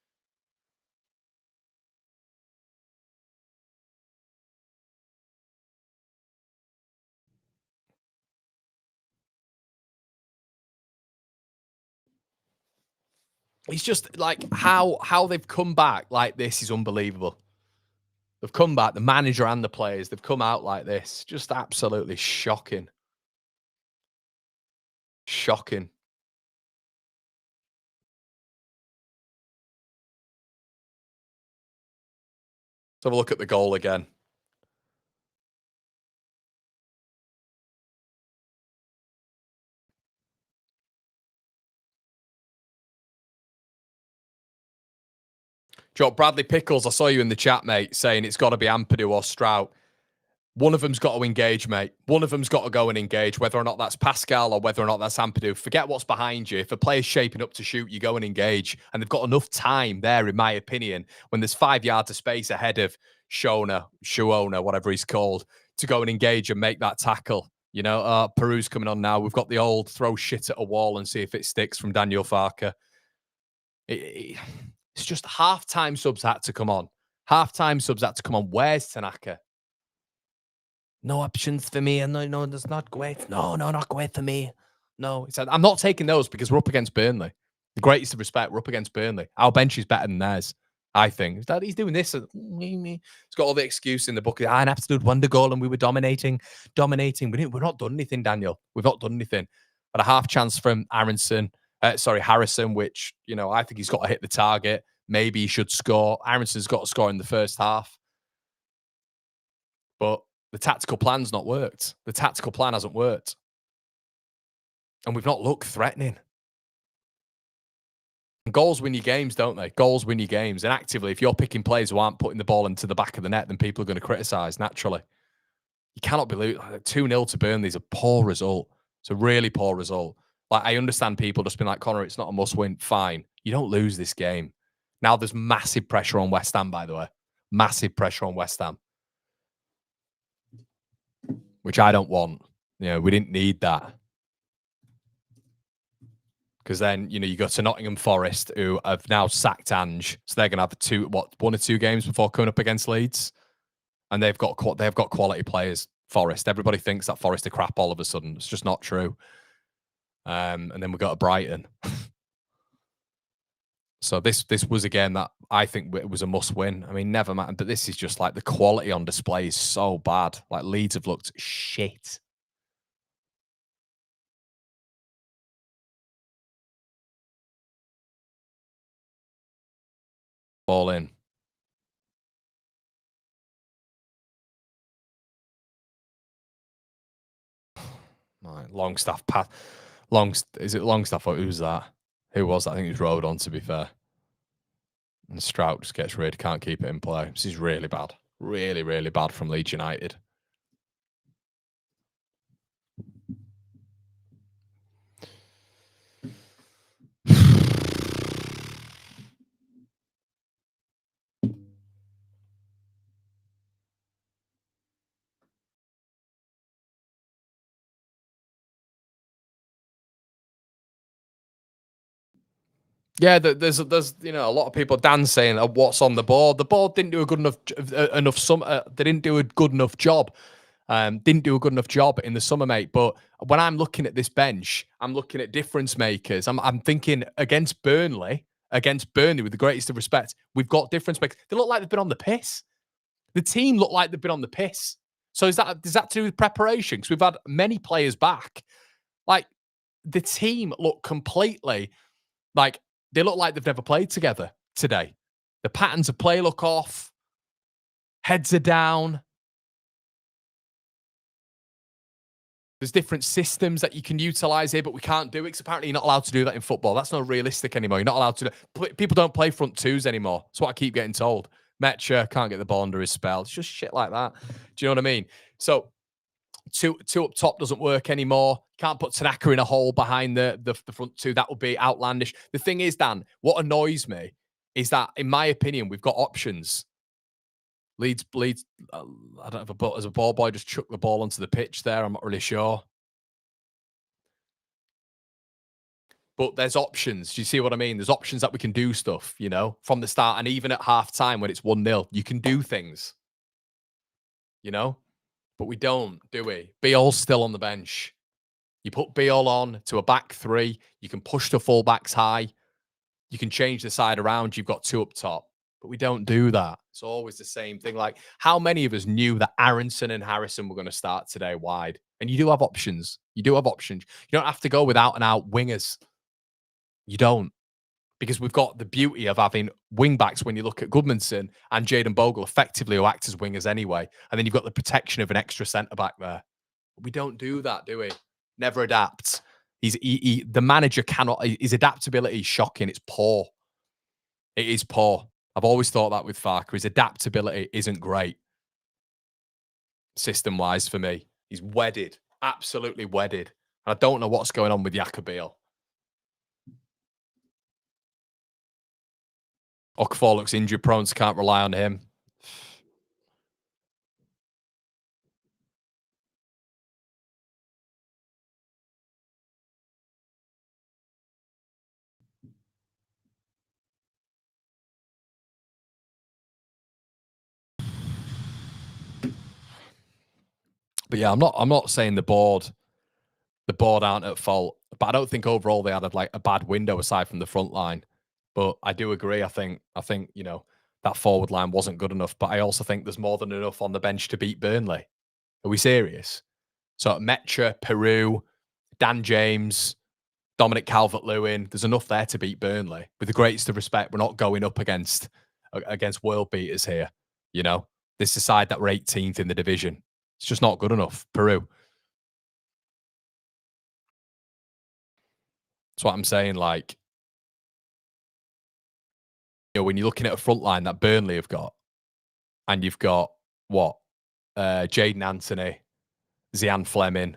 It's just like how they've come back like this is unbelievable. They've come back, the manager and the players, they've come out like this. Just absolutely shocking. Shocking. Let's have a look at the goal again. Joe Bradley Pickles, I saw you in the chat, mate, saying it's got to be Ampadu or Strout. One of them's got to engage, mate. One of them's got to go and engage, whether or not that's Pascal or whether or not that's Ampadu. Forget what's behind you. If a player's shaping up to shoot, you go and engage. And they've got enough time there, in my opinion, when there's 5 yards of space ahead of Shuona, whatever he's called, to go and engage and make that tackle. You know, Peru's coming on now. We've got the old throw shit at a wall and see if it sticks from Daniel Farke. It's just half-time subs had to come on. Half-time subs had to come on. Where's Tanaka? No options for me. And no, there's not great. No, not great for me. No, he said, I'm not taking those because we're up against Burnley. The greatest of respect, we're up against Burnley. Our bench is better than theirs, I think. He's doing this. He's got all the excuse in the book. An absolute wonder goal and we were dominating. We've not done anything, Daniel. We've not done anything. But a half chance from Harrison, which, you know, I think he's got to hit the target. Maybe he should score. Harrison's got to score in the first half. But the tactical plan's not worked. The tactical plan hasn't worked. And we've not looked threatening. And goals win you games, don't they? Goals win you games. And actively, if you're picking players who aren't putting the ball into the back of the net, then people are going to criticise, naturally. You cannot believe 2-0 to Burnley is a poor result. It's a really poor result. Like, I understand people just being like, Connor, it's not a must-win. Fine. You don't lose this game. Now there's massive pressure on West Ham, by the way. Massive pressure on West Ham. Which I don't want. You know, we didn't need that. Because then, you know, you go to Nottingham Forest, who have now sacked Ange. So they're going to have 1 or 2 games before coming up against Leeds. And they've got quality players, Forest. Everybody thinks that Forest are crap all of a sudden. It's just not true. And then we got to Brighton. So this was a game that I think it was a must-win. I mean, never mind. But this is just like the quality on display is so bad. Like, Leeds have looked shit. Ball in. Right, Longstaff pass. Is it Longstaff or who's that? Who was that? I think it was Rodon, to be fair. And Strout just gets rid, can't keep it in play. This is really bad. Really, really bad from Leeds United. Yeah, there's you know, a lot of people, Dan, saying what's on the board. The board didn't do a good enough they didn't do a good enough job. Didn't do a good enough job in the summer, mate. But when I'm looking at this bench, I'm looking at difference makers. I'm thinking against Burnley, with the greatest of respect, we've got difference makers. They look like they've been on the piss. The team look like they've been on the piss. So does that to do with preparation? Because we've had many players back. Like, the team look completely like they look like they've never played together today. The patterns of play look off. Heads are down. There's different systems that you can utilize here, but we can't do it because apparently you're not allowed to do that in football. That's not realistic anymore. You're not allowed to people don't play front twos anymore. That's what I keep getting told. Metcha can't get the ball under his spell. It's just shit like that. Do you know what I mean? So two up top doesn't work anymore. Can't put Tanaka in a hole behind the front two. That would be outlandish. The thing is, Dan, what annoys me is that, in my opinion, we've got options. Leeds. I don't know if as a ball boy just chucked the ball onto the pitch there. I'm not really sure. But there's options. Do you see what I mean? There's options that we can do stuff, you know, from the start. And even at half time when it's 1-0, you can do things, you know, but we don't, do we? Beale's still on the bench. You put Beale on to a back three. You can push the fullbacks high. You can change the side around. You've got 2 up top. But we don't do that. It's always the same thing. Like, how many of us knew that Aronson and Harrison were going to start today wide? And you do have options. You do have options. You don't have to go with out-and-out wingers. You don't. Because we've got the beauty of having wing-backs when you look at Goodmanson and Jayden Bogle effectively who act as wingers anyway. And then you've got the protection of an extra centre-back there. But we don't do that, do we? Never adapts. The manager cannot... His adaptability is shocking. It's poor. It is poor. I've always thought that with Farke. His adaptability isn't great. system-wise for me. He's wedded, absolutely wedded. And I don't know what's going on with Jakobiel. Okafor looks injury-prone, so can't rely on him. But yeah, I'm not saying the board aren't at fault, but I don't think overall they had like a bad window aside from the front line. But I do agree. I think you know that forward line wasn't good enough. But I also think there's more than enough on the bench to beat Burnley. Are we serious? So Metra, Peru, Dan James, Dominic Calvert-Lewin, there's enough there to beat Burnley. With the greatest of respect, we're not going up against world beaters here. You know, this is a side that we're 18th in the division. It's just not good enough. Peru. That's what I'm saying. Like, you know, when you're looking at a front line that Burnley have got, and you've got what? Jaden Anthony, Zian Fleming.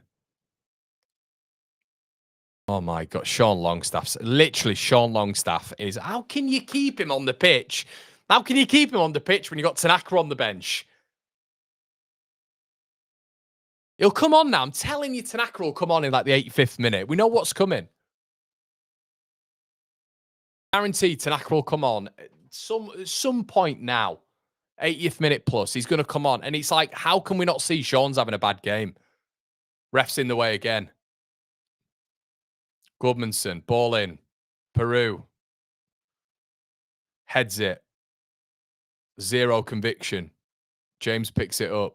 Oh my God, Sean Longstaff. Literally, Sean Longstaff is. How can you keep him on the pitch? How can you keep him on the pitch when you got Tanaka on the bench? He'll come on now. I'm telling you, Tanaka will come on in like the 85th minute. We know what's coming. Guaranteed Tanaka will come on at some point now. 80th minute plus. He's going to come on. And it's like, how can we not see Sean's having a bad game? Ref's in the way again. Goodmanson, ball in. Peru. Heads it. Zero conviction. James picks it up.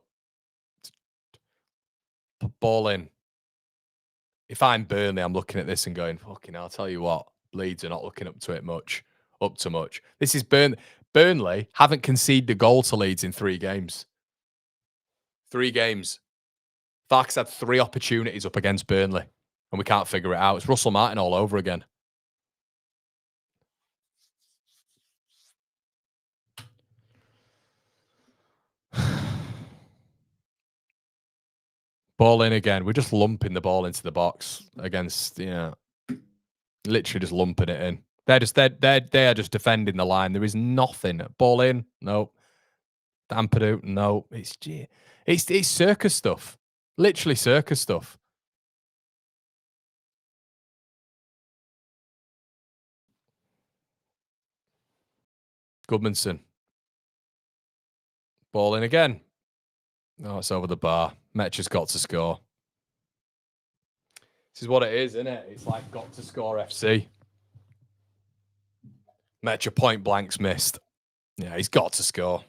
Ball in. If I'm Burnley, I'm looking at this and going, fucking hell, I'll tell you what, Leeds are not looking up to it much. This is Burnley. Burnley haven't conceded a goal to Leeds in 3 games. 3 games. Farke's had 3 opportunities up against Burnley, and we can't figure it out. It's Russell Martin all over again. Ball in again. We're just lumping the ball into the box against, literally just lumping it in. They are just defending the line. There is nothing. Ball in, no. Ampadu, no. It's circus stuff. Literally circus stuff. Goodmanson. Ball in again. No, it's over the bar. Metra's got to score. This is what it is, isn't it? It's like got to score FC. Metra point blank's missed. Yeah, he's got to score.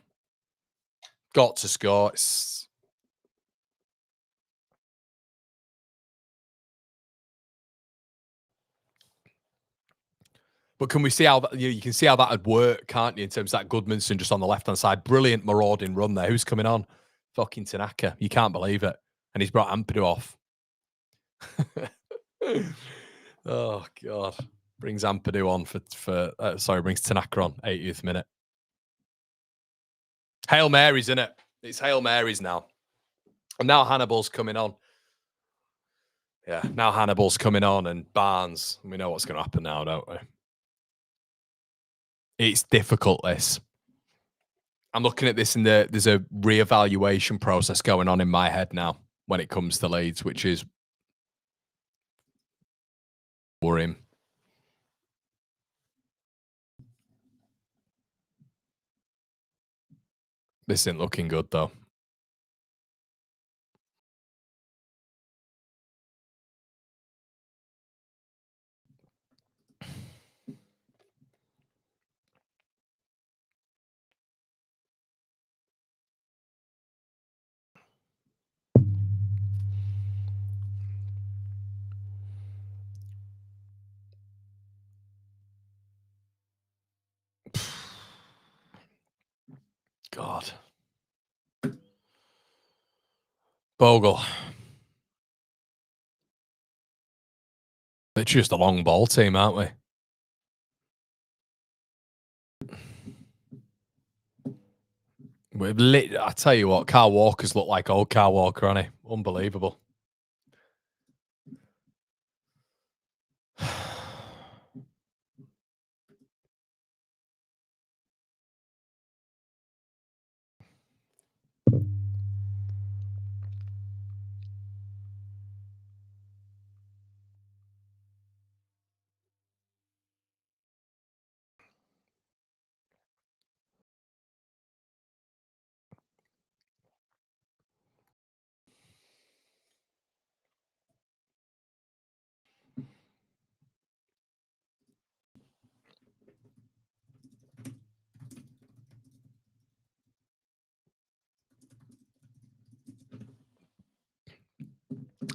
Got to score. But can we see how that, you can see how that would work, can't you? In terms of that Goodmanson just on the left-hand side. Brilliant marauding run there. Who's coming on? Fucking Tanaka. You can't believe it. And he's brought Ampadu off. Oh, God. Brings Ampadu on brings Tanaka on, 80th minute. Hail Marys, isn't it? It's Hail Marys now. And now Hannibal's coming on. Yeah, now Hannibal's coming on and Barnes. We know what's going to happen now, don't we? It's difficult, this. I'm looking at this and there's a reevaluation process going on in my head now when it comes to Leeds, which is worrying. This isn't looking good, though. God. Bogle. They're just a long ball team, aren't we? I tell you what, Carl Walker's look like old Carl Walker, hasn't he? Unbelievable.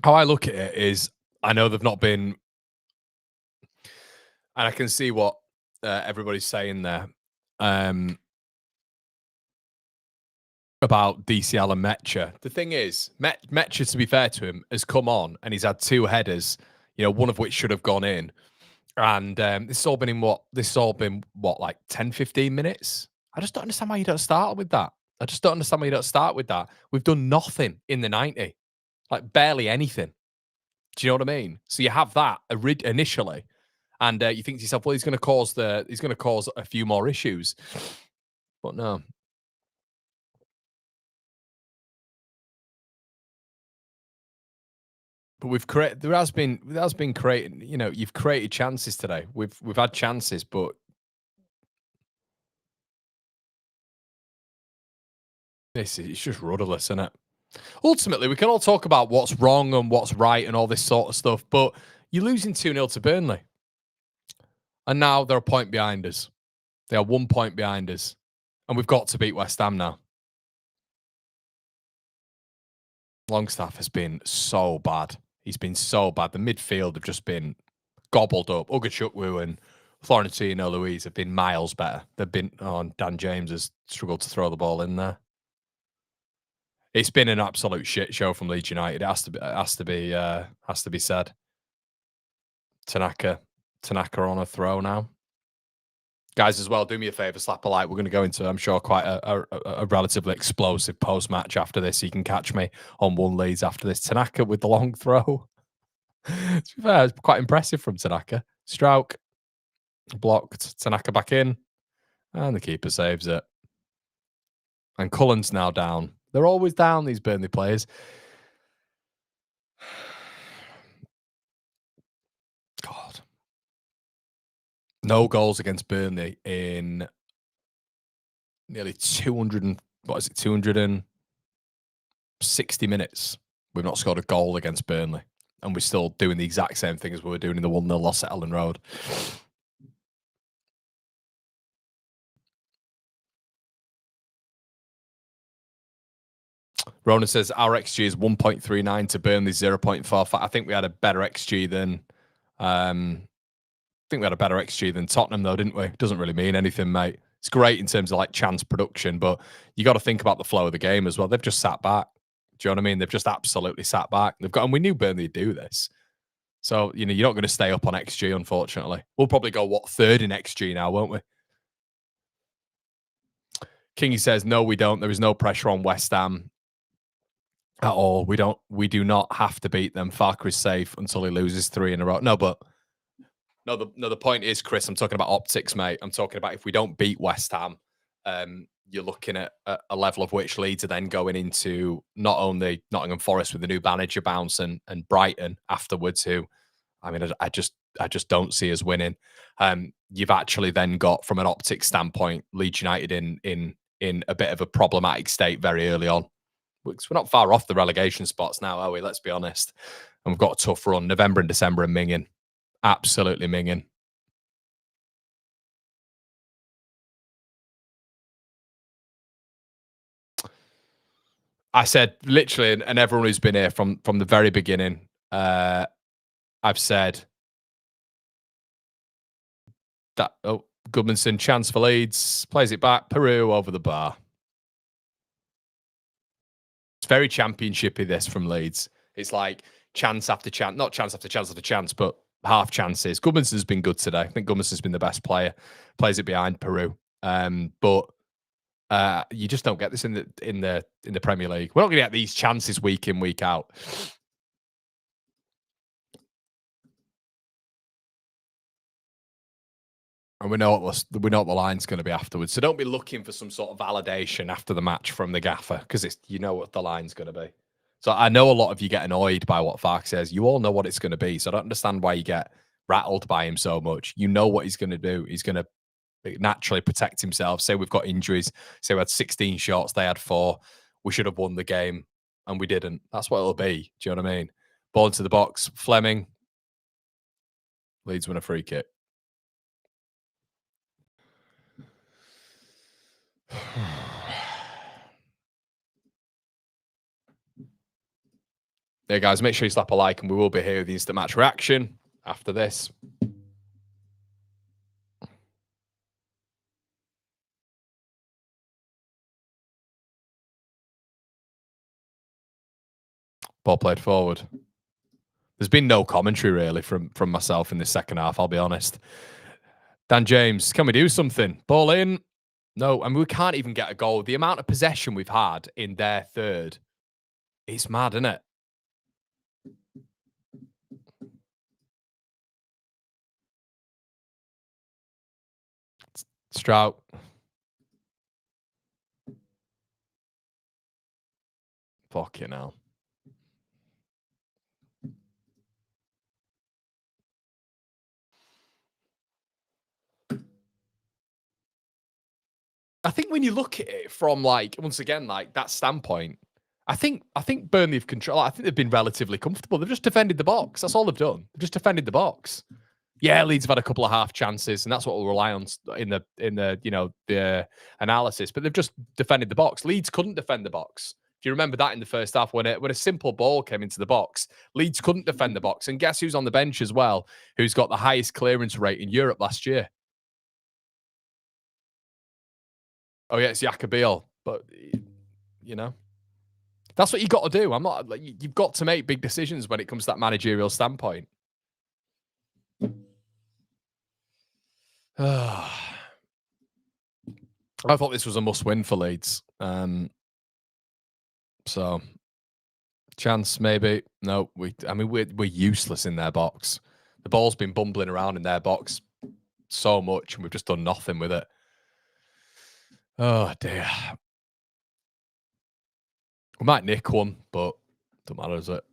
How I look at it is, I know they've not been, and I can see what everybody's saying there about DCL and Metcha. The thing is, Metcha, to be fair to him, has come on and he's had 2 headers, one of which should have gone in. And this has all been like 10, 15 minutes? I just don't understand why you don't start with that. We've done nothing in the 90, like barely anything. Do you know what I mean? So you have that initially, and you think to yourself, well, he's going to cause a few more issues, but no. But there has been creating. You've created chances today. We've had chances, but it's just rudderless, isn't it? Ultimately, we can all talk about what's wrong and what's right and all this sort of stuff, but you're losing 2-0 to Burnley. And now they're a point behind us. They are 1 point behind us. And we've got to beat West Ham now. Longstaff has been so bad. He's been so bad. The midfield have just been gobbled up. Ugachukwu and Florentino Luis have been miles better. Dan James has struggled to throw the ball in there. It's been an absolute shit show from Leeds United. It has to be said. Tanaka on a throw now. Guys, as well, do me a favour, slap a like. We're going to go into, I'm sure, quite a relatively explosive post-match after this. You can catch me on One Leeds after this. Tanaka with the long throw. To be fair, it's quite impressive from Tanaka. Stroke. Blocked. Tanaka back in. And the keeper saves it. And Cullen's now down. They're always down, these Burnley players. God. No goals against Burnley in nearly 260 minutes. We've not scored a goal against Burnley. And we're still doing the exact same thing as we were doing in the 1-0 loss at Ellen Road. Rona says our XG is 1.39 to Burnley's 0.45. I think we had a better XG than Tottenham, though, didn't we? Doesn't really mean anything, mate. It's great in terms of like chance production, but you got to think about the flow of the game as well. They've just sat back. Do you know what I mean? They've just absolutely sat back. And we knew Burnley would do this. So, you're not going to stay up on XG, unfortunately. We'll probably go, third in XG now, won't we? Kingy says, no, we don't. There is no pressure on West Ham at all. We do not have to beat them. Farker is safe until he loses 3 in a row. The point is, Chris, I'm talking about optics, mate. I'm talking about if we don't beat West Ham, you're looking at a level of which Leeds are then going into not only Nottingham Forest with the new manager bounce and Brighton afterwards, who, I mean, I just don't see us winning. You've actually then got, from an optics standpoint, Leeds United in a bit of a problematic state very early on. We're not far off the relegation spots now, are we? Let's be honest. And we've got a tough run. November and December are minging. Absolutely minging. I said, literally, and everyone who's been here from the very beginning, I've said that, Goodmanson, chance for Leeds, plays it back, Peru over the bar. It's very championshipy, this, from Leeds. It's like chance after chance, not chance after chance after chance, but half chances. Goodmanson's been good today. I think Goodmanson's been the best player. Plays it behind Peru. But You just don't get this in the Premier League. We're not going to get these chances week in, week out. And we know what the line's going to be afterwards. So don't be looking for some sort of validation after the match from the gaffer, because you know what the line's going to be. So I know a lot of you get annoyed by what Fark says. You all know what it's going to be. So I don't understand why you get rattled by him so much. You know what he's going to do. He's going to naturally protect himself. Say we've got injuries. Say we had 16 shots. They had 4. We should have won the game, and we didn't. That's what it'll be. Do you know what I mean? Ball into the box. Fleming. Leeds win a free kick. Yeah, guys, make sure you slap a like, and we will be here with the instant match reaction after this. Ball played forward. There's been no commentary really from myself in the second half, I'll be honest. Dan James, can we do something? Ball in. No, I mean, we can't even get a goal. The amount of possession we've had in their third, it's mad, isn't it? Strout. Fucking hell. I think when you look at it from, like, once again, like that standpoint, I think Burnley have control. I think they've been relatively comfortable. They've just defended the box. That's all they've done. They've just defended the box. Yeah, Leeds have had a couple of half chances, and that's what we'll rely on in the the analysis. But they've just defended the box. Leeds couldn't defend the box. If you remember that in the first half, when a simple ball came into the box, Leeds couldn't defend the box. And guess who's on the bench as well? Who's got the highest clearance rate in Europe last year? Oh yeah, it's Jacobiel. But you know, that's what you got to do. I'm not like, you've got to make big decisions when it comes to that managerial standpoint. I thought this was a must-win for Leeds. So chance maybe. No, we're useless in their box. The ball's been bumbling around in their box so much, and we've just done nothing with it. Oh dear. We might nick one, but don't matter, does it?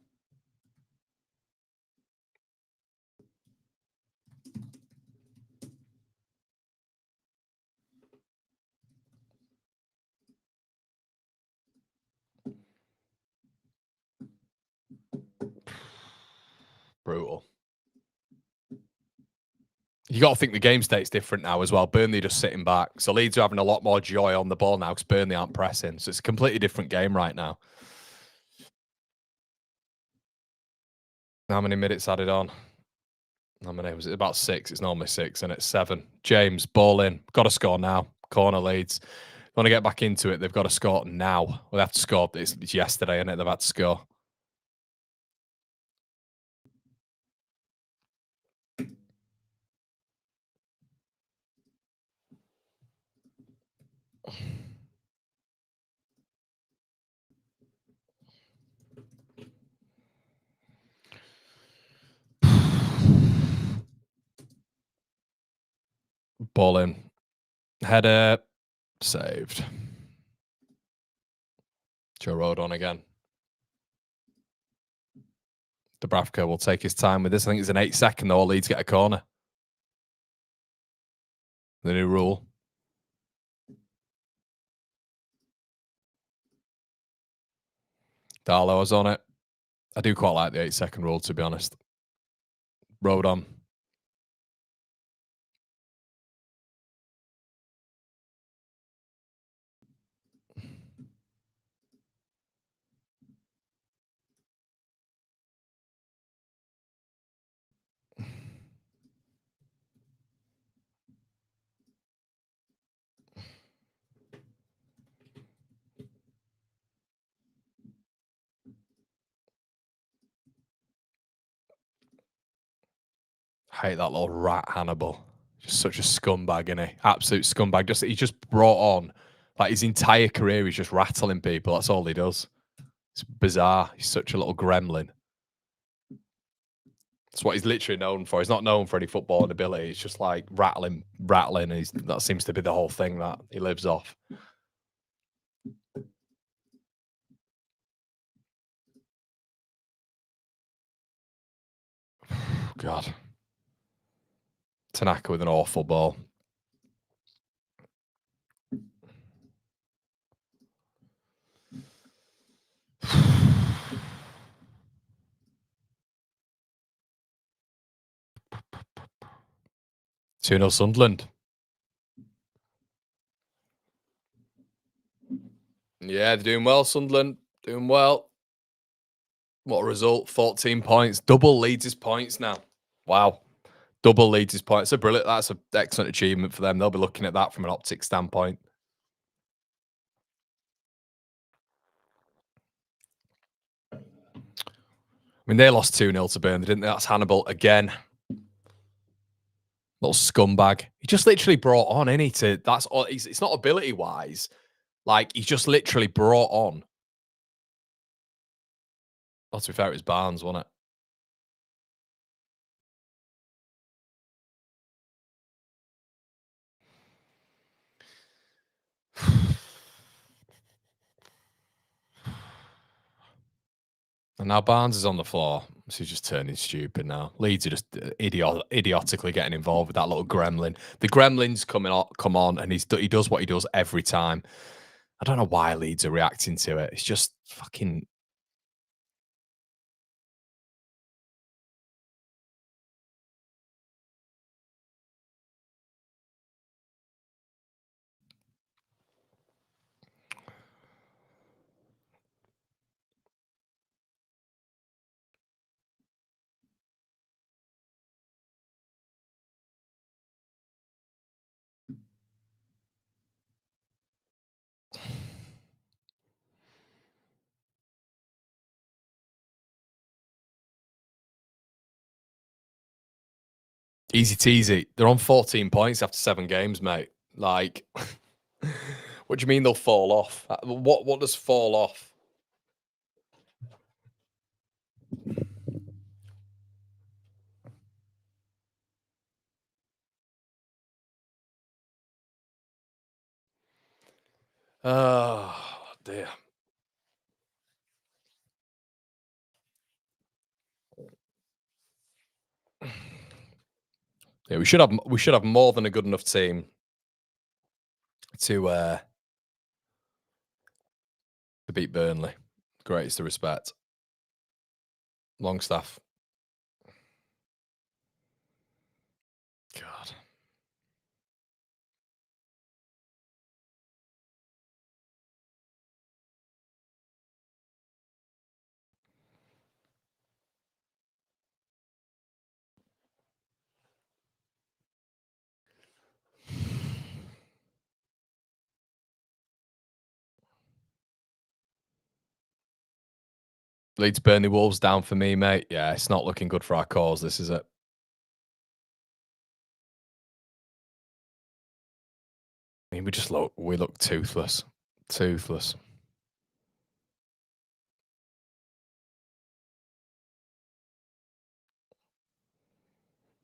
Brutal. You got to think the game state's different now as well. Burnley just sitting back. So Leeds are having a lot more joy on the ball now because Burnley aren't pressing. So it's a completely different game right now. How many minutes added on? How many? Was it about 6? It's normally 6, and it's 7. James, ball in. Got to score now. Corner Leeds. Want to get back into it, they've got to score now. Well, they have to score. It's yesterday, isn't it? They've had to score. Ball in. Header. Saved. Joe Rodon again. Dubravka will take his time with this. I think it's an 8-second though. All Leeds get a corner. The new rule. Darlow was on it. I do quite like the 8-second rule, to be honest. Rodon. I hate that little rat, Hannibal. Just such a scumbag, isn't he? Absolute scumbag. He just brought on Like his entire career, he's just rattling people. That's all he does. It's bizarre. He's such a little gremlin. That's what he's literally known for. He's not known for any footballing ability. It's just like rattling. That seems to be the whole thing that he lives off. God. Tanaka with an awful ball. Two 0 Sunderland. Yeah, they're doing well, Sunderland. Doing well. What a result. 14 points. Double Leeds' points now. Wow. Double Leeds' points. Brilliant. That's an excellent achievement for them. They'll be looking at that from an optic standpoint. I mean, they lost 2-0 to Burnley, didn't they? That's Hannibal again. Little scumbag. He just literally brought on, innit? That's all. It's not ability wise. Like, he's just literally brought on. Well, to be fair, it was Barnes, wasn't it? And now Barnes is on the floor. So he's just turning stupid now. Leeds are just idiotically getting involved with that little gremlin. The gremlin's come on, and he does what he does every time. I don't know why Leeds are reacting to it. It's just fucking... Easy teasy. They're on 14 points after 7 games, mate. Like, what do you mean they'll fall off? What does fall off? Oh, dear. Yeah, we should have more than a good enough team to beat Burnley. Greatest of respect. Longstaff. God. Leeds, Burnley, Wolves down for me, mate. Yeah, it's not looking good for our cause. This is it. I mean, we look toothless. Toothless.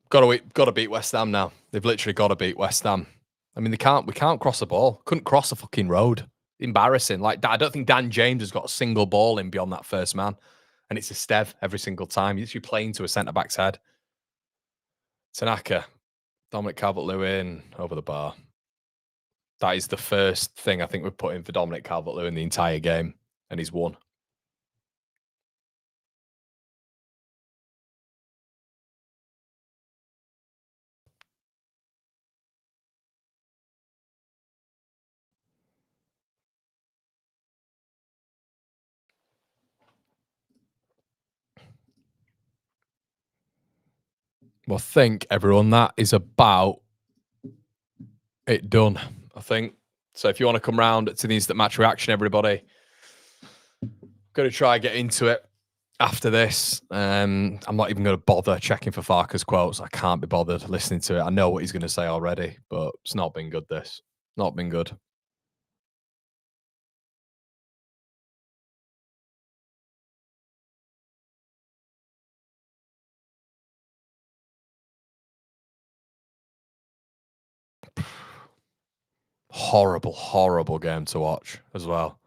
Got to beat West Ham now. They've literally got to beat West Ham. I mean, we can't cross the ball. Couldn't cross a fucking road. Embarrassing. Like, I don't think Dan James has got a single ball in beyond that first man. And it's a Stev every single time. He's actually playing to a centre-back's head. Tanaka. Dominic Calvert-Lewin over the bar. That is the first thing I think we've put in for Dominic Calvert-Lewin the entire game. And he's won. Well, I think, everyone, that is about it done, I think. So if you want to come round to the instant match reaction, everybody, going to try and get into it after this. I'm not even going to bother checking for Farker's quotes. I can't be bothered listening to it. I know what he's going to say already, but it's not been good, this. Not been good. Horrible, horrible game to watch as well.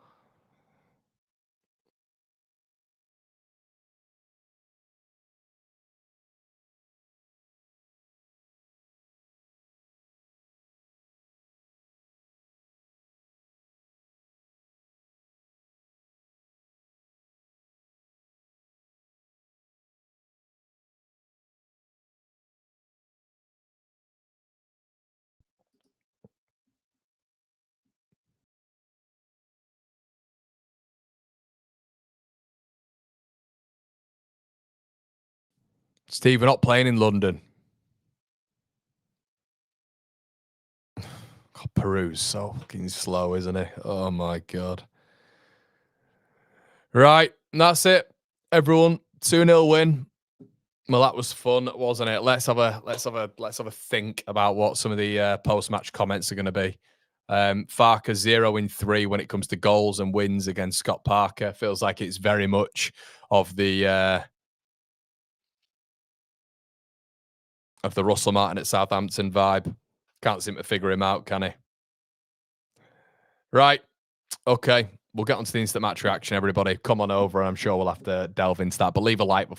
Steve, we're not playing in London. God, Peru's so fucking slow, isn't it? Oh my God. Right, that's it. Everyone, 2-0 win. Well, that was fun, wasn't it? Let's have a think about what some of the post-match comments are going to be. Farker 0-3 when it comes to goals and wins against Scott Parker. Feels like it's very much of the Russell Martin at Southampton vibe. Can't seem to figure him out, can he? Right. Okay. We'll get on to the instant match reaction, everybody. Come on over. I'm sure we'll have to delve into that. But leave a like before.